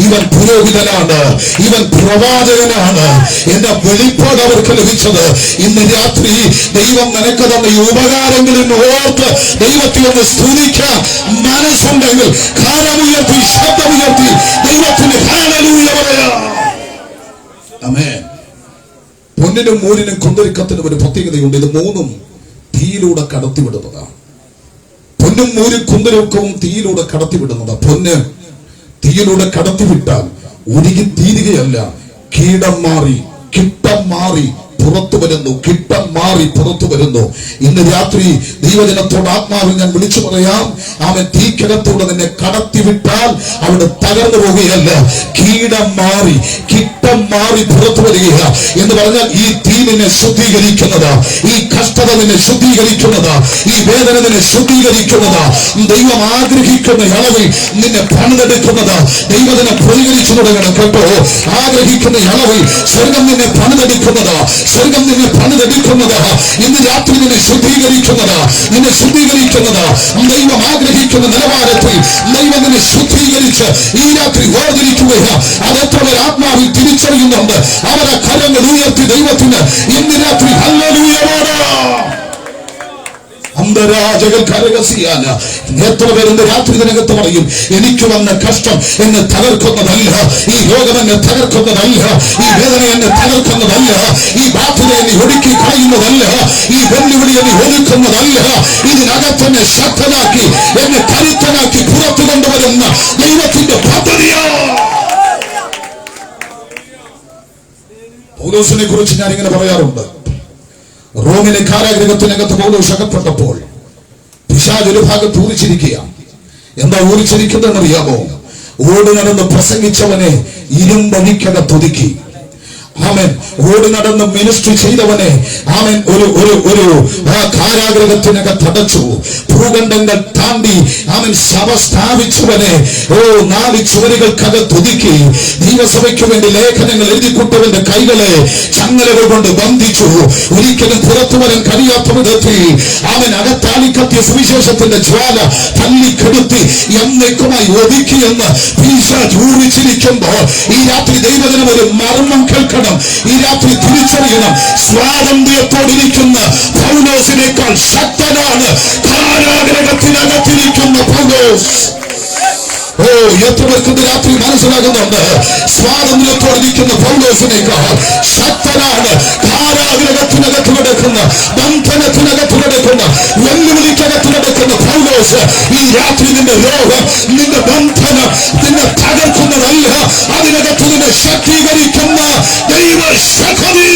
ഇവൻ പുരോഹിതനാണ്, ഇവൻ പ്രവാചകനാണ്. എന്റെ വെളിപ്പാട് അവർക്ക് ലഭിച്ചത്. ഇന്ന് രാത്രി ദൈവം നിനക്ക് തന്ന ഈ ഉപകാരങ്ങളിൽ ഓർത്ത് ദൈവത്തെ ഒന്ന് സ്തുതിക്കാൻ മനസ്സുണ്ടെങ്കിൽ കാലമുയർത്തി, ശബ്ദമുയർത്തി ദൈവത്തിന് ഹല്ലേലൂയ പറയാം. ആമേൻ. പൊന്നിനും മൂരിനും കുന്തിരിക്കത്തിനും ഒരു പ്രത്യേകതയുണ്ട്. ഇത് മൂന്നും തീയിലൂടെ കടത്തിവിടുന്നതാണ്. പൊന്നും മൂരും കുന്തിരിക്കവും തീയിലൂടെ കടത്തിവിടുന്നതാണ്. പൊന്ന് തീയിലൂടെ കടത്തിവിട്ടാൽ ഉരുകി തീരുകയല്ല, കീടം മാറി, കിട്ടം മാറി പുറത്തു വരുന്നു, കിട്ടം മാറി പുറത്തു വരുന്നു. ഇന്ന് രാത്രി ദൈവജനത്തോട് ആത്മാവിൽ ഞാൻ വിളിച്ചു പറയാം, അവൻ തീക്കകത്തൂടെ നിന്നെ കടത്തിവിട്ടാൽ അവിടെ തകർന്നു പോവുകയല്ല, കീടം മാറി, കിട്ടം മാറി പുറത്തു വരികയാ. എന്ന് പറഞ്ഞാൽ ഈ തീ നിന്നെ ശുദ്ധീകരിക്കുന്നതാ, ഈ കഷ്ടത നിന്നെ ശുദ്ധീകരിക്കുന്നതാ, ഈ വേദന നിന്നെ ശുദ്ധീകരിക്കുന്നതാ. ദൈവം ആഗ്രഹിക്കുന്ന അളവിൽ നിന്നെ പണിതെടുക്കുന്നതാ. ദൈവത്തിനെ പ്രതികരിച്ചു തുടങ്ങണം കേട്ടോ. ആഗ്രഹിക്കുന്ന അളവിൽ സ്വർഗം നിന്നെ പണിതെടുക്കുന്നതാ, സ്വർഗം നിന്നെ പണിതെടുക്കുന്നതാ. ഇന്ന് രാത്രി നിന്നെ ശുദ്ധീകരിക്കുന്നതാ, നിന്നെ ശുദ്ധീകരിക്കുന്നതാ. ദൈവം ആഗ്രഹിക്കുന്ന നിലവാരത്തിൽ ദൈവം നിന്നെ ശുദ്ധീകരിച്ച് ഈ രാത്രി വേർതിരിക്കുകയാ. അതെത്ര ആത്മാവിൽ തിരിച്ചറിയുന്നുണ്ട്. അവരെ കരങ്ങൾ ഉയർത്തി ദൈവത്തിന് ഇന്ന് രാത്രി ഹല്ലേലൂയ പാടാം. എത്ര പേരുടെ രാത്രി ഇതിനകത്ത് പറയും, എനിക്ക് വന്ന കഷ്ടം എന്നെ തകർക്കുന്നതല്ല, ഈ രോഗം എന്നെ തകർക്കുന്നതല്ല, ഈ വേദന എന്നെ തകർക്കുന്നതല്ല, ഈ ബാധ്യത എന്നെ ഒടുക്കി കളയുന്നതല്ല, ഈ വെല്ലുവിളി എന്നെ ഒതുക്കുന്നതല്ല, ഇതിനകത്ത് എന്നെ ശക്തനാക്കി എന്നെ കരുത്തനാക്കി പുറത്തു കൊണ്ടുവരുന്ന ദൈവത്തിന്റെ പദ്ധതിയോ. പൗലോസിനെ കുറിച്ച് ഞാൻ ഇങ്ങനെ പറയാറുണ്ട്. റോമിലെ കാരാഗൃഹത്തിനകത്ത് പൗലോസ് അകപ്പെട്ടപ്പോൾ പിശാച് ഒരു ഭാഗത്ത് ഊറിച്ചിരിക്കുക. എന്താ ഊറിച്ചിരിക്കുന്നതെന്നറിയാമോ? ഓടി നടന്ന് പ്രസംഗിച്ചവനെ ഇരുമ്പഴിക്കകത്തൊതുക്കി. ആമേൻ. ഓടി നടന്ന് മിനിസ്ട്രി ചെയ്തവനെ ആമേൻ ഒരു കാരാഗൃഹത്തിനകത്ത് അടച്ചു. ഭൂഖണ്ഡങ്ങൾ താണ്ടി ആമേൻ സഭ സ്ഥാപിച്ചവനെ 4 ചുവരുകൾക്കകത്തൊതുക്കി. ദൈവസഭയ്ക്ക് വേണ്ടി ലേഖനങ്ങൾ എഴുതിക്കൊണ്ടവന്റെ കൈകളെ ചങ്ങലകൾ കൊണ്ട് ബന്ധിച്ചു. ഒരിക്കലും പുറത്തു വരാൻ കഴിയാത്ത വിധത്തിൽ അവൻ അകത്താളിക്കത്തിയ സുവിശേഷത്തിന്റെ ജ്വാല തല്ലിക്കെടുത്തി എന്നേക്കുമായി ഒതുക്കിയെന്ന് പിശാച് ഊറിച്ചിരിക്കുമ്പോൾ ഈ രാത്രി ദൈവജനം ഒരു മർമ്മം കേൾക്കണം. ഈ രാത്രി തിരിച്ചറിയണം, സ്വാതന്ത്ര്യത്തോടിരിക്കുന്ന പൗലോസിനേക്കാൾ ശക്തനാണ് കാരാഗൃഹത്തിനകത്തിരിക്കുന്ന പൗലോസ്. എത്ര പേർക്ക് രാത്രി മനസ്സിലാകുന്നുണ്ട്? സ്വാതന്ത്ര്യത്തോടിരിക്കുന്ന പൗലോസിനേക്കാൾ ശക്തനാണ് കാരാഗൃഹത്തിനകത്ത് കിടക്കുന്ന, ബന്ധനത്തിനകത്ത് കിടക്കുന്ന, വെല്ലുവിളിക്കകത്ത് കിടക്കുന്ന പൗലോസ്. ഈ രാത്രി നിന്റെ രോഗം, നിന്റെ ബന്ധനം നിന്നെ തകർക്കുന്നതല്ല, അതിനകത്ത് നിന്നെ ശക്തീകരിക്കുന്ന ദൈവശക്തി.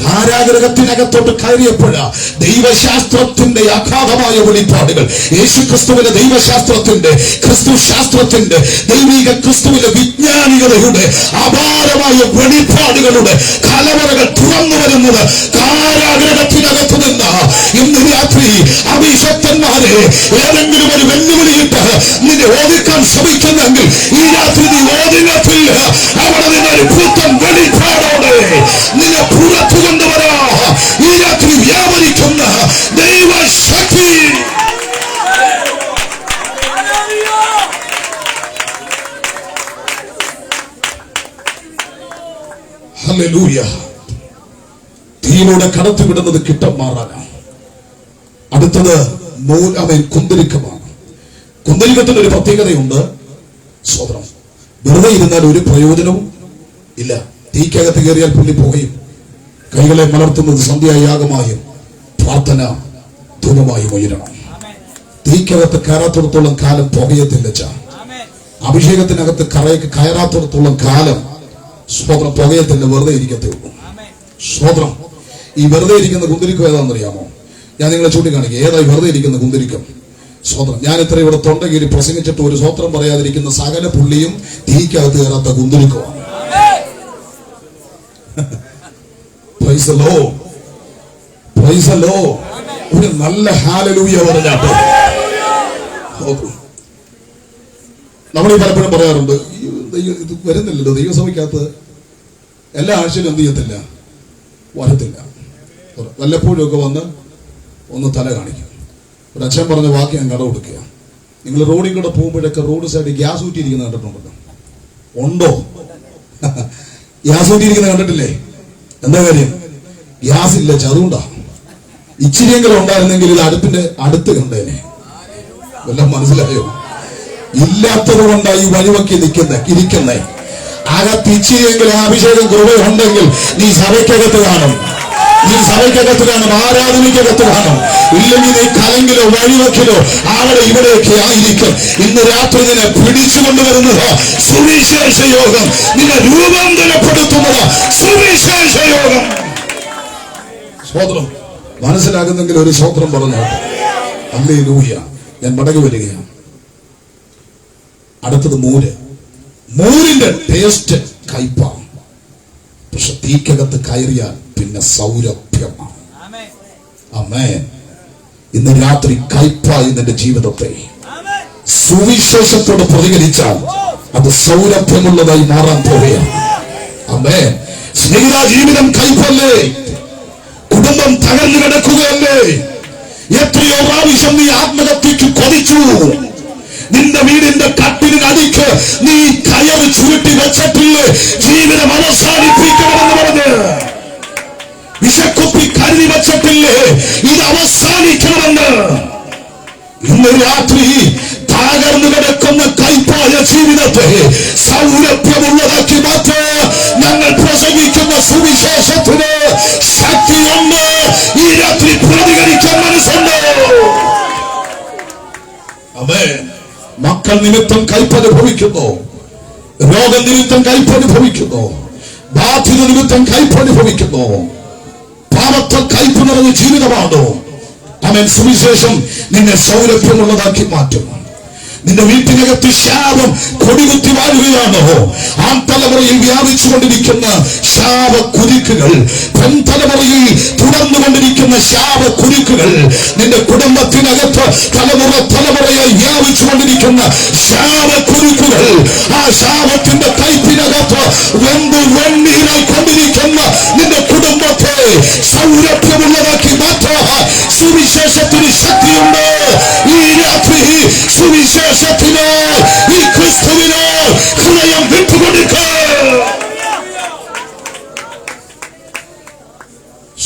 കാരാഗൃഹത്തിനകത്തോട്ട് കയറിയപ്പോഴാ ദൈവശാസ്ത്രത്തിന്റെ അഗാധമായ വെളിപ്പാടുകൾ, യേശുക്രിസ്തുവിന്റെ ദൈവശാസ്ത്രത്തിന്റെ, ക്രിസ്തു ശാസ്ത്രത്തിന്റെ, ദൈവിക ക്രിസ്തുവിന്റെ വിജ്ഞാനികളുടെ അപാരമായ വെളിപ്പാടുകളുടെ കലവറകൾ തുറന്നു വരുന്നത് കാരാഗൃഹത്തിനകത്ത് നിന്ന്. ഇന്ന് രാത്രി അഭിഷക്തന്മാരെ ഏതെങ്കിലും ഒരു വെല്ലുവിളിയിട്ട് നിന്നെ ഓദിക്കാൻ ശ്രമിക്കുന്നെങ്കിൽ ഈ രാത്രി നീ ഓദിനത്തില്ല. അവിടെ നിന്നൊരു പുത്തൻ വെളിപ്പാടോടെ നിന്നെ പുറത്തു കൊണ്ടുവരാ ഈ രാത്രി വ്യാപരിക്കുന്ന ദൈവശക്തി. ഹല്ലേലൂയ. തീയിലൂടെ കടത്തിവിടുന്നത് കിട്ടം മാറാനാണ്. അടുത്തത് കുന്തിരിക്കമാണ്. കുന്തിരിക്കത്തിന് ഒരു പ്രത്യേകതയുണ്ട്. സ്വതന്ത്രം വെറുതെ ഇരുന്നാൽ ഒരു പ്രയോജനവും ഇല്ല. തീക്കകത്ത് കയറിയാൽ പുള്ളി പുകയും. കൈകളെ മലർത്തുന്നത് സന്ധ്യായാഗമായും പ്രാർത്ഥന ധൂപമായും ഉയരണം. തീക്കകത്ത് കയറാത്തിടത്തോളം കാലം പുകയത്തില്ല. അഭിഷേകത്തിനകത്ത് കയറാത്തിടത്തോളം കാലം സ്വതന്ത്രം പുകയത്തില്ല, വെറുതെ ഇരിക്കത്തേ ഉള്ളൂ. സ്വതന്ത്രം. ഈ വെറുതെ ഇരിക്കുന്ന കുന്തിരിക്കം ഏതാണെന്നറിയാമോ? ഞാൻ നിങ്ങളെ ചൂണ്ടിക്കാണിക്കുക. ഏതായി വെറുതെ ഇരിക്കുന്ന കുന്തിരിക്കം? സ്വതന്ത്രം. ഞാൻ ഇത്ര ഇവിടെ തൊണ്ട കീറി പ്രസംഗിച്ചിട്ട് ഒരു സ്വതന്ത്രം പറയാതിരിക്കുന്ന സകല പുള്ളിയും തീക്കകത്ത് കയറാത്ത കുന്തിരിക്കമാണ്. ഒരു നല്ല ഹല്ലേലൂയ പറഞ്ഞാട്ടോ. നമ്മൾ ഈ പലപ്പോഴും പറയാറുണ്ട്, ഇത് വരുന്നില്ലല്ലോ ദൈവസഭയ്ക്കകത്ത്. എല്ലാ ആഴ്ചയിലും എന്ത് ചെയ്യത്തില്ല, വരത്തില്ല. വല്ലപ്പോഴും ഒക്കെ വന്ന് ഒന്ന് തല കാണിക്കും. ഒരു അച്ഛൻ പറഞ്ഞ വാക്ക് ഞാൻ കട കൊടുക്കുക. നിങ്ങൾ റോഡിൽ കൂടെ പോകുമ്പോഴൊക്കെ റോഡ് സൈഡിൽ ഗ്യാസ് ഊറ്റിയിരിക്കുന്ന കണ്ടിട്ടുണ്ടല്ലോ? ഉണ്ടോ? ഗ്യാസ് ഊറ്റിയിരിക്കുന്ന കണ്ടിട്ടില്ലേ? എന്താ കാര്യം? ഗ്യാസ് ഇല്ല, അതുകൊണ്ടാ. ഇച്ചിരിയെങ്കിലും ഉണ്ടായിരുന്നെങ്കിൽ ഇത് അടുപ്പിന്റെ അടുത്ത് കണ്ടേനെ. വല്ലതും മനസ്സിലായോ? ഇല്ലാത്തത് കൊണ്ടാണ് ഈ വഴിവക്കി ഇരിക്കുന്നേ. അകത്ത് ഇച്ചിരിയെങ്കിലും അഭിഷേകം കൃപയുണ്ടെങ്കിൽ നീ സഭയ്ക്കകത്ത് കാണും, നീ സഭയ്ക്കകത്ത് കാണും, ആരാധനയ്ക്കകത്ത് കാണും. ഇല്ലെങ്കിൽ നീ കലങ്കിലോ വഴിവക്കിലോ അവിടെ ഇവിടെയൊക്കെ ആയിരിക്കും. ഇന്ന് രാത്രി നിന്നെ പിടിച്ചുകൊണ്ടുവരുന്നത് സുവിശേഷ യോഗം, നിന്നെ രൂപാന്തരപ്പെടുത്തുന്നത് സുവിശേഷ യോഗം. സ്വതന്ത്രം മനസ്സിലാകുന്നെങ്കിൽ ഒരു സ്വതന്ത്രം പറഞ്ഞോട്ടെ. ഹല്ലേലൂയ. ഞാൻ മടങ്ങി വരികയാണ്. അടുത്തത് മൂരിന്റെ ടേസ്റ്റ് കയ്പാണ്. പക്ഷെ തീക്കകത്ത് കയറിയാൽ പിന്നെ സൗരഭ്യമാണ്. ആമേൻ. ഇന്ന് രാത്രി കയ്പായി നിന്റെ ജീവിതത്തെ സുവിശേഷത്തോട് പ്രതികരിച്ചാൽ അത് സൗരഭ്യമുള്ളതായി മാറാൻ പോവുകയാണ്. ആമേൻ. സ്നേഹിത, ജീവിതം കയ്പല്ലേ? കുടുംബം തകർന്നു കിടക്കുകയല്ലേ? എത്രയോ പ്രാവശ്യം നീ ആത്മഹത്യക്ക് കൊതിച്ചു. നിന്റെ വീടിന്റെ കട്ടിലിനടിക്ക് നീ കയറ് ചുരുട്ടി വെച്ചിട്ടില്ലേ ജീവിതം അവസാനിപ്പിക്കണമെന്ന് പറഞ്ഞ്? രാത്രി തകർന്നു കിടക്കുന്ന കൈപ്പായ ജീവിതത്തെ സൗരഭ്യമുള്ളതാക്കി മാറ്റാൻ ഞങ്ങൾ പ്രസംഗിക്കുന്ന സുവിശേഷത്തിന് ശക്തിയുണ്ട്. ഈ രാത്രി പ്രതികരിക്കാൻ മനസ്സുണ്ട്. ആമേൻ. മക്കൾ നിമിത്തം കയ്പനുഭവിക്കുന്നു, രോഗനിമിത്തം കയ്പനുഭവിക്കുന്നു, ബാധ്യത നിമിത്തം കയ്പനുഭവിക്കുന്നു, പാപത്തെ കയ്പ് നിറഞ്ഞ ജീവിതമാണോ? ആമേൻ. സുവിശേഷം നിന്നെ സൗരഭ്യമുള്ളതാക്കി മാറ്റും. നിന്റെ വീട്ടിനകത്ത് ശാപം കൊടികുത്തി വാഴുകയാണോ? ആൺ തലമുറയിൽ വ്യാപിച്ചുകൊണ്ടിരിക്കുന്ന ശാപക്കുരുക്കുകൾ, പെൺതലമുറയിൽ തുടർന്നുകൊണ്ടിരിക്കുന്ന ശാപക്കുരുക്കുകൾ, നിന്റെ കുടുംബത്തിനകത്ത് തലമുറയായി വ്യാപിച്ചുകൊണ്ടിരിക്കുന്ന ശാപക്കുരുക്കുകൾ, ആ ശാപത്തിന്റെ കൈപ്പിനകത്ത് വെണ്ണീരായി കൊണ്ടിരിക്കുന്ന നിന്റെ കുടുംബത്തെ സൗരഭ്യമുള്ളതാക്കി മാറ്റാൻ സുവിശേഷത്തിന് ശക്തിയുണ്ട്. ഈ രാത്രി സുവിശേഷത്തിന്, ഈ ക്രിസ്തുവിന് ഹൃദയം വിട്ടുകൊടുക്കുക.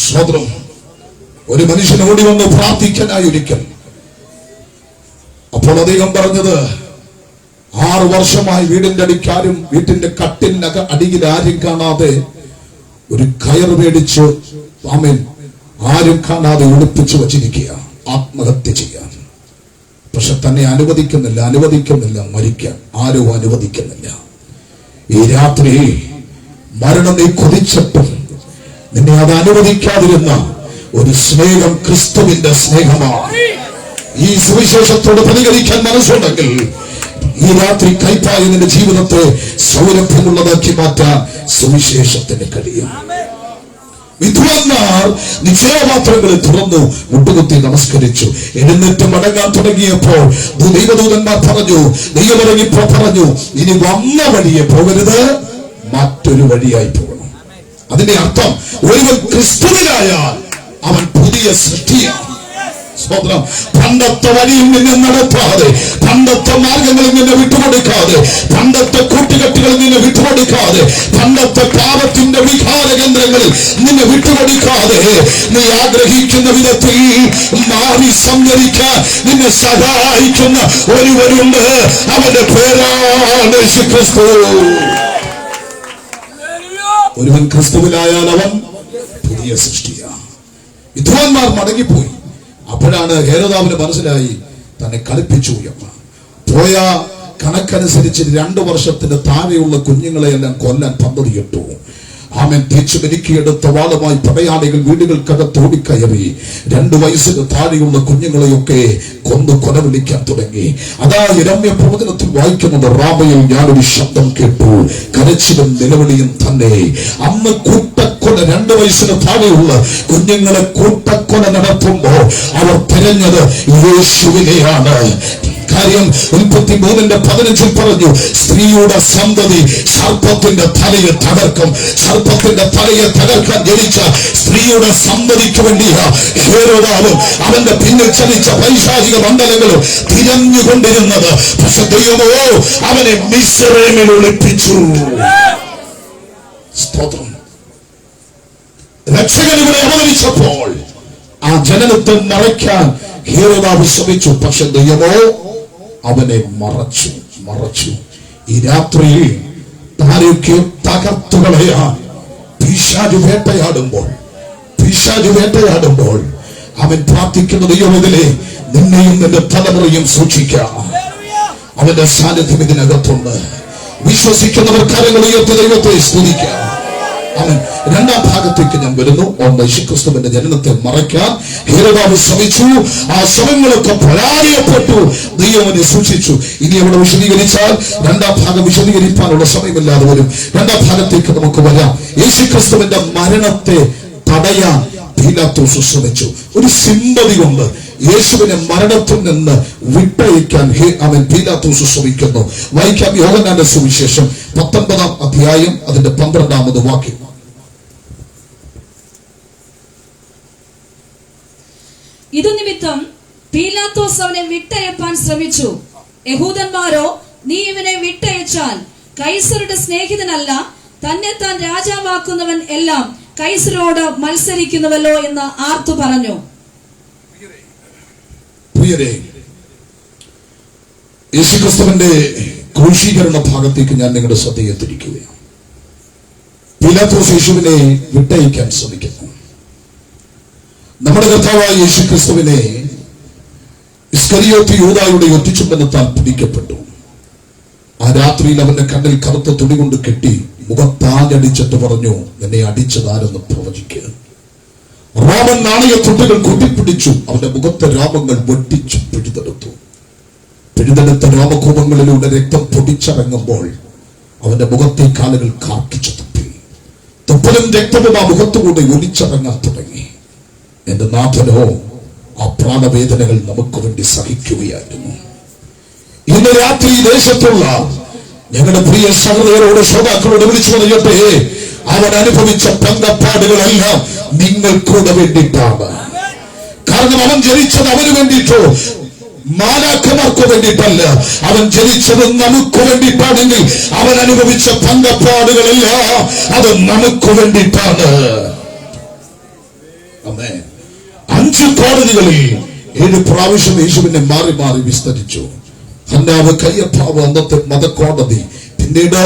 സ്വതന്ത്രം. ഒരു മനുഷ്യൻ ഓടി വന്ന് പ്രാർത്ഥിക്കാനായി ഒരിക്കൽ. അപ്പോൾ അദ്ദേഹം പറഞ്ഞത്, 6 വർഷമായി വീടിന്റെ അടിക്കാരും വീട്ടിന്റെ കട്ടിലിനക അടിയിൽ ആരും കാണാതെ ഒരു കയർ മേടിച്ച് ആമേൻ ആരും കാണാതെ ഒളിപ്പിച്ചു വച്ചിരിക്കുക, ആത്മഹത്യ ചെയ്യാൻ. പക്ഷെ തന്നെ അനുവദിക്കുന്നില്ല മരിക്കാൻ. ആരും അനുവദിക്കുന്നില്ല. ഈ രാത്രി മരണം നീ കൊതിച്ചിട്ടും നിന്നെ അത് അനുവദിക്കാതിരുന്ന ഒരു സ്നേഹം ക്രിസ്തുവിന്റെ സ്നേഹമാണ്. ഈ സുവിശേഷത്തോട് പ്രതികരിക്കാൻ മനസ്സുണ്ടെങ്കിൽ ഈ രാത്രി കൈപ്പായ നിന്റെ ജീവിതത്തെ സൗരഭ്യമുള്ളതാക്കി മാറ്റാൻ സുവിശേഷത്തിന് കഴിയും. വിദ്വാൻമാർ നിശ്ചയപാത്രങ്ങളിൽ തുറന്നു മുട്ടുകുത്തി നമസ്കരിച്ചു. എഴുന്നേറ്റ് മടങ്ങാൻ തുടങ്ങിയപ്പോൾ ദൈവദൂതന്മാർ പറഞ്ഞു, ദൈവമിറങ്ങിപ്പോ പറഞ്ഞു, ഇനി വന്ന വഴിയെ പോകരുത്, മറ്റൊരു വഴിയായി പോകണം. അതിന്റെ അർത്ഥം, ഒരുവൻ ക്രിസ്തുവിനായാൽ അവൻ പുതിയ സൃഷ്ടിയാണ്. സ്തോത്രം. പണ്ടത്തെ വഴിയിൽ നിന്നെ നടത്താതെ, പണ്ടത്തെ മാർഗങ്ങളിൽ നിന്നെ വിട്ടുകൊടുക്കാതെ, പണ്ടത്തെ കൂട്ടുകെട്ടുകളിൽ നിന്നെ വിട്ടുകൊടുക്കാതെ, പണ്ടത്തെ പാപത്തിന്റെ വികാര കേന്ദ്രങ്ങളിൽ നിന്നെ വിട്ടുകൊടുക്കാതെ, നീ ആഗ്രഹിക്കുന്ന വിധത്തിൽ മാറി സഞ്ചരിക്കാൻ നിന്നെ സഹായിക്കുന്ന ഒരുവരുണ്ട്. അവന്റെ പേരാണ് യേശുക്രിസ്തു. ഒരുവൻ ക്രിസ്തുവിനായാൽ അവൻ പുതിയ സൃഷ്ടിയാണ്. വിദ്വാൻമാർ മടങ്ങിപ്പോയി. അപ്പോഴാണ് ഹേരോദാവിന് മനസ്സിലായി തന്നെ കളിപ്പിച്ചു എന്ന്. പോയ കണക്കനുസരിച്ച് 2 വർഷത്തിന് താഴെയുള്ള കുഞ്ഞുങ്ങളെയെല്ലാം കൊല്ലാൻ പദ്ധതിയിട്ടു. ആമേൻ. തിരിച്ചു മെരുക്കിയെടുത്ത വാളുമായി പടയാളികൾ വീടുകൾക്കകത്ത് ഓടിക്കയറി 2 വയസ്സിന് താഴെയുള്ള കുഞ്ഞുങ്ങളെയൊക്കെ കൊന്നു കൊലവിളിക്കാൻ തുടങ്ങി. അതാ യിരെമ്യാ പ്രവചനത്തിൽ വായിക്കുന്നത്, റാമയിൽ ഞാനൊരു ശബ്ദം കേട്ടു, കരച്ചിലും നിലവിളിയും തന്നെ. അന്ന് കൂട്ടക്കൊല 2 വയസ്സിന് താഴെയുള്ള കുഞ്ഞുങ്ങളെ കൂട്ടക്കൊല നടത്തുമ്പോ അവർ തിരഞ്ഞത് യേശുവിനെയാണ്. കാര്യം 33:15 പറഞ്ഞു, സ്ത്രീയുടെ സന്തതി സർപ്പത്തിന്റെ തലയെ തകർക്കും. സർപ്പത്തിന്റെ തലയെ തകർക്കാൻ ജനിച്ച സ്ത്രീയുടെ സന്തതിക്ക് വേണ്ടിയ ഹേരോദാവും അവന്റെ പിന്നിൽ ചലിച്ച പൈശാചിക മണ്ഡലങ്ങളും തിരഞ്ഞുകൊണ്ടിരുന്നത്. പക്ഷെ ദൈവമോ അവനെ മിസ്രയീമിൽ ഒളിപ്പിച്ചു. സ്തോത്രം. രക്ഷകൻ ഇവിടെ അവതരിച്ചപ്പോൾ ആ ജനനത്തെ മറയ്ക്കാൻ ഹേരോദാവ് ശ്രമിച്ചു. പക്ഷെ ദൈവമോ അവനെ മറച്ചു. ഈ രാത്രിയിൽ താരൊക്കെ തകർത്തുകളയാൻ പിശാചു വേട്ടയാടുമ്പോൾ അവൻ പ്രാർത്ഥിക്കുന്ന ദൈവത്തിലെ നിന്നെയും നിന്റെ തലമുറയും സൂക്ഷിക്കാം. അവന്റെ സാന്നിധ്യം ഇതിനകത്തുണ്ട്. വിശ്വസിക്കുന്നവർ കരങ്ങൾ ഉയർത്തി ദൈവത്തെ സ്തുതിക്കാം. അവൻ 2ാം ഭാഗത്തേക്ക് ഞാൻ വരുന്നു. യേശുക്രിസ്തുവിന്റെ ജനനത്തെ മറയ്ക്കാൻ ഹേരോദാവ് ശ്രമിച്ചു. ആ ശ്രമങ്ങളൊക്കെ പരാജയപ്പെട്ടു. ദൈവനെ സൂക്ഷിച്ചു. ഇനി അവിടെ വിശദീകരിച്ചാൽ 2ാം ഭാഗം വിശദീകരിക്കാനുള്ള സമയമില്ലാതെ വരും. 2ാം ഭാഗത്തേക്ക് നമുക്ക് വരാം. യേശുക്രിസ്തുവിന്റെ മരണത്തെ തടയാൻ പീലാത്തോസ് ശ്രമിച്ചു. ഒരു സിമ്പതി കൊണ്ട് യേശുവിനെ മരണത്തിൽ നിന്ന് വിട്ടയക്കാൻ അവൻ പീലാത്തോസ് ശ്രമിക്കുന്നു. വായിക്കാം യോഹന്നാന്റെ സുവിശേഷം 19-ാം അധ്യായം അതിന്റെ 12-ാമത് വാക്യം. ഇതു നിമിത്തം പീലാത്തോസ് അവനെ വിട്ടയപ്പാൻ ശ്രമിച്ചു. യഹൂദന്മാരോ, നീ ഇവനെ വിട്ടയച്ചാൽ കൈസറുടെ സ്നേഹിതനല്ല, തന്നെ താൻ രാജാവാക്കുന്നവൻ എല്ലാം കൈസരോട് മത്സരിക്കുന്നുവല്ലോ എന്ന് ആർത്തു പറഞ്ഞു. യേശുക്രിസ്തുവിന്റെ ക്രൂശീകരണ ഭാഗത്തേക്ക് ഞാൻ നിങ്ങളുടെ ശ്രദ്ധയെ തിരിക്കുകയാണ്. പീലാത്തോസ് യേശുവിനെ വിട്ടയക്കാൻ ശ്രമിക്കുന്നു. നമ്മുടെ കർത്താവായ യേശുക്രിസ്തുവിനെ ഇസ്കറിയോത്ത് യൂദായുടെ ഒറ്റിച്ചുമ്പനത്താൽ പിടിക്കപ്പെട്ടു. ആ രാത്രിയിൽ അവന്റെ കണ്ണിൽ കറുത്ത തുണി കൊണ്ട് കെട്ടി മുഖത്താഞ്ഞടിച്ചിട്ട് പറഞ്ഞു, നിന്നെ അടിച്ചതാരെന്ന് പ്രവചിക്കുക. റോമൻ നാണയത്തുട്ടുകൾ കൂട്ടിപ്പിടിച്ചു അവന്റെ മുഖത്തെ രോമങ്ങൾ വെട്ടിച്ചു പിഴുതെടുത്തു. പിഴുതെടുത്ത രോമകൂപങ്ങളിലൂടെ രക്തം പൊടിച്ചിറങ്ങുമ്പോൾ അവന്റെ മുഖത്തെ കാലുകൾ കാക്കിച്ചു തുപ്പി. തുപ്പലും രക്തവും ആ മുഖത്തുകൂടെ ഒലിച്ചിറങ്ങാൻ തുടങ്ങി. എന്റെ നാഥനോ ആ പ്രാണവേദനകൾ നമുക്ക് വേണ്ടി സഹിക്കുകയായിരുന്നു. ഇന്ന് രാത്രി ദേശത്തുള്ള ഞങ്ങളുടെ പ്രിയ സഹോദരരോട് ശ്രോതാക്കളോട് വിളിച്ചു പറയട്ടെ, അവൻ അനുഭവിച്ച പങ്കപ്പാടുകളെല്ലാം നിങ്ങൾക്കൂടെ വേണ്ടിയിട്ടാണ്. കാരണം അവൻ ജനിച്ചത് അവന് വേണ്ടിയിട്ടോ മാലാഖമാർക്ക് വേണ്ടിയിട്ടല്ല, അവൻ ജനിച്ചത് നമുക്ക് വേണ്ടിയിട്ടാണെങ്കിൽ അവൻ അനുഭവിച്ച പങ്കപ്പാടുകളെല്ലാം അത് നമുക്ക് വേണ്ടിയിട്ടാണ്. 5 കോടതികളിൽ 7 പ്രാവശ്യം യേശുവിനെ മാറി മാറി വിസ്തരിച്ചു. ഹന്നാവ്, കയ്യപ്പാവ് അന്നത്തെ മതക്കോടതി, പിന്നീട്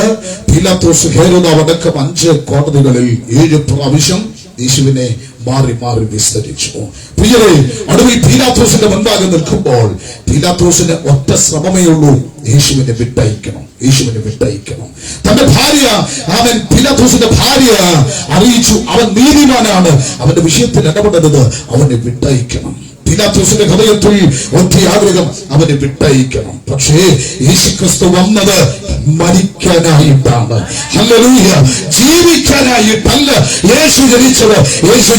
പീലാത്തോസ്, ഹേരോദാവ് അടക്കം 5 കോടതികളിൽ 7 പ്രാവശ്യം യേശുവിനെ മാറി മാറി വിസ്തരിച്ചു. പ്രിയരെ, ഒടുവിൽ പീലാത്തോസിന്റെ മുൻപാകെ നിൽക്കുമ്പോൾ പീലാത്തോസിന് ഒറ്റ ശ്രമമേ ഉള്ളൂ, യേശുവിനെ വിട്ടയക്കണം, യേശുവിനെ വിട്ടയക്കണം. തന്റെ ഭാര്യ, അവൻ പീലാത്തോസിന്റെ ഭാര്യ അറിയിച്ചു, അവൻ നീതിമാനാണ്, അവന്റെ വിഷയത്തിൽ ഇടപെടരുത്, അവനെ വിട്ടയക്കണം. പീലാത്തോസിന്റെ ഹൃദയത്തിൽ ഒറ്റ ആഗ്രഹം, അവനെ വിട്ടയക്കണം. പക്ഷേ യേശുക്രിസ്തു വന്നത് മരിക്കാനായിട്ടാണ്. ഹല്ലേലൂയ! ജീവിക്കാനായിട്ടല്ല യേശു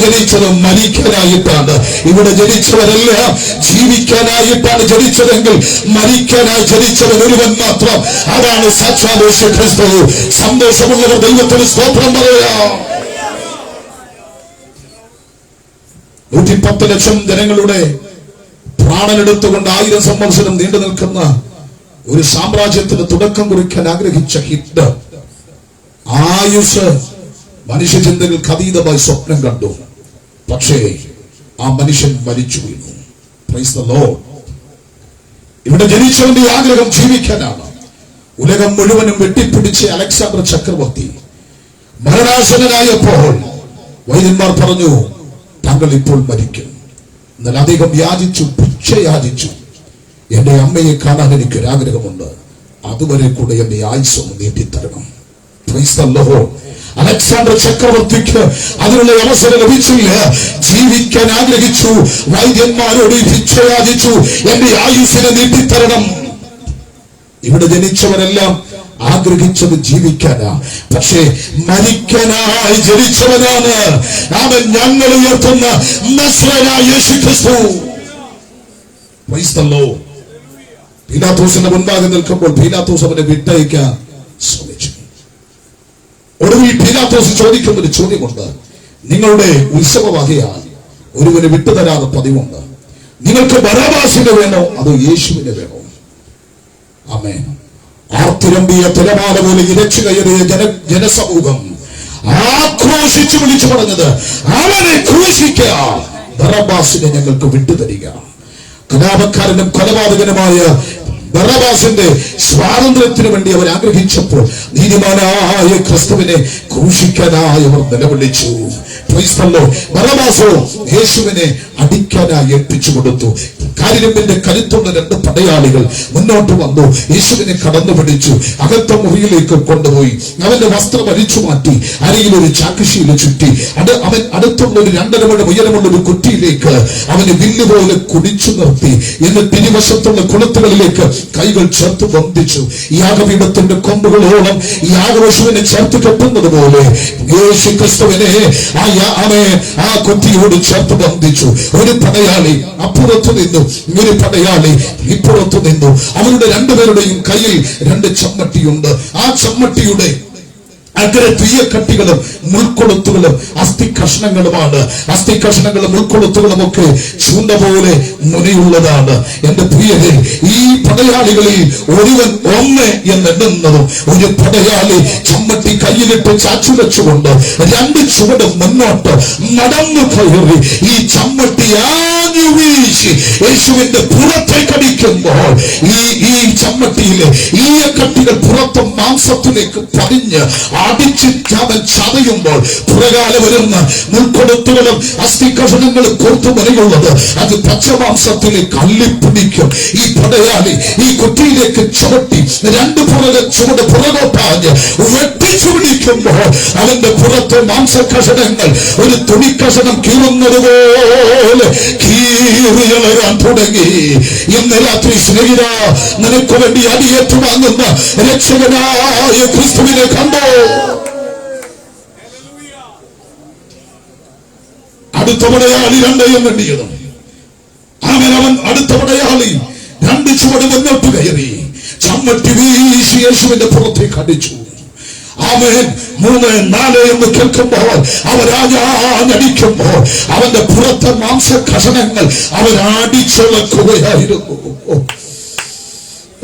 ജനിച്ചത് മരിക്കാനായിട്ടാണ്. ഇവിടെ ജനിച്ചവരെല്ലാം ജീവിക്കാനായിട്ടാണ് ജനിച്ചതെങ്കിൽ മരിക്കാനായി ജനിച്ചവൻ ഒരുവൻ മാത്രം, അതാണ് സാക്ഷാൽ യേശുക്രിസ്തു. സന്തോഷമുള്ളവർ ദൈവത്തിന് സ്തോത്രം പറയാം. 110 ലക്ഷം ജനങ്ങളുടെ പ്രാണനെടുത്തുകൊണ്ട് 1000 സംവത്സരം നീണ്ടു നിൽക്കുന്ന ഒരു സാമ്രാജ്യത്തിന് തുടക്കം കുറിക്കാൻ ആഗ്രഹിച്ച ഹിറ്റ്ലർ ആയുസ് മനുഷ്യചിന്തകൾക്ക് അതീതമായി സ്വപ്നം കണ്ടു. പക്ഷേ ആ മനുഷ്യൻ മരിച്ചു വീണു. Price the Lord. ഇവിടെ ജനിച്ചവന്റെ ആഗ്രഹം ജീവിക്കാനാണ്. ഉലകം മുഴുവനും വെട്ടിപ്പിടിച്ച അലക്സാണ്ടർ ചക്രവർത്തി മരണാസന്നനായപ്പോൾ വൈദ്യന്മാർ പറഞ്ഞു, താങ്കൾ ഇപ്പോൾ മരിക്കും. എന്നാൽ അദ്ദേഹം യാചിച്ചു, ഭിക്ഷ യാചിച്ചു, എന്റെ അമ്മയെ കാണാൻ എനിക്കൊരാഗ്രഹമുണ്ട്, അതുവരെ കൂടെ എന്റെ ആയുസ്സൊന്ന് നീട്ടിത്തരണം. Praise the Lord. അലക്സാണ്ടർ ചക്രവർത്തിക്ക് അതിനുള്ള അവസരം ലഭിച്ചില്ല. ജീവിക്കാൻ ആഗ്രഹിച്ചു, വൈദ്യന്മാരോട് ഭിക്ഷ യാചിച്ചു, എന്റെ ആയുസ്സിനെ നീട്ടിത്തരണം. ഇവിടെ ജനിച്ചവരെല്ലാം ആഗ്രഹിച്ചത് ജീവിക്കാനാ, പക്ഷേ മരിക്കാനായി ജനിച്ചവനാണ് അവൻ, ഞങ്ങൾ ഉയർത്തുന്ന നസ്രയനായ യേശുക്രിസ്തു. Price the Lord. പീലാത്തോസിന്റെ മുൻപാകെ നിൽക്കുമ്പോൾ പീലാത്തോസ് അവനെ വിട്ടയക്കാൻ ശ്രമിച്ചു. ഒടുവിൽ പീലാത്തോസ് ചോദിക്കുന്ന ഒരു ചോദ്യമുണ്ട്, നിങ്ങളുടെ ഉത്സവവകയാൽ ഒരുവനെ വിട്ടുതരാതെ പതിവുണ്ട്, നിങ്ങൾക്ക് ബറബ്ബാസിനെ വേണോ അതോ യേശുവിനെ വേണോ? ആമേൻ. ആർത്തിരമ്പിയ തിരമാല പോലെ ഇരച്ചു കയറിയ ജനസമൂഹം ആക്രോശിച്ചു വിളിച്ചു പറഞ്ഞത്, അവനെ ക്രൂശിക്കുക, ബറബ്ബാസിനെ ഞങ്ങൾക്ക് വിട്ടുതരിക. കലാപക്കാരനും കൊലപാതകനുമായ ബറബ്ബാസിന്റെ സ്വാതന്ത്ര്യത്തിന് വേണ്ടി അവർ ആഗ്രഹിച്ചപ്പോൾ നീതിമാനായ ക്രിസ്തുവിനെ ക്രൂശിക്കാനായി അവർ നിലവിളിച്ചു. ബറബ്ബാസോ യേശുവിനെ അടിക്കാനായി ഏൽപ്പിച്ചു കൊടുത്തു. കാരിരുമ്പിന്റെ കരുത്തുള്ള 2 പടയാളികൾ മുന്നോട്ട് വന്നു, യേശുവിനെ കടന്നു പിടിച്ചു, അകത്ത മുറിയിലേക്ക് കൊണ്ടുപോയി അവന്റെ വസ്ത്രം അരിച്ചു മാറ്റി, അരയിൽ ഒരു ചാക്കുശീല ചുറ്റി, അവൻ അടുത്തുള്ള ഒരു 2.5 മുഴം ഉയരമുള്ള ഒരു കുറ്റിയിലേക്ക് അവന് വില്ലുപോലെ കുടിച്ചു നിർത്തി. എന്നിട്ട് ഇരുവശത്തുള്ള കുളത്തുകളിലേക്ക് കൈകൾ ചേർത്ത് ബന്ധിച്ചു. യാഗപീഠത്തിന്റെ കൊമ്പുകളോളം യാഗപശുവിനെ ചേർത്ത് കെട്ടുന്നത് പോലെ യേശു ക്രിസ്തുവിനെ ആ കുറ്റിയോട് ചേർത്ത് ബന്ധിച്ചു. ഒരു പടയാളി അപ്പുറത്തു നിന്നു, ഒരു പടയാളി ഇപ്പുറത്തു നിന്നു. അവരുടെ 2 പേരുടെയും കയ്യിൽ 2 ചമ്മട്ടിയുണ്ട്. ആ ചമ്മട്ടിയുടെ അഗ്ര തീയക്കട്ടികളും മുൾക്കൊളുത്തുകളും അസ്ഥി കഷ്ണങ്ങളുമാണ്. അസ്ഥി കഷ്ണങ്ങളും മുൾക്കൊളുത്തുകളും ഒക്കെ ചൂണ്ട പോലെ മുനയുള്ളതാണ്. എന്റെ പ്രിയരെ, ഈ പടയാളികളിൽ ഒരുവൻ 1 എന്നെണ്ണുന്നതും ഒരു പടയാളി ചമ്മട്ടി കയ്യിലിട്ട് ചാച്ചു വെച്ചുകൊണ്ട് 2 ചുവട് മുന്നോട്ട് നടന്നു കയറി ഈ ചമ്മട്ടി ആഞ്ഞു വീശി യേശുവിന്റെ പുറത്തേക്ക് അടിക്കുമ്പോൾ ഈ ചമ്മട്ടിയിലെ ഈയക്കട്ടികൾ പുറത്തും മാംസത്തിലേക്ക് പതിഞ്ഞ് അടിച്ച് അവൻ ചതയുമ്പോൾ പുറകാലെ വരുന്ന മുൾക്കൊടുത്തുകളും അസ്ഥികഷണങ്ങളും കോർത്തുമറിയുള്ളത് അത് പച്ചമാംസത്തിലേക്ക് അള്ളിപ്പിടിക്കും. ഈ പടയാളി ഈ കുറ്റിയിലേക്ക് ചുവട്ടി രണ്ട് ചുവട് പുറകോട്ടാഞ്ഞ് വെട്ടിച്ചു പിടിക്കുമ്പോൾ അവന്റെ പുറത്തെ മാംസകഷണങ്ങൾ ഒരു തുണിക്കഷണം കീറുന്നത് പോലെ കീറിയളരാൻ തുടങ്ങി. ഇന്ന് രാത്രി സ്നേഹിത, നിനക്ക് വേണ്ടി അടിയേറ്റു വാങ്ങുന്ന രക്ഷകനായ ക്രിസ്തുവിനെ കണ്ടോ? അടുത്ത പടയാളി രണ്ടയം വേണ്ടിയത് അവൻ അടുത്ത പടയാളി രണ്ട് ചുവട് മുന്നോട്ട് കയറി ചമ്മട്ടി വീശി യേശുവിന്റെ പുറത്തേക്ക് അടിച്ചു. ആമേൻ. 3, 4 എന്ന് കേൾക്കുമ്പോൾ അവരാഞ്ഞടിക്കുമ്പോൾ അവന്റെ പുറത്തെ മാംസകഷണങ്ങൾ അവരടിച്ചിളക്കുകയായിരുന്നു.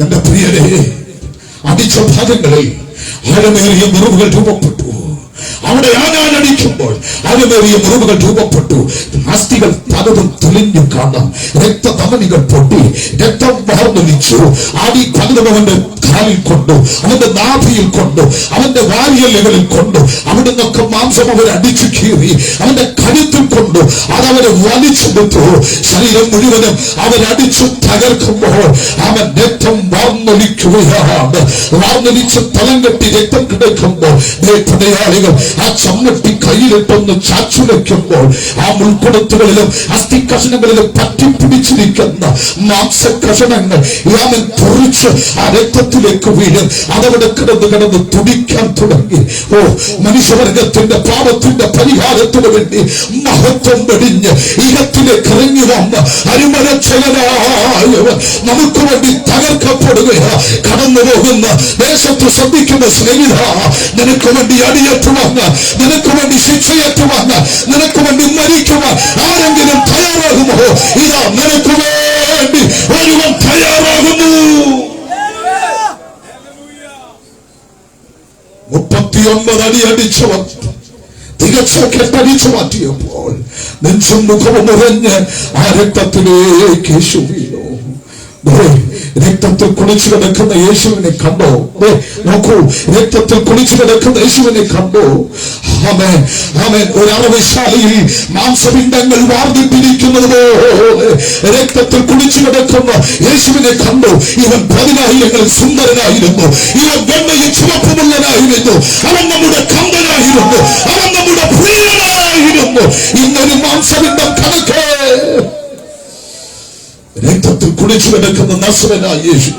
എന്റെ പ്രിയരെ, അടിച്ച ഭാഗങ്ങളിൽ ആഴമേറിയ മുറിവുകൾ രൂപപ്പെട്ടു. അവിടെ ആഞ്ഞടിക്കുമ്പോൾ ആഴമേറിയ മുറിവുകൾ രൂപപ്പെട്ടു. അസ്ഥികൾ പലതും തെളിഞ്ഞു കാണാം. രക്തധമനികൾ പൊട്ടി രക്തം വാർന്നൊലിച്ചു. ആടി പലതും അവന്റെ കാലിൽ കൊണ്ടു, അവന്റെ നാഭിയിൽ കൊണ്ടു, അവന്റെ വാരിയലുകളിൽ കൊണ്ടു. അവിടെ നിന്നൊക്കെ മാംസം അവർ അടിച്ചു കീറി അവന്റെ കഴുത്തിൽ കൊണ്ടു. അതവരെ വലിച്ചെടുത്തു. ശരീരം മുഴുവനും അവരടിച്ചു തകർക്കുമ്പോൾ അവൻ രക്തം വാർന്നൊലിക്കുകയാണ്. വാർന്നൊലിച്ച് തലം കെട്ടി രക്തം കിടക്കുമ്പോൾ പടയാളികൾ ആ ചമ്മട്ടി കയ്യിലിട്ടൊന്ന് ചാച്ചു വെക്കുമ്പോൾ ആ മുൾക്കൊടുത്തുകളിലും അസ്ഥികഷണങ്ങളിലും പറ്റിപ്പിടിച്ചിരിക്കുന്ന മാംസകഷണങ്ങൾ അവൻ പൊറിച്ച് ആ രക്തത്തിലേക്ക് വീഴും. അതവിടെ കിടന്ന് തുടിക്കാൻ തുടങ്ങി. ഓ, മനുഷ്യവർഗത്തിന്റെ പാപത്തിന്റെ പരിഹാരത്തിന് വേണ്ടി മഹത്വം വെടിഞ്ഞ് ഇഹത്തിലേക്ക് ഇറങ്ങി വന്ന അരിമരക്ഷകനായവൻ നമുക്ക് വേണ്ടി തകർക്കപ്പെടുകയാ. കടന്നു പോകുന്ന ദേശത്ത് ശ്രദ്ധിക്കുന്ന സ്നേഹിത, നിനക്ക് വേണ്ടി അടിയേറ്റുവാങ്ങ, നിനക്ക് വേണ്ടി ശിക്ഷയേറ്റുവാങ്ങ, നിനക്ക് വേണ്ടി മരിക്കുവാൻ ആരെങ്കിലും തയ്യാറാകുമോ? ഇതാ നിനക്ക് വേണ്ടി ഒരുവൻ തയ്യാറാകുന്നു. 39 അടി അടിച്ചവൻ തികച്ച കെട്ടടിച്ചു മാറ്റിയപ്പോൾ നെഞ്ചും മുഖവും മുറിഞ്ഞ് ആ രക്തത്തിലേക്ക് യേശു വീണു. രക്തത്തിൽ കുളിച്ചു കിടക്കുന്ന യേശുവിനെ കണ്ടോ? നോക്കൂ, രക്തത്തിൽ കുളിച്ചു കിടക്കുന്ന യേശുവിനെ കണ്ടോ? ആമേൻ, ആമേൻ. ഒരു അറവശാലയിൽ മാംസപിണ്ഡങ്ങൾ വാർന്നിട്ടിരിക്കുന്നത് പോലെ രക്തത്തിൽ കുളിച്ചു കിടക്കുന്ന യേശുവിനെ കണ്ടു. ഇവൻ 10,000 സുന്ദരനായിരുന്നു. ഇവൻ വെണ്ണയും ചുവപ്പുമുള്ളനായിരുന്നു. അവൻ നമ്മുടെ കമ്പനായിരുന്നു. അവൻ നമ്മുടെ പ്രിയനായിരുന്നു. ഇന്നൊരു മാംസപിണ്ഡം കണക്ക് രക്തത്തിൽ കുളിച്ചു കിടക്കുന്ന നസ്രനായ യേശു.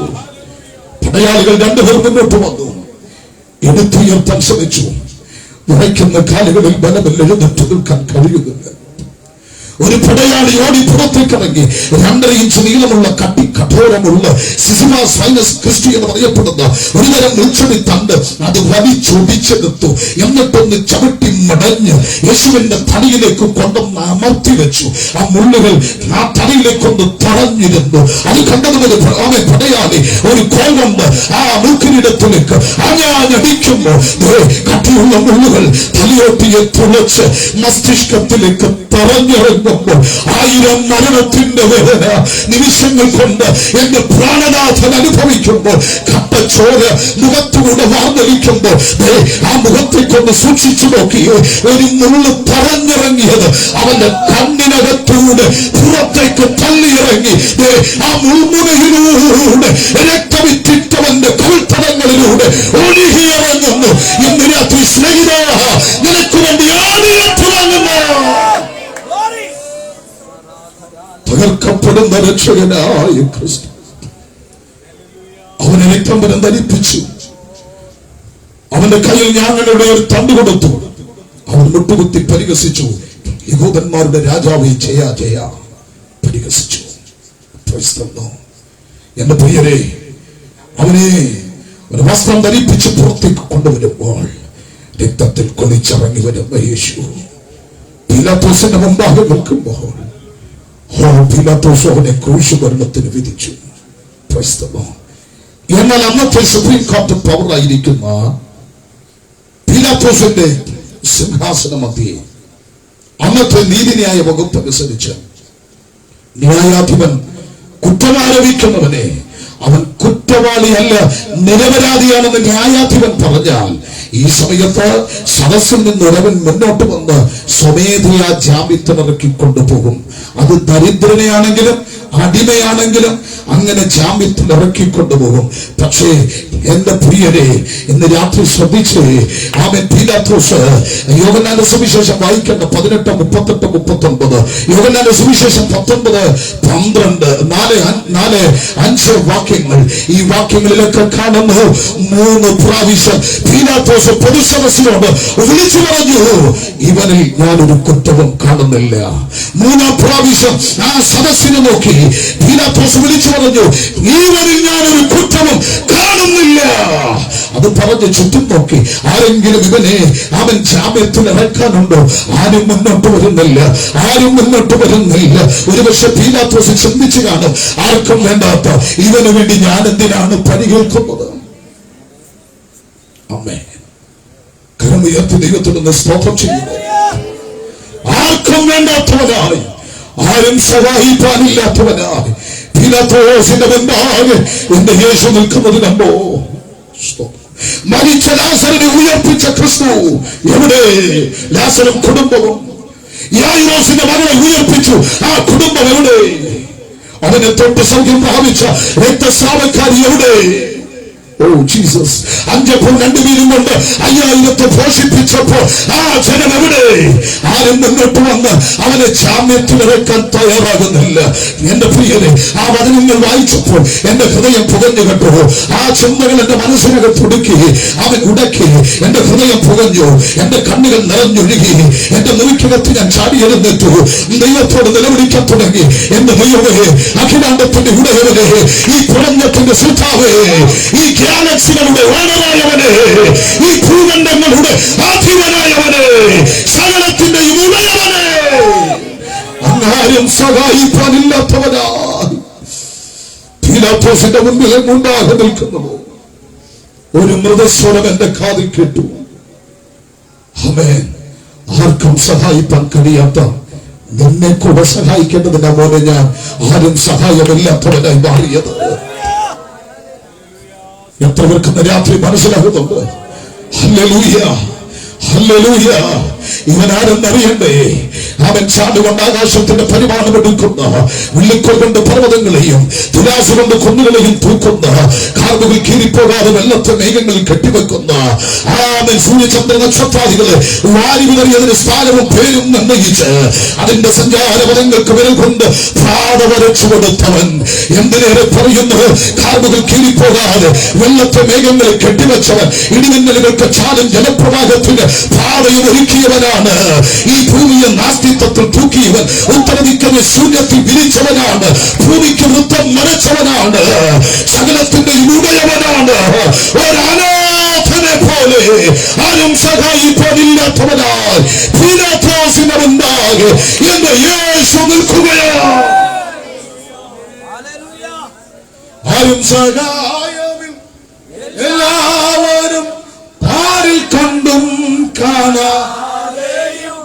പടയാളികൾ 2 പേർ മുന്നോട്ട് വന്നു. എടുത്തുയർത്താൻ ശ്രമിച്ചു. വിറയ്ക്കുന്ന കാലുകളിൽ ബലമില്ല, എഴുന്നേറ്റ് നിൽക്കാൻ കഴിയുന്നില്ല. ഒരു പടയാളി ഓടി പുറത്തേക്ക് ഇറങ്ങി 2.5 ഇഞ്ച് നീളമുള്ള കഠോരമുള്ള സിസിമാസ് ഫൈനസ് ക്രിസ്റ്റി എന്ന് പറയപ്പെടുന്ന ഒരുതരം മുൾച്ചെടി തണ്ട് അത് വലിച്ചൊടിച്ചെടുത്തു. എന്നിട്ടൊന്ന് ചവിട്ടി മടഞ്ഞ് യേശുവിന്റെ തലയിലേക്ക് കൊണ്ടൊന്ന് അമർത്തി വെച്ചു. ആ മുള്ളുകൾ ആ തലയിലേക്കൊന്ന് തടഞ്ഞിരുന്നു. അത് കണ്ടതുപോലെ പടയാളി ഒരു കോൽ കൊണ്ട് ആ മൂക്കിനിടത്തിലേക്ക് അടിക്കുമ്പോൾ കട്ടിയുള്ള മുള്ളുകൾ തലയോട്ടിയെ തുളച്ച് മസ്തിഷ്കത്തിലേക്ക് തറഞ്ഞിറങ്ങുമ്പോൾ 1000 മരണത്തിന്റെ വേദന നിമിഷങ്ങൾ കൊണ്ട് എന്റെ പ്രാണനാഥൻ അനുഭവിക്കുമ്പോൾ കട്ടച്ചോര മുഖത്തുകൂടെ വാർന്നൊലിക്കുമ്പോൾ ആ മുഖത്തേക്കൊന്ന് സൂക്ഷിച്ചു നോക്കി. ഒരു മുള്ളു തറഞ്ഞിറങ്ങിയത് അവന്റെ കണ്ണിനകത്തൂടെ പുറത്തേക്ക് തള്ളിയിറങ്ങി. ആ മുൾമുനയിലൂടെ രക്തമിറ്റിട്ടവന്റെ കൽത്തടങ്ങളിലൂടെ ഒഴുകിയിറങ്ങുന്നു. ഇന്ന് രാത്രി സ്നേഹിത, നിനക്ക് വേണ്ടി ആടിയേറ്റുവാങ്ങുന്നു. തകർക്കപ്പെടുന്ന രക്ഷകനായ ക്രിസ്തു അവനെ രക്തംബരം ധരിപ്പിച്ചു. അവന്റെ കയ്യിൽ ഞാങ്ങളുടെ ഒരു തണ്ട് കൊടുത്തു. അവൻ മുട്ടുകുത്തി പരിഹസിച്ചു. യഹൂദന്മാരുടെ രാജാവ് ജയ പരിഹസിച്ചു. എന്റെ പ്രിയരെ, അവനെ ഒരു വസ്ത്രം ധരിപ്പിച്ച് പുറത്തേക്ക് കൊണ്ടുവരുമ്പോൾ രക്തത്തിൽ കൊലിച്ചിറങ്ങി വരുന്ന യേശു പീലാത്തോസിന്റെ മുമ്പാകെ നിൽക്കുമ്പോൾ പീലാത്തോസ് അവനെ ക്രൂശുമരണത്തിന് വിധിച്ചു. എന്നാൽ അന്നത്തെ സുപ്രീം കോടതി പവറായിരിക്കുന്ന പീലാത്തോസിന്റെ സിംഹാസന മധ്യേ അന്നത്തെ നീതിന്യായ വകുപ്പ് അനുസരിച്ച് ന്യായാധിപൻ കുറ്റമാരോപിക്കുന്നവനെ അവൻ കുറ്റവാളിയല്ല, നിരപരാധിയാണെന്ന് ന്യായാധിപൻ പറഞ്ഞാൽ ഈ സമയത്ത് സദസ്സിൽ നിന്നൊരവൻ മുന്നോട്ട് വന്ന് സ്വമേധയാ ജാമ്യത്തിനിറക്കി കൊണ്ടുപോകും. അത് ദരിദ്രനെയാണെങ്കിലും അടിമയാണെങ്കിലും അങ്ങനെ ജാമ്യത്തിൽ ഇറക്കിക്കൊണ്ടുപോകും. പക്ഷേ എന്റെ പ്രിയരെ, ഇന്ന് രാത്രി ശ്രദ്ധിച്ച് ആമേൻ. പീലാത്തോസ് യോഹന്നാന്റെ സുവിശേഷം വായിക്കേണ്ട 18, 38, 39. യോഹന്നാന്റെ സുവിശേഷം 19, 12, 4, 5 വാക്യങ്ങൾ. ഈ വാക്യങ്ങളിലൊക്കെ കാണുന്നു 3 പ്രാവശ്യം പീലാത്തോസ് പൊതുസദസ്സിനോട് വിളിച്ചു പറഞ്ഞു, ഇവനിൽ ഞാനൊരു കുറ്റവും കാണുന്നില്ല. 3-ാം പ്രാവശ്യം ആ സദസ്സിനെ നോക്കി പീലാത്തോസ് വിളിച്ചു പറഞ്ഞു, ഇവനിൽ ഞാനൊരു കുറ്റവും കാണുന്നില്ല. അത് പറഞ്ഞ് ചുറ്റും നോക്കി, ആരെങ്കിലും ഇവനെ അവൻ ജാമ്യത്തിൽ ഇറക്കാനുണ്ടോ? ആരും മുന്നോട്ട് വരുന്നില്ല, ആരും മുന്നോട്ട് വരുന്നില്ല. ഒരുപക്ഷെ പീലാത്തോസ് ചിന്തിച്ചു കാണും, ആർക്കും വേണ്ടാത്ത ഇവന് വേണ്ടി ഞാൻ എന്തിനാണ് പണി കേൾക്കുന്നത്? അമ്മേ, കരമുയർത്തി ദൈവത്തിനൊന്ന് സ്തോത്രം ചെയ്യുന്നു. ആർക്കും വേണ്ടാത്തവനായി, ആരും സഹായിക്കാനില്ലാത്തവനായി പീലാത്തോസിന്റെ മുൻപാകെ എന്റെ യേശു നിൽക്കുന്നത് കണ്ടോ? മരിച്ച ലാസറിനെ ഉയർപ്പിച്ച ക്രിസ്തു എവിടെ? ലാസറും കുടുംബവും. യായിറോസിന്റെ മകളെ ഉയർപ്പിച്ചു, ആ കുടുംബം എവിടെ? അവനെ തൊട്ട് സൗഖ്യം പ്രാപിച്ച രക്തസ്രാവക്കാരി എവിടെ? Oh Jesus. 5 അപ്പോൾ 2 മീനും കൊണ്ട് 5000 പോഷിപ്പിച്ചപ്പോ ആ ജനം എവിടെ? ആരും മുന്നോട്ട് വന്ന് അവനെ ജാമ്യത്തിലിറക്കാൻ തയ്യാറാകുന്നില്ല. എന്റെ പ്രിയരെ, ആ വചനങ്ങൾ വായിച്ചപ്പോൾ എന്റെ ഹൃദയം പുകഞ്ഞു കേട്ടോ. ആ ചിന്തകൾ എന്റെ മനസ്സിനകത്ത് ഉടുക്കി, അവൻ ഉടക്കി, എന്റെ ഹൃദയം പുകഞ്ഞു, എന്റെ കണ്ണുകൾ നിറഞ്ഞൊഴുകി, എന്റെ മുറിക്കകത്ത് ഞാൻ ചാടി എഴുന്നേറ്റു, ദൈവത്തോട് നിലവിളിക്കാൻ തുടങ്ങി. എന്റെ ദൈവമേ, അഖിലാണ്ടത്തിന്റെ ഉടയവനെ, ഈ പ്രപഞ്ചത്തിന്റെ സൃഷ്ടാവേ, ഈ ഗാലക്സികളുടെ ഓണറായവനെ, ഈ ഭൂഖണ്ഡങ്ങളുടെ അധിപനായവനെ, സകലത്തിന്റെ ഉടയവനെ, അങ്ങാരും സഹായിക്കാനില്ലാത്തവനാ പീലാത്തോസിന്റെ മുൻപിൽ ഉണ്ടാകെ നിൽക്കുന്നു. ഒരു മൃതസ്വരം എന്റെ കാതിൽ കേട്ടു. ആമേൻ. ആർക്കും സഹായിക്കാൻ കഴിയാത്ത നിന്നെ കൂടെ സഹായിക്കേണ്ടതിന്റെ മോനെ ഞാൻ ആരും സഹായമില്ലാത്തവനായി മാറിയത്. എത്ര പേർക്ക് രാത്രി മനസ്സിലാകുന്നുണ്ട്? Hallelujah, hallelujah. ഇവൻ ആരെന്നറിയണ്ടേ? അവൻ ചാടുകൊണ്ട് ആകാശത്തിന്റെ പരിമാണം എടുക്കുന്ന, വില്ലിക്കോൽ കൊണ്ട് പർവ്വതങ്ങളെയും തുലാസ് കൊണ്ട് കുന്നുകളെയും തൂക്കുന്ന, കാർമുകിൽ കീറിപ്പോകാതെ വെള്ളത്തെ മേഘങ്ങളിൽ കെട്ടിവെക്കുന്ന, അവൻ സൂര്യചന്ദ്ര നക്ഷത്രാദികളെ വാരി വിതറിയതിന് സ്ഥാനവും പേരും നിർണയിച്ച് അതിന്റെ സഞ്ചാരപഥങ്ങൾക്ക് വിരൽ കൊണ്ട് പാത വരച്ചു കൊടുത്തവൻ. എന്തിനേറെ പറയുന്നു, കാർമുകിൽ കീറിപ്പോകാതെ വെള്ളത്തെ മേഘങ്ങളിൽ കെട്ടിവെച്ചവൻ, ഇടിമിന്നലുകൾക്ക് ചാലും ജലപ്രവാഹത്തിന് പാതയും ഒരുക്കിയവനാണ്. ഈ ഭൂമിയെ നാസ്തിത്വത്തിൽ തൂക്കിയവൻ, ഉത്തരദിക്കനെ ശൂന്യത്തിൽ വിരിച്ചവനാണ്, ഭൂമിക്ക് വൃത്തം മറച്ചവനാണ്, സകലത്തിന്റെ ഉടയവനാണ്. ഒരനാഥനെ പോലെ ആരും സഹായിക്കാനില്ലാത്തവനായി പീലാത്തോസിന്റെ മുൻപാകെ എന്റെ യേശു നിൽക്കുകയാണ്. ആരും സഹായമില്ല, എല്ലാവരും ആരിൽ കണ്ടും കാണാതെയും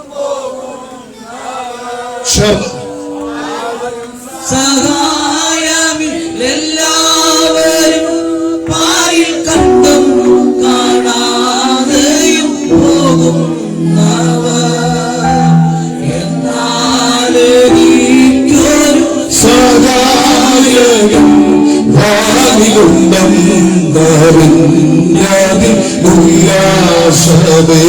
സഹായമില്ലെല്ലാവരും പാരിൽ കണ്ടും കാണാതെയും പോകുന്നവർ, എന്നാലെനിക്കൊരു സഹായകൻ വാനിലുണ്ടെന്നറിഞ്ഞതിൽ ഉല്ലാസമേ.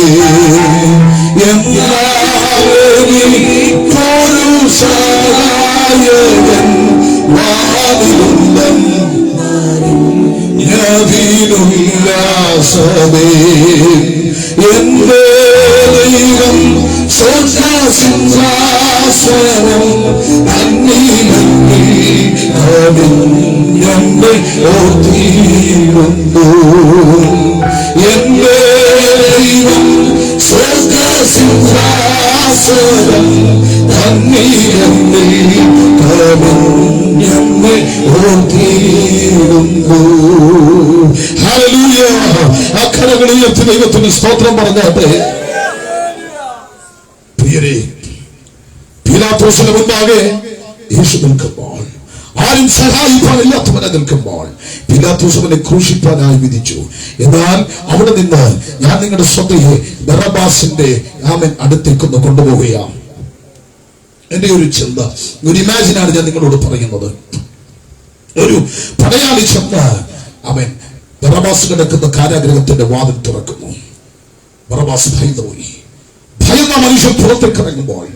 എന്നാലെനിക്കൊരു സഹായകൻ വാനിലുണ്ടെന്നറിഞ്ഞതിൽ ഉല്ലാസമേ. എന്റെ ദൈവം സ്വർഗ്ഗസിംഹാസനം അന്നിലങ്ങിൽ ഞങ്ങൾ ഓർത്തിരുന്നു. എന്റെ ദൈവം സ്വർഗ്ഗസിംഹാസനം അന്നിലങ്ങിൽ ഞങ്ങൾ ഓർത്തിരുന്നു. ഹല്ലേലൂയ. അക്കരകളിൽ ദൈവത്തിന് സ്തോത്രം പറഞ്ഞാട്ടെ. പ്രിയരെ, പീലാത്തോസിന് മുൻപാകെ യേശു നിൽക്കുമ്പോൾ, ആരും സഹായിക്കാനില്ലാത്തവനെ നിൽക്കുമ്പോൾ പിലാത്തോസ് അവനെ ക്രൂശിപ്പാനായി വിധിച്ചു. എന്നാൽ അവിടെ നിന്ന് ഞാൻ നിങ്ങളുടെ ശ്രദ്ധയെ ബറബ്ബാസിന്റെ അടുത്തേക്കൊന്ന് കൊണ്ടുപോവുകയാണ്. എന്റെ ഒരു ചിന്ത, ഒരു ഇമാജിനാണ് ഞാൻ നിങ്ങളോട് പറയുന്നത്. ഒരു പടയാളി ചെന്ന് അവൻ ബറബ്ബാസ് കിടക്കുന്ന കാരാഗ്രഹത്തിന്റെ വാതിൽ തുറക്കുന്നു. ബറബ്ബാസ് ഭയന്നുപോയി. ഭയന്ന മനുഷ്യൻ പുറത്തേക്ക് ഇറങ്ങുമ്പോൾ,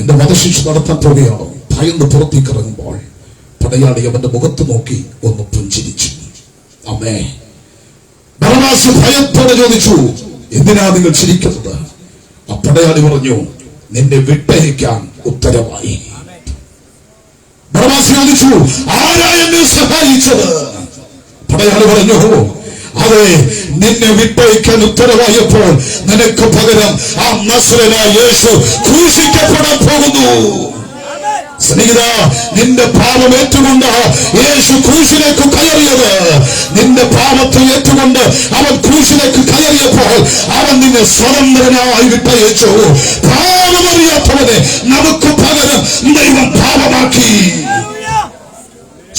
എന്റെ വധശിക്ഷ നടത്താൻ പോവുകയാണോ, ഭയന്ന് പുറത്തേക്ക് ഇറങ്ങുമ്പോൾ പടയാളി അവന്റെ മുഖത്ത് നോക്കി ഒന്ന് പുഞ്ചിരിച്ചു. അമ്മേ, ബറബ്ബാസ് ഭയത്തോടെ ചോദിച്ചു, എന്തിനാ നിങ്ങൾ ചിരിക്കുന്നത്? ആ പടയാളി പറഞ്ഞു, നിന്നെ വിട്ടയക്കാൻ ഉത്തരവായി. ബറബ്ബാസ് ചോദിച്ചു, ആരാ എന്നെ സഹായിച്ചത്? പടയാളി പറഞ്ഞു, അതെ, നിന്നെ വിട്ടയക്കാൻ ഉത്തരവായപ്പോൾ നിനക്ക് പകരം ആ നസ്രയനായ യേശു ക്രൂശിക്കപ്പെടാൻ പോകുന്നു. സ്നേഹിത, നിന്റെ പാപം ഏറ്റുകൊണ്ട് യേശു ക്രൂശിലേക്ക് കയറിയത്, നിന്റെ പാപത്തെ ഏറ്റുകൊണ്ട് അവൻ ക്രൂശിലേക്ക് കയറിയപ്പോൾ അവൻ നിന്നെ സ്വതന്ത്രനായി വിട്ടയച്ചു. പാപമറിയാത്തവനെ നമുക്ക് പകരം ദൈവം പാപമാക്കി.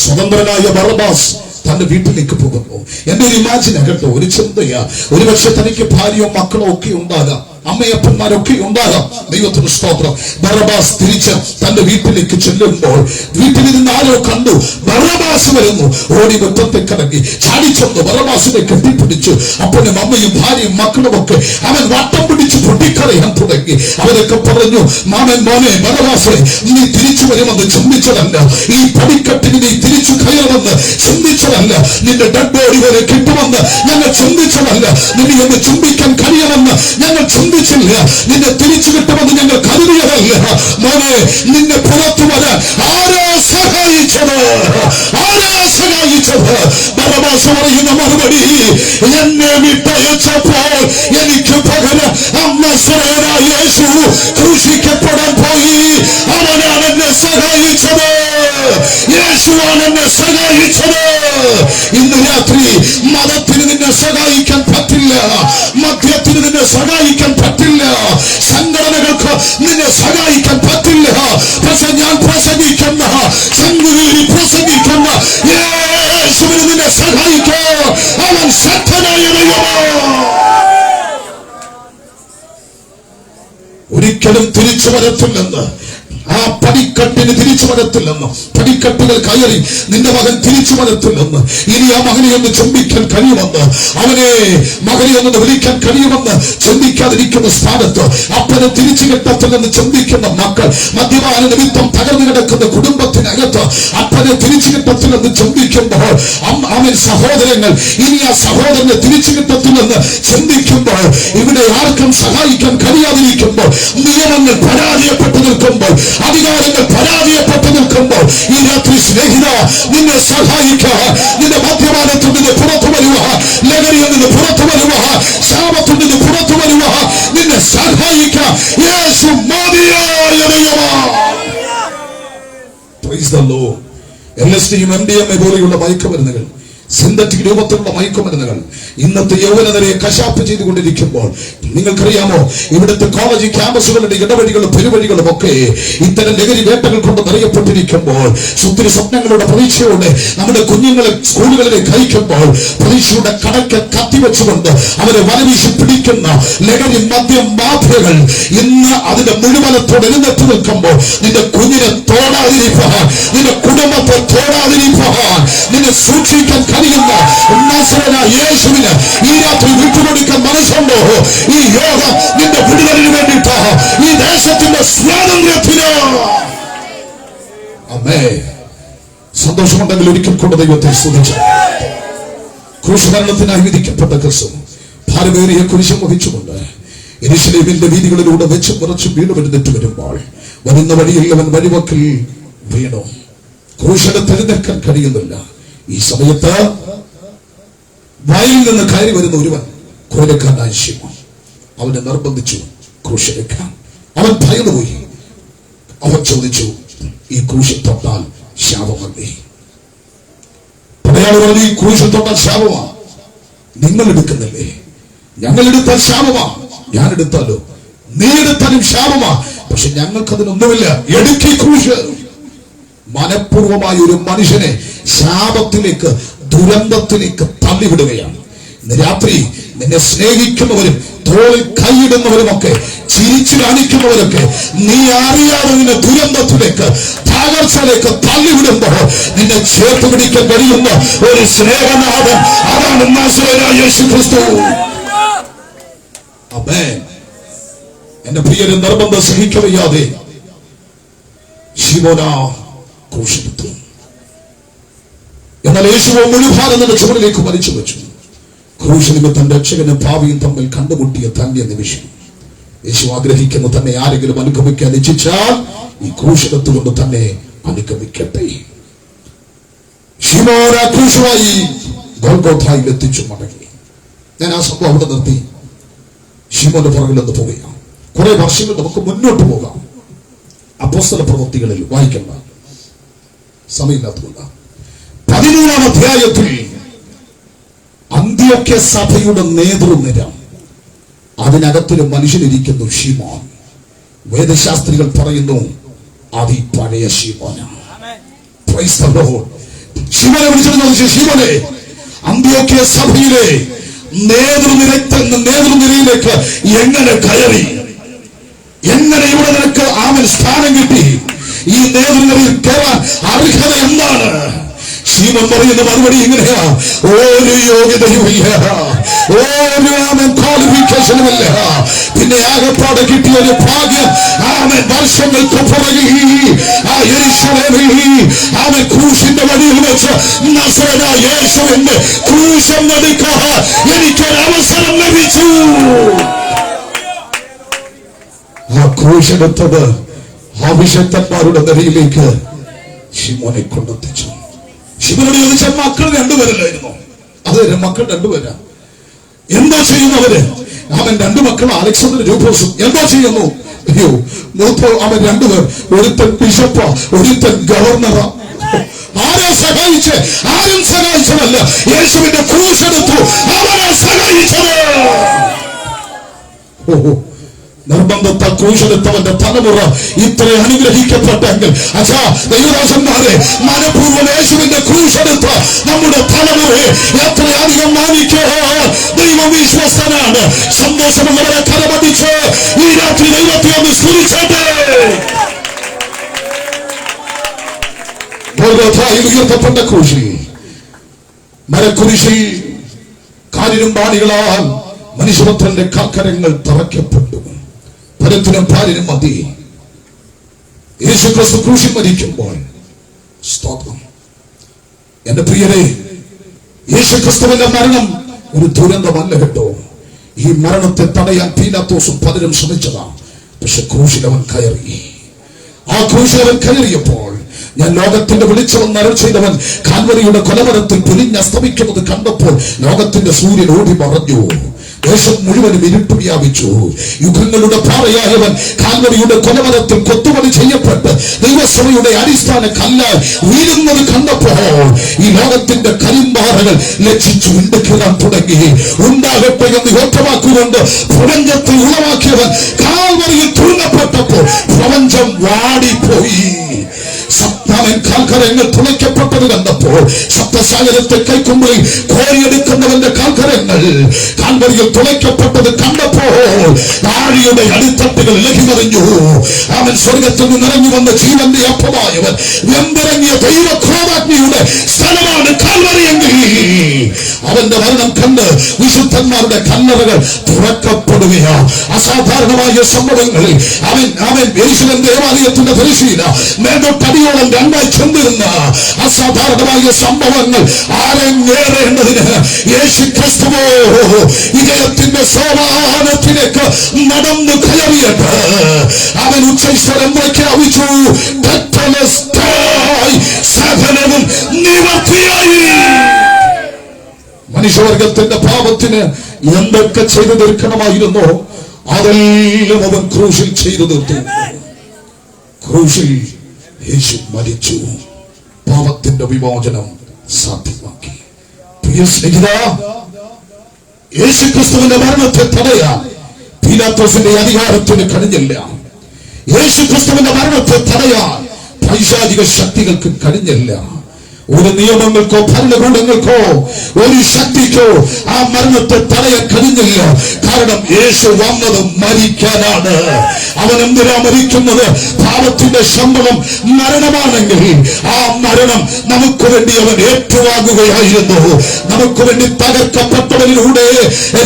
സ്വതന്ത്രനായ ബറബ്ബാസ് തന്റെ വീട്ടിലേക്ക് പോകുന്നു. എന്റെ ഒരു ഇമാജിന കേട്ടോ, ഒരു ചിന്തയാ. ഒരുപക്ഷെ തനിക്ക് ഭാര്യയോ മക്കളോ ഒക്കെ ഉണ്ടാകാം, അമ്മയപ്പന്മാരൊക്കെ ഉണ്ടാകാം. ദൈവത്തിന് സ്തോത്രം. ബറബ്ബാസ് തിരിച്ച് തന്റെ വീട്ടിലേക്ക് ചെല്ലുമ്പോൾ വീട്ടിൽ നിന്ന് ആരോ കണ്ടു. ബറബ്ബാസ് വരുന്നു. ഓടി മുറ്റത്തേക്ക് ഇറങ്ങി ചാടിച്ചെന്ന് ബറബ്ബാസിനെ കെട്ടിപ്പിടിച്ചു. അപ്പനും അമ്മയും ഭാര്യയും മക്കളും ഒക്കെ അവൻ വട്ടം പിടിച്ച് പൊട്ടിക്കറിയാൻ തുടങ്ങി. അവരൊക്കെ പറഞ്ഞു, മാമൻ മോനെ ബറബ്ബാസേ, നീ തിരിച്ചു വരുമെന്ന് ചിന്തിച്ചതല്ല, ഈ പടിക്കെട്ടിന് നീ തിരിച്ചു കയറുമെന്ന് ചിന്തിച്ചതല്ല, നിന്റെ ഡെഡ് ബോഡി വരെ കിട്ടുമെന്ന് ഞങ്ങൾ ചിന്തിച്ചതല്ല, നിന്നെ ഒന്ന് ചുംബിക്കാൻ കഴിയുമെന്ന് ഞങ്ങൾ ചിന്തിച്ചില്ല, നിന്നെ തിരിച്ചു കിട്ടുമെന്ന് ഞങ്ങൾ കരുതിയതല്ല. മോനെ, നിന്നെ പുറത്തു വരാൻ ആരാ സഹായിച്ചത്? ആരാ സഹായിച്ചത്? ബറബ്ബാസ് പറയുന്ന മറുപടി, എന്നെ വിട്ടയച്ചപ്പോൾ എനിക്ക് പകരം നസ്രയനായ യേശു ക്രൂശിക്കപ്പെടാൻ പോയി. അവനാണ് എന്നെ സഹായിച്ചത്. യേശുവാണ് എന്നെ സഹായിച്ചത്. ഇന്ന് രാത്രി മതത്തിന് നിന്നെ സഹായിക്കാൻ പറ്റില്ല, മദ്യത്തിന് നിന്നെ സഹായിക്കാൻ പറ്റില്ല, സംഘടനകൾക്ക് നിന്നെ സഹായിക്കാൻ പറ്റില്ല. പക്ഷെ ഞാൻ പ്രസംഗിക്കുന്ന, സംഘടനയിൽ പ്രസംഗിക്കുന്ന യേശുവിന് നിന്നെ സഹായിക്കോ. അവൻ ശക്തനായ ദൈവമാണ്. ഒരിക്കലും തിരിച്ചു വരത്തില്ലെന്ന്, ആ പടിക്കെട്ടിന് തിരിച്ചു വരത്തില്ലെന്ന്, പടിക്കെട്ടുകൾ കയറി നിന്റെ മകൻ തിരിച്ചു വരത്തില്ലെന്ന്, ഇനി ആ മകനെ ഒന്ന് ചുംബിക്കാൻ കഴിയുമെന്ന്, അവനെ മകനെ ഒന്ന് വിളിക്കാൻ കഴിയുമെന്ന് ചിന്തിക്കാതിരിക്കുന്ന സ്ഥാനത്ത്, അപ്പനെ തിരിച്ചു കിട്ടത്തില്ലെന്ന് ചിന്തിക്കുന്ന മക്കൾ, മദ്യപാന നിമിത്തം തകർന്നു കിടക്കുന്ന കുടുംബത്തിനകത്ത് അപ്പനെ തിരിച്ചു കിട്ടത്തില്ലെന്ന് ചിന്തിക്കുമ്പോൾ, അവൻ സഹോദരങ്ങൾ ഇനി ആ സഹോദരനെ തിരിച്ചു കിട്ടത്തില്ലെന്ന് ചിന്തിക്കുമ്പോൾ, ഇവിടെ ആർക്കും സഹായിക്കാൻ കഴിയാതിരിക്കുമ്പോൾ, നിയമങ്ങൾ പരാജയപ്പെട്ടു നിൽക്കുമ്പോൾ, അധികാരങ്ങൾ പരാജയപ്പെട്ടു നിൽക്കുമ്പോൾ, ഈ രാത്രി സ്നേഹിത, നിന്നെ സഹായിക്കുക, നിന്റെ മദ്യപാനത്തിൽ നിന്ന് പുറത്തു വരുക, ലഹരിയിൽ നിന്ന് പുറത്തു വരുക, ശാപത്തിൽ നിന്ന് പുറത്തു വരുക, നിന്നെ സഹായിക്കുക യേശു മതിയായ ദൈവമാണ്. Praise the Lord. LSD-യും MDMA പോലെയുള്ള മയക്കുമരുന്നുകൾ, സിന്തറ്റിക് രൂപത്തിലുള്ള മയക്കുമരുന്നുകൾ ഇന്നത്തെ യൗവനതയെ കശാപ്പ് ചെയ്തുകൊണ്ടിരിക്കുമ്പോൾ, നിങ്ങൾക്കറിയാമോ, ഇവിടുത്തെ കോളേജ് ക്യാമ്പസുകളുടെ ഇടവഴികളും പെരുവഴികളും ഒക്കെ ഇത്തരം ലഹരി വേട്ടകൾ കൊണ്ട് നിറയപ്പെട്ടിരിക്കുമ്പോൾ, ഒത്തിരി സ്വപ്നങ്ങളുടെ പ്രതീക്ഷയോടെ നമ്മുടെ കുഞ്ഞുങ്ങളെ സ്കൂളുകളിലേക്ക് അയക്കുമ്പോൾ, പ്രതീക്ഷയുടെ കടക്ക് കത്തിവെച്ചുകൊണ്ട് അവരെ വലവീശി പിടിക്കുന്ന ലഹരി മദ്യം മാഫിയകൾ ഇന്ന് അതിന്റെ മുഴുവനത്തോടെ എഴുന്നേറ്റ് നിൽക്കുമ്പോൾ, നിന്റെ കുഞ്ഞിനെ തോടാതിരിക്കാൻ, നിന്റെ കുടുംബത്തെ തോടാതിരിക്കാൻ, നിന്നെ സൂക്ഷിക്കാൻ കഴിയുന്ന നസ്രയനായ യേശുവിന് ഈ രാത്രി വിട്ടുകൊടുക്കാൻ മനസ്സുണ്ടോ? ഈ യോഗം നിന്റെ വിടുതലിന് വേണ്ടിയിട്ട്, ഈ ദേശത്തിന്റെ സ്വാതന്ത്ര്യത്തിന്. അമ്മേ, സന്തോഷമുണ്ടെങ്കിൽ ഒരിക്കൽ കൊണ്ട് ദൈവത്തെ സ്തുതിച്ചു. ക്രൂശമരണത്തിനായി വിധിക്കപ്പെട്ട ക്രിസ്തു ഭാരമേറിയ കുരിശം വഹിച്ചുകൊണ്ട് യെരൂശലേമിന്റെ വീതികളിലൂടെ വെച്ച് കുറച്ച് വീണ്ടും എഴുന്നേറ്റ് വരുമ്പോൾ, വരുന്ന വഴിയിൽ അവൻ വഴിവക്കിൽ വീണു. ക്രൂശെടുത്ത് എഴുന്നേൽക്കാൻ കഴിയുന്നില്ല. ഈ സമയത്ത് വയലിൽ നിന്ന് കയറി വരുന്ന ഒരുവൻ, കോലക്കാരനായ ശിമോൻ, അവനെ നിർബന്ധിച്ചു ക്രൂശെടുക്കാൻ. അവൻ ഭയന്നുപോയി. അവൻ ചോദിച്ചു, ഈ ക്രൂശിൽ തൊട്ടാൽ ശാപമല്ലേ? പടയാളി പറഞ്ഞു, ഈ ക്രൂശിൽ തൊട്ടാൽ ശാപമാ. നിങ്ങൾ എടുക്കുന്നില്ലേ? ഞങ്ങൾ എടുത്താൽ ശാപമാ. ഞാൻ എടുത്താലോ? നീ എടുത്താലും ശാപമാ. പക്ഷെ ഞങ്ങൾക്ക് അതിനൊന്നുമില്ല. എടുക്കി ക്രൂശ്. മനഃപൂർവമായ ഒരു മനുഷ്യനെ ശാപത്തിലേക്ക്, ദുരന്തത്തിലേക്ക് തള്ളിവിടുകയാണ്. ഇന്ന് രാത്രി നിന്നെ സ്നേഹിക്കുന്നവരും തോളിൽ കൈയിടുന്നവരുമൊക്കെ, ചിരിച്ചു കാണിക്കുന്നവരൊക്കെ നീ അറിയാതെ നിന്നെ ദുരന്തത്തിലേക്ക്, തകർച്ചയിലേക്ക് തള്ളിവിടുമ്പോൾ നിന്നെ ചേർത്ത് പിടിക്കാൻ കഴിയുന്ന ഒരു സ്നേഹനാഥൻ, അതാണ് നാസറേയനായ യേശു ക്രിസ്തു. ആമേൻ. എന്റെ പ്രിയരെ, നിർബന്ധം സഹിക്കവയ്യാതെ ശിമോന ക്രൂശിലെത്തു. എന്നാൽ യേശുവോ മുഴുഭാരം തന്റെ ചുവടിലേക്ക് വലിച്ചു വെച്ചു. ക്രൂശ് നിമിത്തം രക്ഷകനും ഭാവിയും തമ്മിൽ കണ്ടുമുട്ടിയ തന്റെ നിമിഷം. യേശു ആഗ്രഹിക്കുന്ന തന്നെ ആരെങ്കിലും അനുഗമിക്കാൻ ഇച്ഛിച്ചാൽ ഈ ക്രൂശിലെത്തുകൊണ്ട് തന്നെ അനുഗമിക്കട്ടെ. ശിമോൻ ആ ക്രൂശുമായി ഗോൽഗോഥായിൽ എത്തിച്ചു മടങ്ങി. ഞാൻ ആ സംഭവം അവിടെ നിർത്തി ശിമോന്റെ പുറകിലൊന്ന് പോവുകയാണ്. കുറെ വർഷങ്ങൾ നമുക്ക് മുന്നോട്ട് പോകാം. അപ്പോസ്തല പ്രവൃത്തികളിൽ വായിക്കേണ്ട സമയമില്ലാത്തതുകൊണ്ട് 13-ാം അധ്യായത്തിൽ അന്ത്യോക്യ സഭയുടെ നേതൃനിര, അതിനകത്തൊരു മനുഷ്യനിരിക്കുന്നു, ശിമോൻ. വേദശാസ്ത്രികൾ പറയുന്നു അത് ഈ പഴയ ശിമോനാണ്. Praise the Lord. ശിമോനെ വിളിച്ചിട്ട് ശിമോനെ, അന്ത്യോക്യ സഭയിലെ നേതൃനിരയിലേക്ക് എങ്ങനെ കയറി, എങ്ങനെ ഇവിടെ നിനക്ക് ആമൻ സ്ഥാനം കിട്ടി, ഈ നേതൃനിരയിൽ കയറാൻ അർഹത എന്താണ്? ശിമോൻ പറയുന്ന മറുപടി ഇങ്ങനെയാ: ഒരു യോഗ്യതയുമില്ല, ഒരു ക്വാളിഫിക്കേഷനുമില്ല. പിന്നെ ആകപ്പാടെ കിട്ടിയ ഒരു ഭാഗ്യം, ആമൻ വർഷങ്ങൾക്ക് പുറകിൽ ആ യെരൂശലേമിൽ ആമൻ ക്രൂശിന്റെ വഴിയിൽ വെച്ച് നസറേയനായ യേശുവിന്റെ ക്രൂശം എടുക്കാൻ എനിക്കൊരു അവസരം ലഭിച്ചു. ആ ക്രൂശെടുത്തത് അഭിഷക്തന്മാരുടെ നിരയിലേക്ക് ശിമോനെ കൊണ്ടെത്തിച്ചു. ശിമോനോട് ചോദിച്ചാൽ മക്കൾ രണ്ടുപേരല്ലായിരുന്നു. അത് മക്കൾ രണ്ടുപേരാ. എന്തോ ചെയ്യുന്നവര്? അവൻ രണ്ടു മക്കൾ അലക്സാണ്ടർ രൂപോസും എന്തോ ചെയ്യുന്നു? അയ്യോ, അവൻ രണ്ടുപേർ, ഒരുത്തൻ ബിഷപ്പ, ഒരുത്തൻ ഗവർണറാ. ആരാ സഹായിച്ച്? ആരും സഹായിച്ചതല്ല, യേശുവിന്റെ ക്രൂശെടുത്തു അവനെ സഹായിച്ചത്. ഓഹോ, നിർബന്ധത്താൽ ക്രൂശെടുത്തവന്റെ തലമുറ ഇത്ര അനുഗ്രഹിക്കപ്പെട്ടെങ്കിൽ, അച്ഛാ ദൈവദാസന്മാരെ, മനഃപൂർവ്വം യേശുവിന്റെ ക്രൂശെടുത്ത് നമ്മുടെ തലമുറയെ എത്രയധികം മാനിക്കോ. ദൈവം വിശ്വസ്തനാണ്. സന്തോഷമുള്ളവരെ കരമടിച്ച് ഈ രാത്രി ദൈവത്തെ ഒന്ന് സ്തുതിച്ചോട്ടെ. ഉയർത്തപ്പെട്ട ക്രൂശിൽ, മരക്കുരിശിൽ കാലിനും പാണികളാൽ മനുഷ്യപുത്രന്റെ കാൽക്കരങ്ങൾ തറയ്ക്കപ്പെട്ടു. പരത്തിനും പാലിനും മതി. യേശു ക്രിസ്തു ക്രൂശിൽ മരിക്കുമ്പോൾ, സ്തോത്രം എന്റെ പ്രിയരെ, യേശു ക്രിസ്തുവിന്റെ മരണം ഒരു ദുരന്തമല്ല കേട്ടോ. ഈ മരണത്തെ തടയാൻ പീലാത്തോസും പലരും ശ്രമിച്ചതാണ്. പക്ഷെ ക്രൂശിൽ അവൻ കയറി. ആ ക്രൂശിൽ അവൻ കയറിയപ്പോൾ, ഞാൻ ലോകത്തിന്റെ വിളിച്ചവൻ അരുൾ ചെയ്തവൻ കാൽവരിയുടെ കൊലമരത്തിൽ പൊലിഞ്ഞസ്തമിക്കുന്നത് കണ്ടപ്പോൾ ലോകത്തിന്റെ സൂര്യൻ ഓടി മറഞ്ഞു. ദേശം മുഴുവനും ഇരുട്ട് വ്യാപിച്ചു. യുഗങ്ങളുടെ പാറയായവൻ കാൽവരിയുടെ കൊലമരത്തിൽ കൊത്തുപണി ചെയ്യപ്പെട്ട് ദൈവസഭയുടെ അടിസ്ഥാന കല്ലാൽ വീഴുന്നത് കണ്ടപ്പോൾ ഈ ലോകത്തിന്റെ കരിമ്പാറകൾ ലക്ഷിച്ചു വിണ്ടുകീറാൻ തുടങ്ങി. ഉണ്ടാകട്ടെ എന്ന് യോഗ്യമാക്കുകൊണ്ട് പ്രപഞ്ചത്തെ ഉളവാക്കിയവൻ കാൽവരിയിൽ തൂങ്ങപ്പെട്ടപ്പോൾ പ്രപഞ്ചം വാടിപ്പോയി. കാൽക്കരങ്ങൾ തുളയ്ക്കപ്പെട്ടത് കണ്ടപ്പോൾ, സപ്തസാഗരത്തെ കൈക്കുമ്പിളിൽ കോരിയെടുക്കുന്നവന്റെ കാൽക്കരങ്ങൾ കാൽവരിയിൽ തുളയ്ക്കപ്പെട്ടത് കണ്ടപ്പോൾ ആഴിയുടെ അടിത്തട്ടുകൾ ഇളകിമറിഞ്ഞു. അവൻ സ്വർഗത്തിൽ നിന്ന് ഇറങ്ങി വന്ന ജീവന്റെ അപ്പമായവൻ വെന്തിറങ്ങിയ ദൈവക്രോധാഗ്നിയുടെ സ്ഥലമാണ് കാൽവരിയെങ്കിൽ അവന്റെ മരണം കണ്ട് വിശുദ്ധന്മാരുടെ കല്ലറകൾ തുറക്കപ്പെടുകയാ. അസാധാരണമായ സംഭവങ്ങളിൽ അവൻ യേശുവിൻ ദേവാലയത്തിന്റെ പരിശീല മേൽതൊട്ടടിയോളം രണ്ടായി ചെന്നിരുന്ന അസാധാരണമായ സംഭവങ്ങൾ അരങ്ങേറേണ്ടതിന് യേശു ക്രിസ്തുവോ ഇതയത്തിന്റെ സോപാനത്തിലേക്ക് നടന്നു കയറിയിട്ട് അവൻ ഉച്ചൈസ്വരം പ്രഖ്യാപിച്ചു, സകലവും നിവർത്തിയായി. മനുഷ്യവർഗത്തിന്റെ പാപത്തിന് എന്തൊക്കെ ചെയ്തു തീർക്കണമായിരുന്നോ അതെല്ലാം അവൻ ക്രൂശിൽ ചെയ്തു തീർത്തു. ക്രൂശിൽ യേശു മരിച്ചു, പാപത്തിന്റെ വിമോചനം സാധ്യമാക്കി. പ്രിയ സ്നേഹിത, യേശു ക്രിസ്തുവിന്റെ മരണത്തെ തടയാൻ പീലാത്തോസിന്റെ അധികാരത്തിന് കഴിഞ്ഞില്ല. യേശു ക്രിസ്തുവിന്റെ മരണത്തെ തടയാൻ പൈശാചിക ശക്തികൾക്ക് കഴിഞ്ഞില്ല. ഒരു നിയമങ്ങൾക്കോ ഭരണകൂടങ്ങൾക്കോ ഒരു ശക്തിക്കോ ആ മരണത്തെ തടയാൻ കഴിഞ്ഞില്ല. കാരണം യേശു വന്നത് മരിക്കാനാണ്. അവൻ എന്തിനാ മരിക്കുന്നത്? പാപത്തിന്റെ ശമ്പളം മരണമാണെങ്കിൽ ആ മരണം നമുക്ക് വേണ്ടി അവൻ ഏറ്റുവാങ്ങുകയായിരുന്നു. നമുക്ക് വേണ്ടി തകർക്കപ്പെട്ടവരിലൂടെ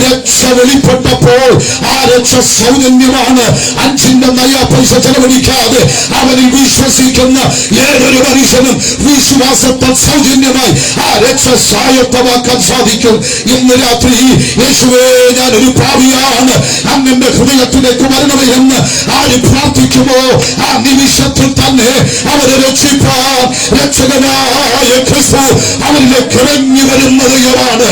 രക്ഷ വെളിപ്പെട്ടപ്പോൾ ആ രക്ഷ സൗജന്യമാണ്. 5 നയ പൈസ ചെലവഴിക്കാതെ അവനിൽ വിശ്വസിക്കുന്ന ഏതൊരു മനുഷ്യനും വിശ്വാസത്തെ സൗജന്യമായി ആ രക്ഷ സ്വായത്തമാക്കാൻ സാധിക്കും. ഇന്ന് രാത്രി യേശുവേ, ഞാൻ ഒരു പാപിയാണ്, അങ്ങന്റെ ഹൃദയത്തിലേക്ക് വരണമേ എന്ന് ആര് പ്രാർത്ഥിക്കുമോ ആ നിമിഷത്തിൽ തന്നെ അവരെ രക്ഷിപ്പാൻ രക്ഷകനായ ക്രിസ്തു അവരിലേക്ക് ഇറങ്ങി വരുന്ന ദൈവമാണ്.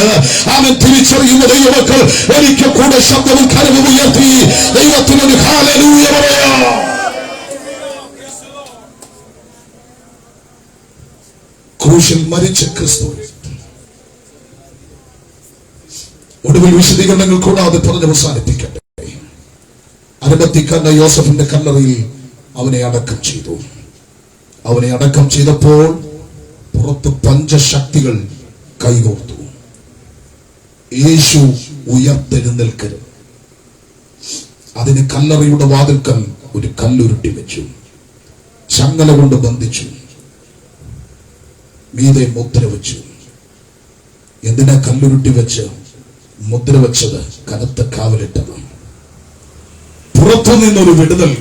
അവൻ തിരിച്ചറിയുന്ന ദൈവമക്കൾ ഒരിക്കൽ കൂടെ ശബ്ദവും കരവും ഉയർത്തി ദൈവത്തിനൊരു ഹല്ലേലൂയ പറയാം. ക്രൂശിൽ മരിച്ച ക്രിസ്തു ഒടുവിൽ വിശദീകരണങ്ങൾ കൂടാതെ പറഞ്ഞ് അവസാനിപ്പിക്കട്ടെ. അരിമത്തിക്കാരനായ യോസഫിന്റെ കല്ലറയിൽ അവനെ അടക്കം ചെയ്തു. അവനെ അടക്കം ചെയ്തപ്പോൾ പുറത്ത് പഞ്ചശക്തികൾ കൈകോർത്തു. യേശു ഉയർത്തെഴുന്നേൽക്കരുത്. അതിന് കല്ലറയുടെ വാതിൽക്കൽ ഒരു കല്ലുരുട്ടി വെച്ചു, ചങ്ങല കൊണ്ട് ബന്ധിച്ചു, മീതെ മുദ്ര വെച്ചു. എന്തിനാ കല്ലുരുട്ടി വെച്ച് മുദ്ര വെച്ചത്? കനത്ത കാവലിട്ടത്. പുറത്തു നിന്നൊരു വിടുതൽ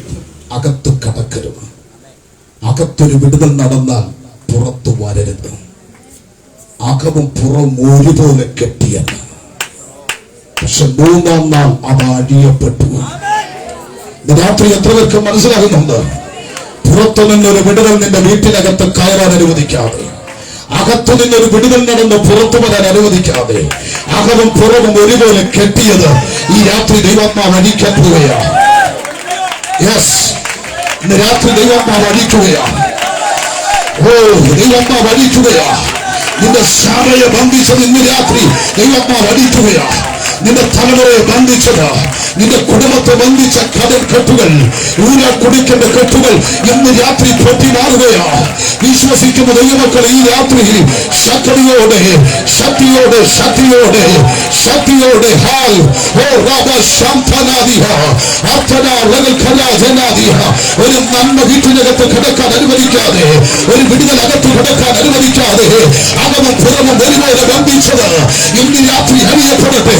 അകത്ത് കടക്കരുത്. അകത്തൊരു വിടുതൽ നടന്നാൽ പുറത്തു വരരുത്. അകവും പുറവും ഒരുപോലെ കെട്ടിയത്. പക്ഷെ 3-ാം നാൾ അത് അഴിയപ്പെട്ടു. രാത്രി എത്ര പേർക്ക് മനസ്സിലാകുന്നുണ്ട്? പുറത്തു നിന്നൊരു വിടുതൽ നിന്റെ വീട്ടിനകത്ത് കയറാൻ അനുവദിക്കാതെ, അകത്തു നിന്നൊരു വിടുതൽ നടന്ന് പുറത്തു വരാൻ അനുവദിക്കാതെ, അകവും പുറവും ഒരുപോലെ കെട്ടിയത് ഈ രാത്രി ദൈവാത്മാവ് അഴിക്കാൻ പോവുകയാണ്. യെസ്, ഇന്ന് രാത്രി ദൈവാത്മാവ് അഴിക്കുകയാണ്. ഓ, ദൈവാത്മാവ് അഴിക്കുകയാണ്. നിന്റെ ശാലയെ ബന്ധിച്ചത് ഇന്ന് രാത്രി ദൈവാത്മാവ് അഴിക്കുകയാണ്. നിന്റെ തലമുറയെ ബന്ധിച്ചത്, നിന്റെ കുടുംബത്തെ ബന്ധിച്ച കെട്ടുകൾ, ഊരാ കുടിക്കേണ്ട കെട്ടുകൾ ഇന്ന് രാത്രി പൊട്ടി മാറുകയാണ്. വിശ്വസിക്കുന്ന ദൈവമക്കൾ ഈ രാത്രി ശക്തിയോടെ ശക്തിയോടെ ശക്തിയോടെ ശക്തിയോടെ ഹാൽ ഓ റബ ശാന്തനാദിഹ അർത്ഥന ലഗൽഖലാജനാദിഹ ഒരു നന്മ വീട്ടിനകത്ത് കിടക്കാൻ അനുവദിക്കാതെ, ഒരു വിടുതൽ അകത്ത് കിടക്കാൻ അനുവദിക്കാതെ, അകവും പുറവും ഒരുപോലെ ബന്ധിച്ചത് ഇന്ന് രാത്രി അറിയപ്പെടട്ടെ.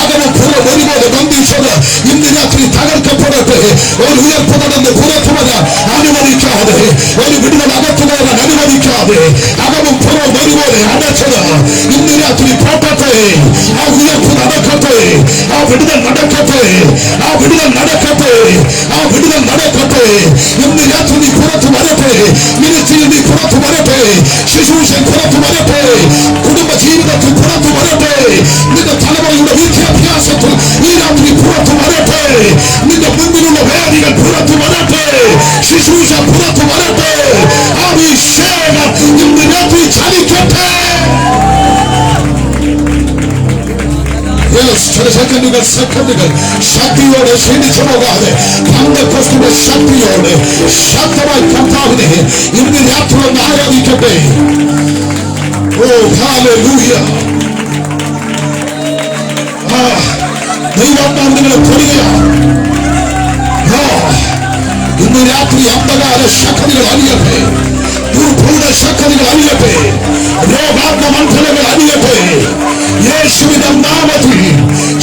അകവും പുറവും ഒരുപോലെ ബന്ധിച്ചത് ഇന്ന് രാത്രി തകർക്കപ്പെടട്ടെ. ഒരു ഉയർപ്പ് നടന്ന് പുറത്തു വരാൻ അനുവദിക്കാതെ, ഒരു വിടുതൽ അകത്തു പോകാൻ അനുവദിക്കാതെ, അകവും പുറവും ഒരുപോലെ അടച്ചത് ഇന്ന് രാത്രി പോട്ടട്ടെ. ആ ഉയർപ്പ് നടക്കട്ടെ, ആ വിടുതൽ നടക്കട്ടെ, ആ വിടുതൽ നടക്കട്ടെ, ആ വിടുതൽ നടക്കട്ടെ. ഇന്ന് രാത്രി നീ പുറത്തു വരട്ടെ. മിനിസ്ട്രിയിൽ നീ പുറത്തു വരട്ടെ. ശുശ്രൂഷ പുറത്തു വരട്ടെ. കുടുംബ ജീവിതത്തിൽ പുറത്തു വരട്ടെ. നിന്റെ തലമുറയുടെ വിദ്യാഭ്യാസത്തിൽ ഈ രാത്രി പുറത്തു വരട്ടെ. നിന്റെ മുന്നിലുള്ള വേദികൾ പുറത്തു വരട്ടെ. ശുശ്രൂഷ പുറത്തു വരട്ടെ. അഭിഷേകം ഇന്ന് രാത്രി ചലിക്കട്ടെ. സെക്കൻഡുകൾ ശക്തിയോടെ ക്ഷീണിച്ചു പോകാതെ പെന്തക്കോസ്തിന്റെ ശക്തിയോടെ ശക്തമായി കർത്താവിനെ ഇന്ന് രാത്രി ഒന്ന് ആരാധിക്കട്ടെ. ഓ ഹല്ലേലൂയ. ദൈവാത്മാവ് നിങ്ങളെ തൊടുകയാണ്. ഇന്ന് രാത്രി അന്ധകാര ശക്തികൾ അണിയട്ടെ. ദുർഭൂത ശക്തികൾ അണിയട്ടെ. രോഗാത്മമണ്ഡലങ്ങൾ അണിയട്ടെ. യേശുവിന്റെ നാമത്തിൽ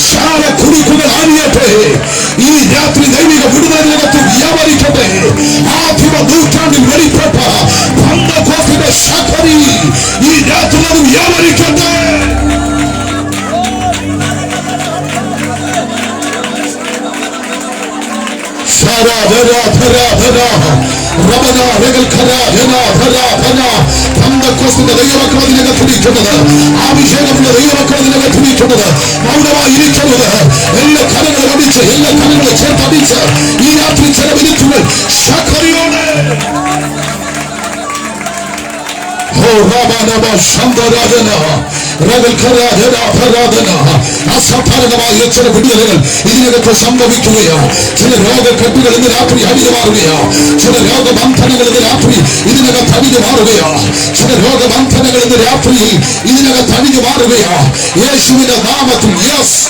ശാല കുരുക്കുകൾ അണിയട്ടെ. ഈ രാത്രി ദൈവിക വിടുതലിനകത്ത് വ്യാപരിക്കട്ടെ. ആദിമ നൂറ്റാണ്ടിൽ വെളിപ്പെട്ട പെന്തക്കോസ്തിന്റെ ശക്തി ഈ രാത്രി അത് വ്യാപരിക്കട്ടെ. പെന്തക്കോസ്തിന്റെ ദൈവമക്കൾ അതിനകത്തിരിക്കുന്നത്, അഭിഷേകത്തിന്റെ ദൈവമക്കൾ അതിനകത്തിരിക്കുന്നത് മൗനമായി ഇരിക്കുന്നത്. എല്ലാ കരങ്ങളും അടിച്ച്, എല്ലാ കരങ്ങളും ചേർത്തടിച്ച് ഈ രാത്രി ചില മിനിറ്റുകൾ ശക്തിയോടെ അസാധാരണമായ ചില വിടുതലുകൾ ഇതിനകത്ത് സംഭവിക്കുകയാണ്. ചില രോഗക്കെട്ടുകൾ ഇന്ന് രാത്രി അടിഞ്ഞു മാറുകയാണ്. ചില രോഗബന്ധനങ്ങൾ ഇന്ന് രാത്രി ഇതിനകത്ത് അടിഞ്ഞു മാറുകയാണ്. ചില രോഗബന്ധനങ്ങൾ ഇന്ന് രാത്രിയിൽ ഇതിനകത്ത് അടിഞ്ഞു മാറുകയാണ്. യേശുവിന്റെ നാമത്തിൽ. യെസ്,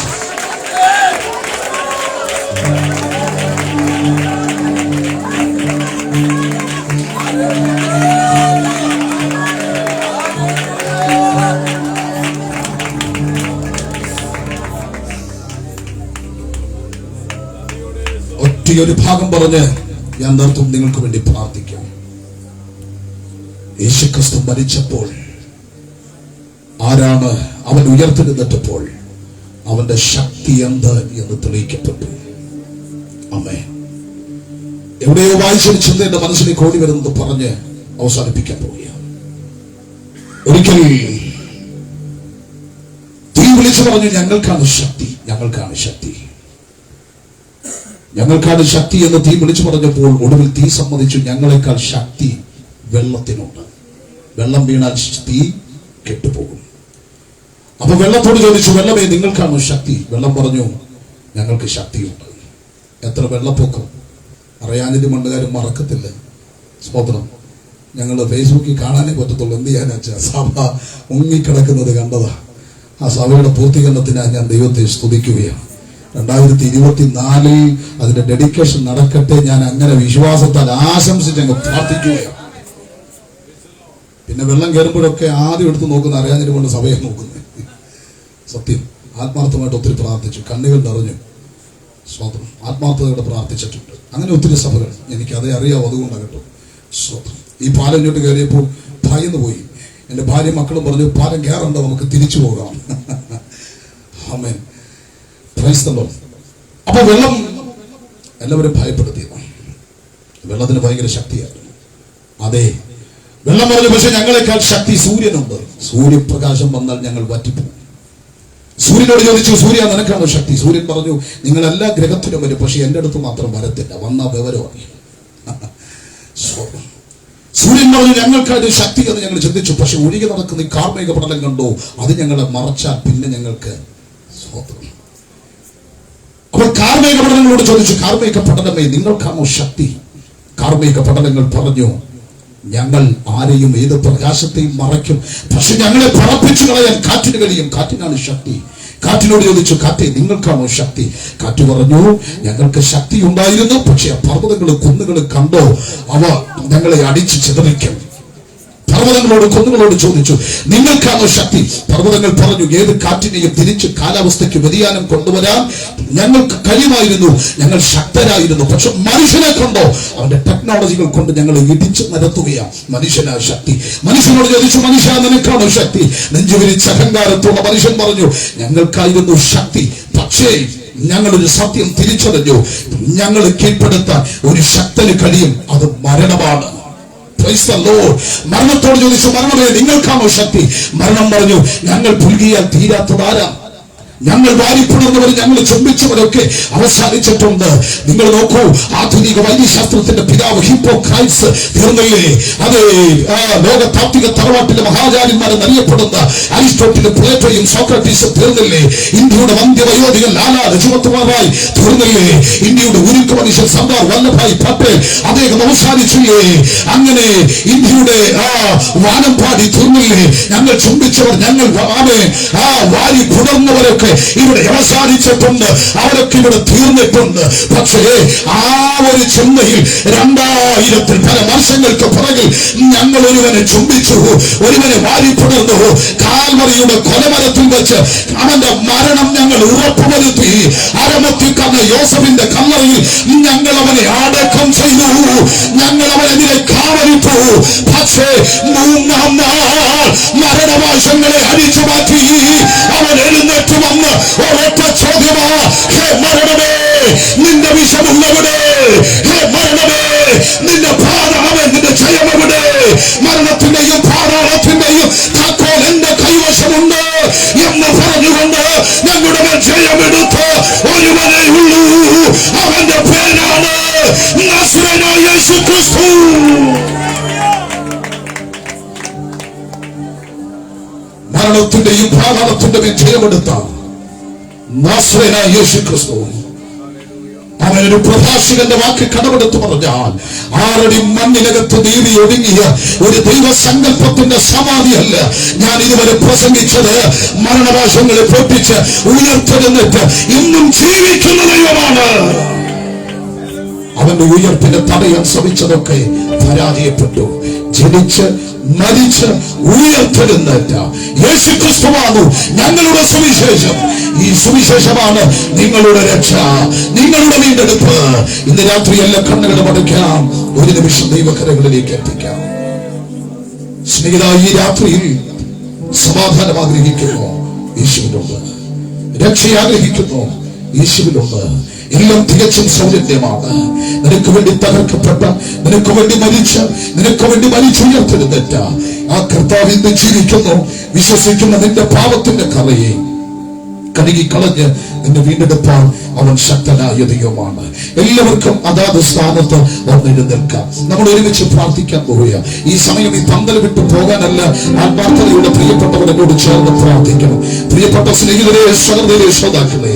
ഒരു ഭാഗം പറഞ്ഞ് ഞാൻ നിർത്തും. നിങ്ങൾക്ക് വേണ്ടി പ്രാർത്ഥിക്കാം. യേശുക്രിസ്തു മരിച്ചപ്പോൾ ആരാണ് അവൻ ഉയർത്തെഴുന്നേറ്റപ്പോൾ അവന്റെ ശക്തി എന്ത് എന്ന് തെളിയിക്കപ്പെട്ടു. ആമേൻ. എവിടെയോ വായിച്ചൊരു ചിന്ത എന്റെ മനസ്സിലേക്ക് ഓടി വരുന്നത് പറഞ്ഞ് അവസാനിപ്പിക്കാൻ പോവുകയാണ്. ഒരിക്കൽ തീ വിളിച്ചു പറഞ്ഞു, ഞങ്ങൾക്കാണ് ശക്തി, ഞങ്ങൾക്കാണ് ശക്തി, ഞങ്ങൾക്കാണ് ശക്തി എന്ന് തീ വിളിച്ചു പറഞ്ഞപ്പോൾ ഒടുവിൽ തീ സമ്മതിച്ചു, ഞങ്ങളെക്കാൾ ശക്തി വെള്ളത്തിനുണ്ട്. വെള്ളം വീണാൽ തീ കെട്ടുപോകും. അപ്പൊ വെള്ളത്തോട് ചോദിച്ചു, വെള്ളമേ നിങ്ങൾക്കാണോ ശക്തി? വെള്ളം പറഞ്ഞു, ഞങ്ങൾക്ക് ശക്തിയുണ്ട്. എത്ര വെള്ളപ്പൊക്കം അറിയാനിത് മണ്ണുകാരും മറക്കത്തില്ല. സ്തോത്രം. ഞങ്ങൾ ഫേസ്ബുക്കിൽ കാണാനേ പറ്റത്തുള്ളൂ. എന്ത് ചെയ്യാനാ വെച്ചാൽ സഭ മുങ്ങിക്കിടക്കുന്നത് കണ്ടതാ. ആ സഭയുടെ പൂർത്തീകരണത്തിനായി ഞാൻ ദൈവത്തെ സ്തുതിക്കുകയാണ്. 2024 അതിന്റെ ഡെഡിക്കേഷൻ നടക്കട്ടെ. ഞാൻ അങ്ങനെ വിശ്വാസത്താൽ ആശംസിച്ച് അങ്ങ് പ്രാർത്ഥിക്കുകയാണ്. പിന്നെ വെള്ളം കയറുമ്പോഴൊക്കെ ആദ്യം എടുത്ത് നോക്കുന്ന അറിയാഞ്ഞിട്ട് കൊണ്ട് സഭയെ നോക്കുന്നത്. സത്യം, ആത്മാർത്ഥമായിട്ട് ഒത്തിരി പ്രാർത്ഥിച്ചു, കണ്ണുകൾ നിറഞ്ഞു. സ്വതന്ത്രം ആത്മാർത്ഥതയോടെ പ്രാർത്ഥിച്ചിട്ടുണ്ട്. അങ്ങനെ ഒത്തിരി സഭകൾ എനിക്ക് അതേ അറിയാവൂ, അതുകൊണ്ടാണ് കേട്ടോ. സ്വതന്ത്രം. ഈ പാലം ഇങ്ങോട്ട് കയറിയപ്പോൾ ഭയന്ന് പോയി. എൻ്റെ ഭാര്യ മക്കളും പറഞ്ഞു, പാലം കയറണ്ട, നമുക്ക് തിരിച്ചു പോകാം. ആമേൻ. അപ്പൊ വെള്ളം എല്ലാവരും ഭയപ്പെടുത്തിയതാണ്. വെള്ളത്തിന് ഭയങ്കര ശക്തിയായിരുന്നു. അതെ, വെള്ളം പറഞ്ഞു, പക്ഷെ ഞങ്ങളെക്കാൾ ശക്തി സൂര്യനുണ്ട്. സൂര്യപ്രകാശം വന്നാൽ ഞങ്ങൾ വറ്റിപ്പോകും. സൂര്യനോട് ചോദിച്ചു, സൂര്യ നിനക്കാണോ ശക്തി? സൂര്യൻ പറഞ്ഞു, നിങ്ങൾ എല്ലാ ഗ്രഹത്തിലും വരും, പക്ഷെ എന്റെ അടുത്ത് മാത്രം വരത്തില്ല, വന്ന വിവരമായി. സൂര്യൻ പറഞ്ഞു, ഞങ്ങൾക്കായിട്ട് ശക്തി എന്ന് ഞങ്ങൾ ചിന്തിച്ചു, പക്ഷെ ഒഴുകി നടക്കുന്ന ഈ കാർമേഘ പടലം കണ്ടോ, അത് ഞങ്ങളെ മറച്ചാൽ പിന്നെ ഞങ്ങൾക്ക് സ്വതന്ത്രം. അപ്പോൾ കാർമേഘ പടലങ്ങളോട് ചോദിച്ചു, കാർമേഘ പടലമേ നിങ്ങൾക്കാണോ ശക്തി? കാർമേഘ പടലങ്ങൾ പറഞ്ഞു, ഞങ്ങൾ ആരെയും ഏത് പ്രകാശത്തെയും മറയ്ക്കും, പക്ഷെ ഞങ്ങളെ പറപ്പിച്ചു കളയാൻ കാറ്റിന് കഴിയും. കാറ്റിനാണ് ശക്തി. കാറ്റിനോട് ചോദിച്ചു, കാറ്റേ നിങ്ങൾക്കാണോ ശക്തി? കാറ്റ് പറഞ്ഞു, ഞങ്ങൾക്ക് ശക്തി ഉണ്ടായിരുന്നു, പക്ഷെ പർവ്വതങ്ങളും കുന്നുകളും കണ്ടോ, അവ ഞങ്ങളെ അടിച്ചു ചിതറിക്കും. പർവ്വതങ്ങളോട് കുന്നുകളോട് ചോദിച്ചു, നിങ്ങൾക്കാണോ ശക്തി? പർവ്വതങ്ങൾ പറഞ്ഞു, ഏത് കാറ്റിനെയും തിരിച്ച് കാലാവസ്ഥയ്ക്ക് വ്യതിയാനം കൊണ്ടുവരാൻ ഞങ്ങൾക്ക് കഴിയുമായിരുന്നു, ഞങ്ങൾ ശക്തരായിരുന്നു, പക്ഷെ മനുഷ്യനെ കൊണ്ടോ, അവന്റെ ടെക്നോളജികൾ കൊണ്ട് ഞങ്ങൾ ഇടിച്ചു നിരത്തുകയാണ്. മനുഷ്യനാ ശക്തി. മനുഷ്യനോട് ചോദിച്ചു, മനുഷ്യ നിനക്കാണോ ശക്തി? നെഞ്ചുവിരിച്ച അഹങ്കാരത്തുള്ള മനുഷ്യൻ പറഞ്ഞു, ഞങ്ങൾക്കായിരുന്നു ശക്തി, പക്ഷേ ഞങ്ങളൊരു സത്യം തിരിച്ചറിഞ്ഞു, ഞങ്ങൾ കീഴ്പ്പെടുത്താൻ ഒരു ശക്തന് കഴിയും, അത് മരണമാണ്. മരണത്തോട് ചോദിച്ചു, മരണമേ നിങ്ങൾക്കാണോ ശക്തി? മരണം പറഞ്ഞു, ഞങ്ങൾ പുൽകിയാൽ തീരാത്തതാരാ? ഞങ്ങൾ വാരിപ്പുണർന്നവർ, ഞങ്ങൾ ചുംബിച്ചവരൊക്കെ അവസാനിച്ചിട്ടുണ്ട്. നിങ്ങൾ നോക്കൂ, ആധുനിക വൈദ്യശാസ്ത്രത്തിന്റെ പിതാവ് ഹിപ്പോക്രൈറ്റ്സ് തീർന്നില്ലേ? അതേ, ലോക താത്വിക തറവാട്ടിലെ മഹാചാര്യന്മാരെന്ന് അറിയപ്പെടുന്ന അരിസ്റ്റോട്ടിലും പ്ലേറ്റോയും സോക്രട്ടീസും തീർന്നില്ലേ? ഇന്ത്യയുടെ വന്ധ്യവയോധികൻ ലാലാ ലജ്പത് റായ് തീർന്നില്ലേ? ഇന്ത്യയുടെ ഉരുക്ക് മനുഷ്യൻ സർദാർ വല്ലഭായ് പട്ടേൽ അദ്ദേഹം അവസാനിച്ചില്ലേ? അങ്ങനെ ഇന്ത്യയുടെ വാനമ്പാടി തീർന്നില്ലേ? ഞങ്ങൾ ചുംബിച്ചവർ, ഞങ്ങൾ വാരി പുണർന്നവരൊക്കെ ഇവിടെ അവസാനിച്ചിട്ടുണ്ട്, അവരൊക്കെ ഇവിടെ തീർന്നിട്ടുണ്ട്. പക്ഷേ ആ ഒരു ചിന്തയിൽ 2000 പല വർഷങ്ങൾക്ക് പുറകിൽ ഞങ്ങൾ ഒരുവനെ ചുംബിച്ചു, ഒരുവനെ വാരിപ്പുണർന്നു. കാൽവറിയുടെ കൊലമരത്തിൽ വെച്ച് അവന്റെ മരണം ഞങ്ങൾ ഉറപ്പുവരുത്തി. അരമത്തിക്കന്ന യോസഫിന്റെ കല്ലറയിൽ ഞങ്ങൾ അവനെ അടക്കം ചെയ്തു, ഞങ്ങൾ അവനെതിരെ കാവലിട്ടു. പക്ഷേ 3-ാം നാൾ മരണവാശങ്ങളെ അടിച്ചു മാറ്റി അവൻ എഴുന്നേറ്റ് വന്നു. ഒരൊറ്റ ചോദ്യമാ, ഹേ മരണമേ നിന്റെ വിഷമുള്ളവിടെ? ഹേ മരണമേ നിന്റെ പാതാളമേ നിന്റെ ജയമെവിടെ? മരണത്തിന്റെയും പാതാളത്തിന്റെയും താക്കോൽ എന്റെ കൈവശമുണ്ട് എന്ന് പറഞ്ഞുകൊണ്ട് ഞങ്ങളുടെ ജയമെടുത്ത് ഒരുവനേ ഉള്ളൂ, അവന്റെ പേരാണ് നസ്രേനായ യേശു ക്രിസ്തു. മരണത്തിന്റെയും പാതാളത്തിന്റെ മേൽ ജയമെടുത്ത നാസറേനായ യേശു ക്രിസ്തു അവനൊരു പ്രഭാഷകന്റെ വാക്ക് കടമെടുത്ത് പറഞ്ഞാൽ 6 അടി മണ്ണിനകത്ത് നീതി ഒതുങ്ങിയ ഒരു ദൈവസങ്കല്പത്തിന്റെ സമാധിയല്ല ഞാൻ ഇതുവരെ പ്രസംഗിച്ചത്. മരണഭാഷങ്ങളെ പൊട്ടിച്ച് ഉയർത്തെഴുന്നേറ്റ് ഇന്നും ജീവിക്കുന്ന ദൈവമാണ്. അവന്റെ ഉയർപ്പിനെ തടയാൻ ശ്രമിച്ചതൊക്കെ പരാജയപ്പെട്ടു. ജനിച്ച് മരിച്ച് ഉയർത്തെഴുന്നേറ്റ യേശു ക്രിസ്തുവാണ് ഞങ്ങളുടെ സുവിശേഷം. ഈ സുവിശേഷമാണ് നിങ്ങളുടെ രക്ഷ, നിങ്ങളുടെ വീണ്ടെടുപ്പ്. ഇന്ന് രാത്രി എല്ലാ കണ്ണുകളും അടയ്ക്കാം, ഒരു നിമിഷം ദൈവകരങ്ങളിലേക്ക് എത്തിക്കാം. സ്നേഹിത, ഈ രാത്രിയിൽ സമാധാനം ആഗ്രഹിക്കുന്നു, യേശുവിലുണ്ട്. രക്ഷ ആഗ്രഹിക്കുന്നു, യേശുവിലുണ്ട്. എല്ലാം തികച്ചും സൗജന്യമാണ്. നിനക്ക് വേണ്ടി തകർക്കപ്പെട്ട, നിനക്ക് വേണ്ടി മരിച്ചുയർത്തെഴുന്നേറ്റ ആ കർത്താവ് ഇന്ന് ജീവിക്കുന്നു. വിശ്വസിക്കുന്ന നിന്റെ പാപത്തിന്റെ കറയെ കഴുകിക്കളഞ്ഞ് നിന്നെ വീണ്ടെടുപ്പാൻ അവൻ ശക്തനായ ദൈവമാണ്. എല്ലാവർക്കും അതാത് സ്ഥാനത്ത് വന്നെഴുന്നേൽക്കാം. നമ്മൾ ഒരുമിച്ച് പ്രാർത്ഥിക്കാൻ പോവുക. ഈ സമയം ഈ പന്തൽ വിട്ടു പോകാനല്ല, ആത്മാർത്ഥതയുടെ പ്രിയപ്പെട്ടവർ എന്നോട് ചേർന്ന് പ്രാർത്ഥിക്കണം. പ്രിയപ്പെട്ട സ്നേഹിതരെ, സഹോദരരെ, ശ്രോതാക്കളെ,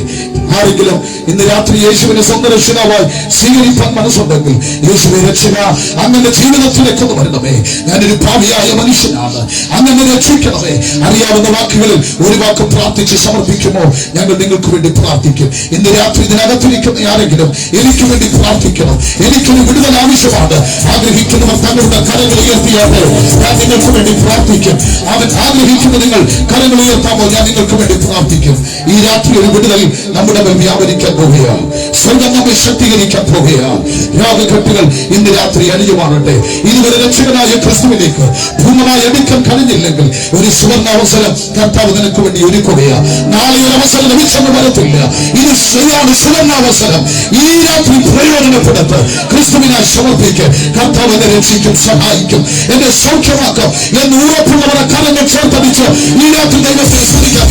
ആരെങ്കിലും ഇന്ന് രാത്രി യേശുവിനെ സ്വന്തം രക്ഷിതാവായി സ്വീകരിക്കാൻ മനസ്സുണ്ടെങ്കിൽ, യേശുവെ രക്ഷക, അങ്ങനെ ജീവിതത്തിലേക്കൊന്ന് വരണമേ, ഞാനൊരു പാപിയായ മനുഷ്യനാണ്, അങ്ങനെ രക്ഷിക്കണമേ. അറിയാവുന്ന വാക്കുകളിൽ ഒരു വാക്ക് പ്രാർത്ഥിച്ച് സമർപ്പിക്കുമോ? ഞങ്ങൾ നിങ്ങൾക്ക് വേണ്ടി പ്രാർത്ഥിക്കും. ഇന്ന് രാത്രി ഇതിനകത്തിരിക്കുന്ന ആരെങ്കിലും എനിക്ക് വേണ്ടി പ്രാർത്ഥിക്കണം, എനിക്കൊരു വിടുതൽ ആവശ്യമാണ് ആഗ്രഹിക്കുന്നവർ തങ്ങളുടെ കരങ്ങൾ ഉയർത്തിയാൽ ഞാൻ നിങ്ങൾക്ക് വേണ്ടി പ്രാർത്ഥിക്കും. അവൻ ആഗ്രഹിക്കുന്ന നിങ്ങൾ കരങ്ങൾ ഉയർത്താമോ? ഞാൻ നിങ്ങൾക്ക് വേണ്ടി പ്രാർത്ഥിക്കും. ഈ രാത്രി ഒരു വിടുതൽ നമ്മുടെ മേൽ വ്യാപരിക്കാൻ പോവുകയാണ്. സ്വർഗം നമ്മെ ശക്തീകരിക്കാൻ പോവുകയാണ്. രോഗഘട്ടുകൾ ഇന്ന് രാത്രി അണിയുമാറട്ടെ. ഇതുവരെ രക്ഷകനായ ക്രിസ്തുവിലേക്ക് പൂർണ്ണമായി എടുക്കാൻ കഴിഞ്ഞില്ലെങ്കിൽ ഒരു സുവർണാവസരം കർത്താവ് നിനക്ക് വേണ്ടി ഒരുക്കുകയാണ്. നാളെ ഒരു അവസരം ലഭിച്ചെന്ന് വരത്തില്ല. ഇത് ശരിയാണ് സുവർണാവസരം. ഈ രാത്രി പ്രയോജനപ്പെടുത്ത്. ക്രിസ്തുവിനായി സമർപ്പിക്ക്. കർത്താവ് എന്നെ രക്ഷിക്കും, സഹായിക്കും, എന്നെ സൗഖ്യമാക്കും എന്ന് ഉറപ്പുള്ളവരെ കരങ്ങൾ ചേർത്തടിച്ച് ഈ രാത്രി ദൈവത്തെ സ്തുതിക്കാം.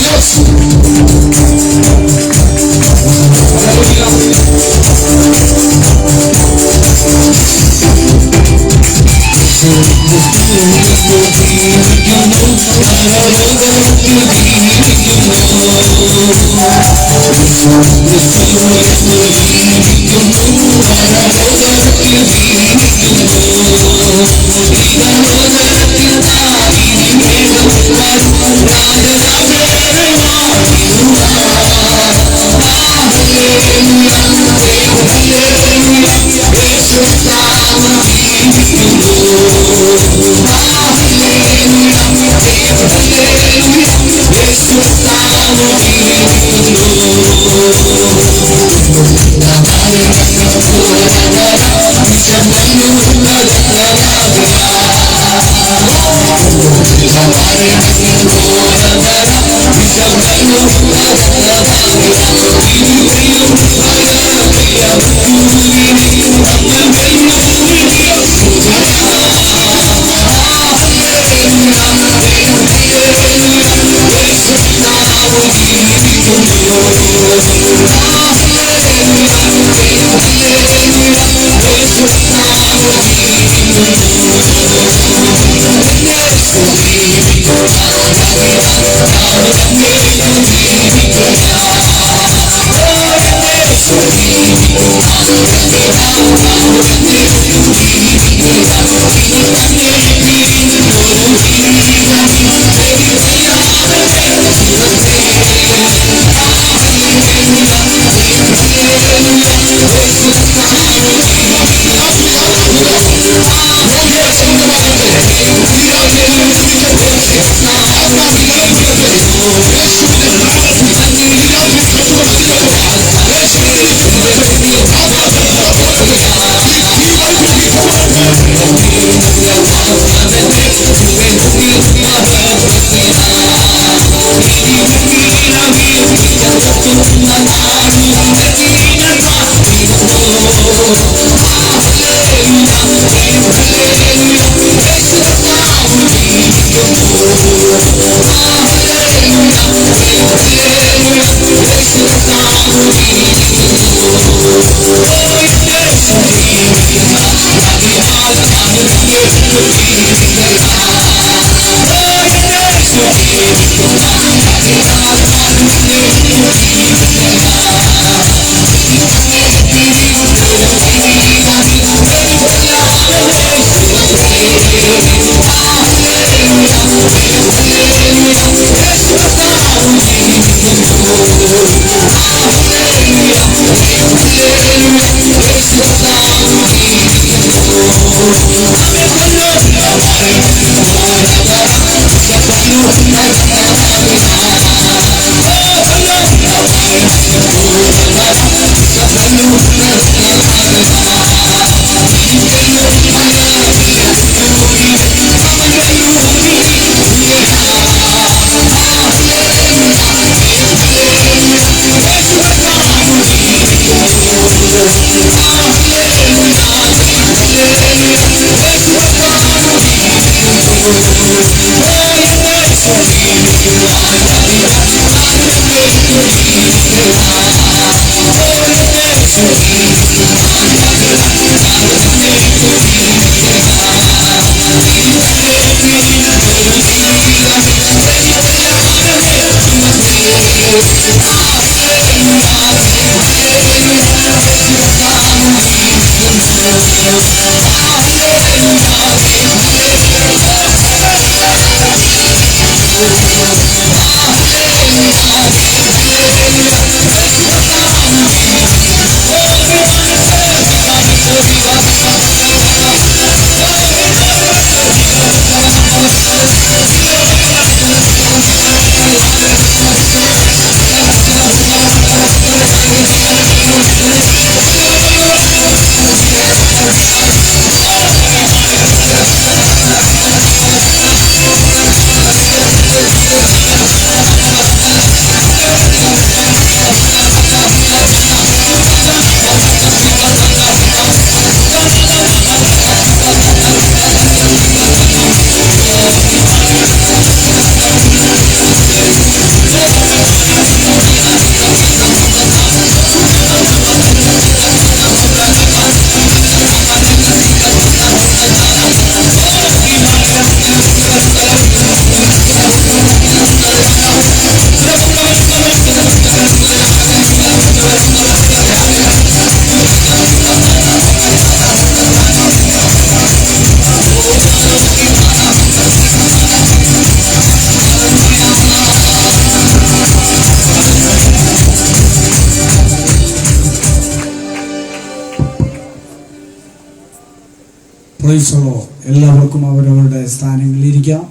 Price the Lord. എല്ലാവർക്കും അവരവരുടെ സ്ഥാനങ്ങളിലിരിക്കാം.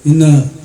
ഇന്ന്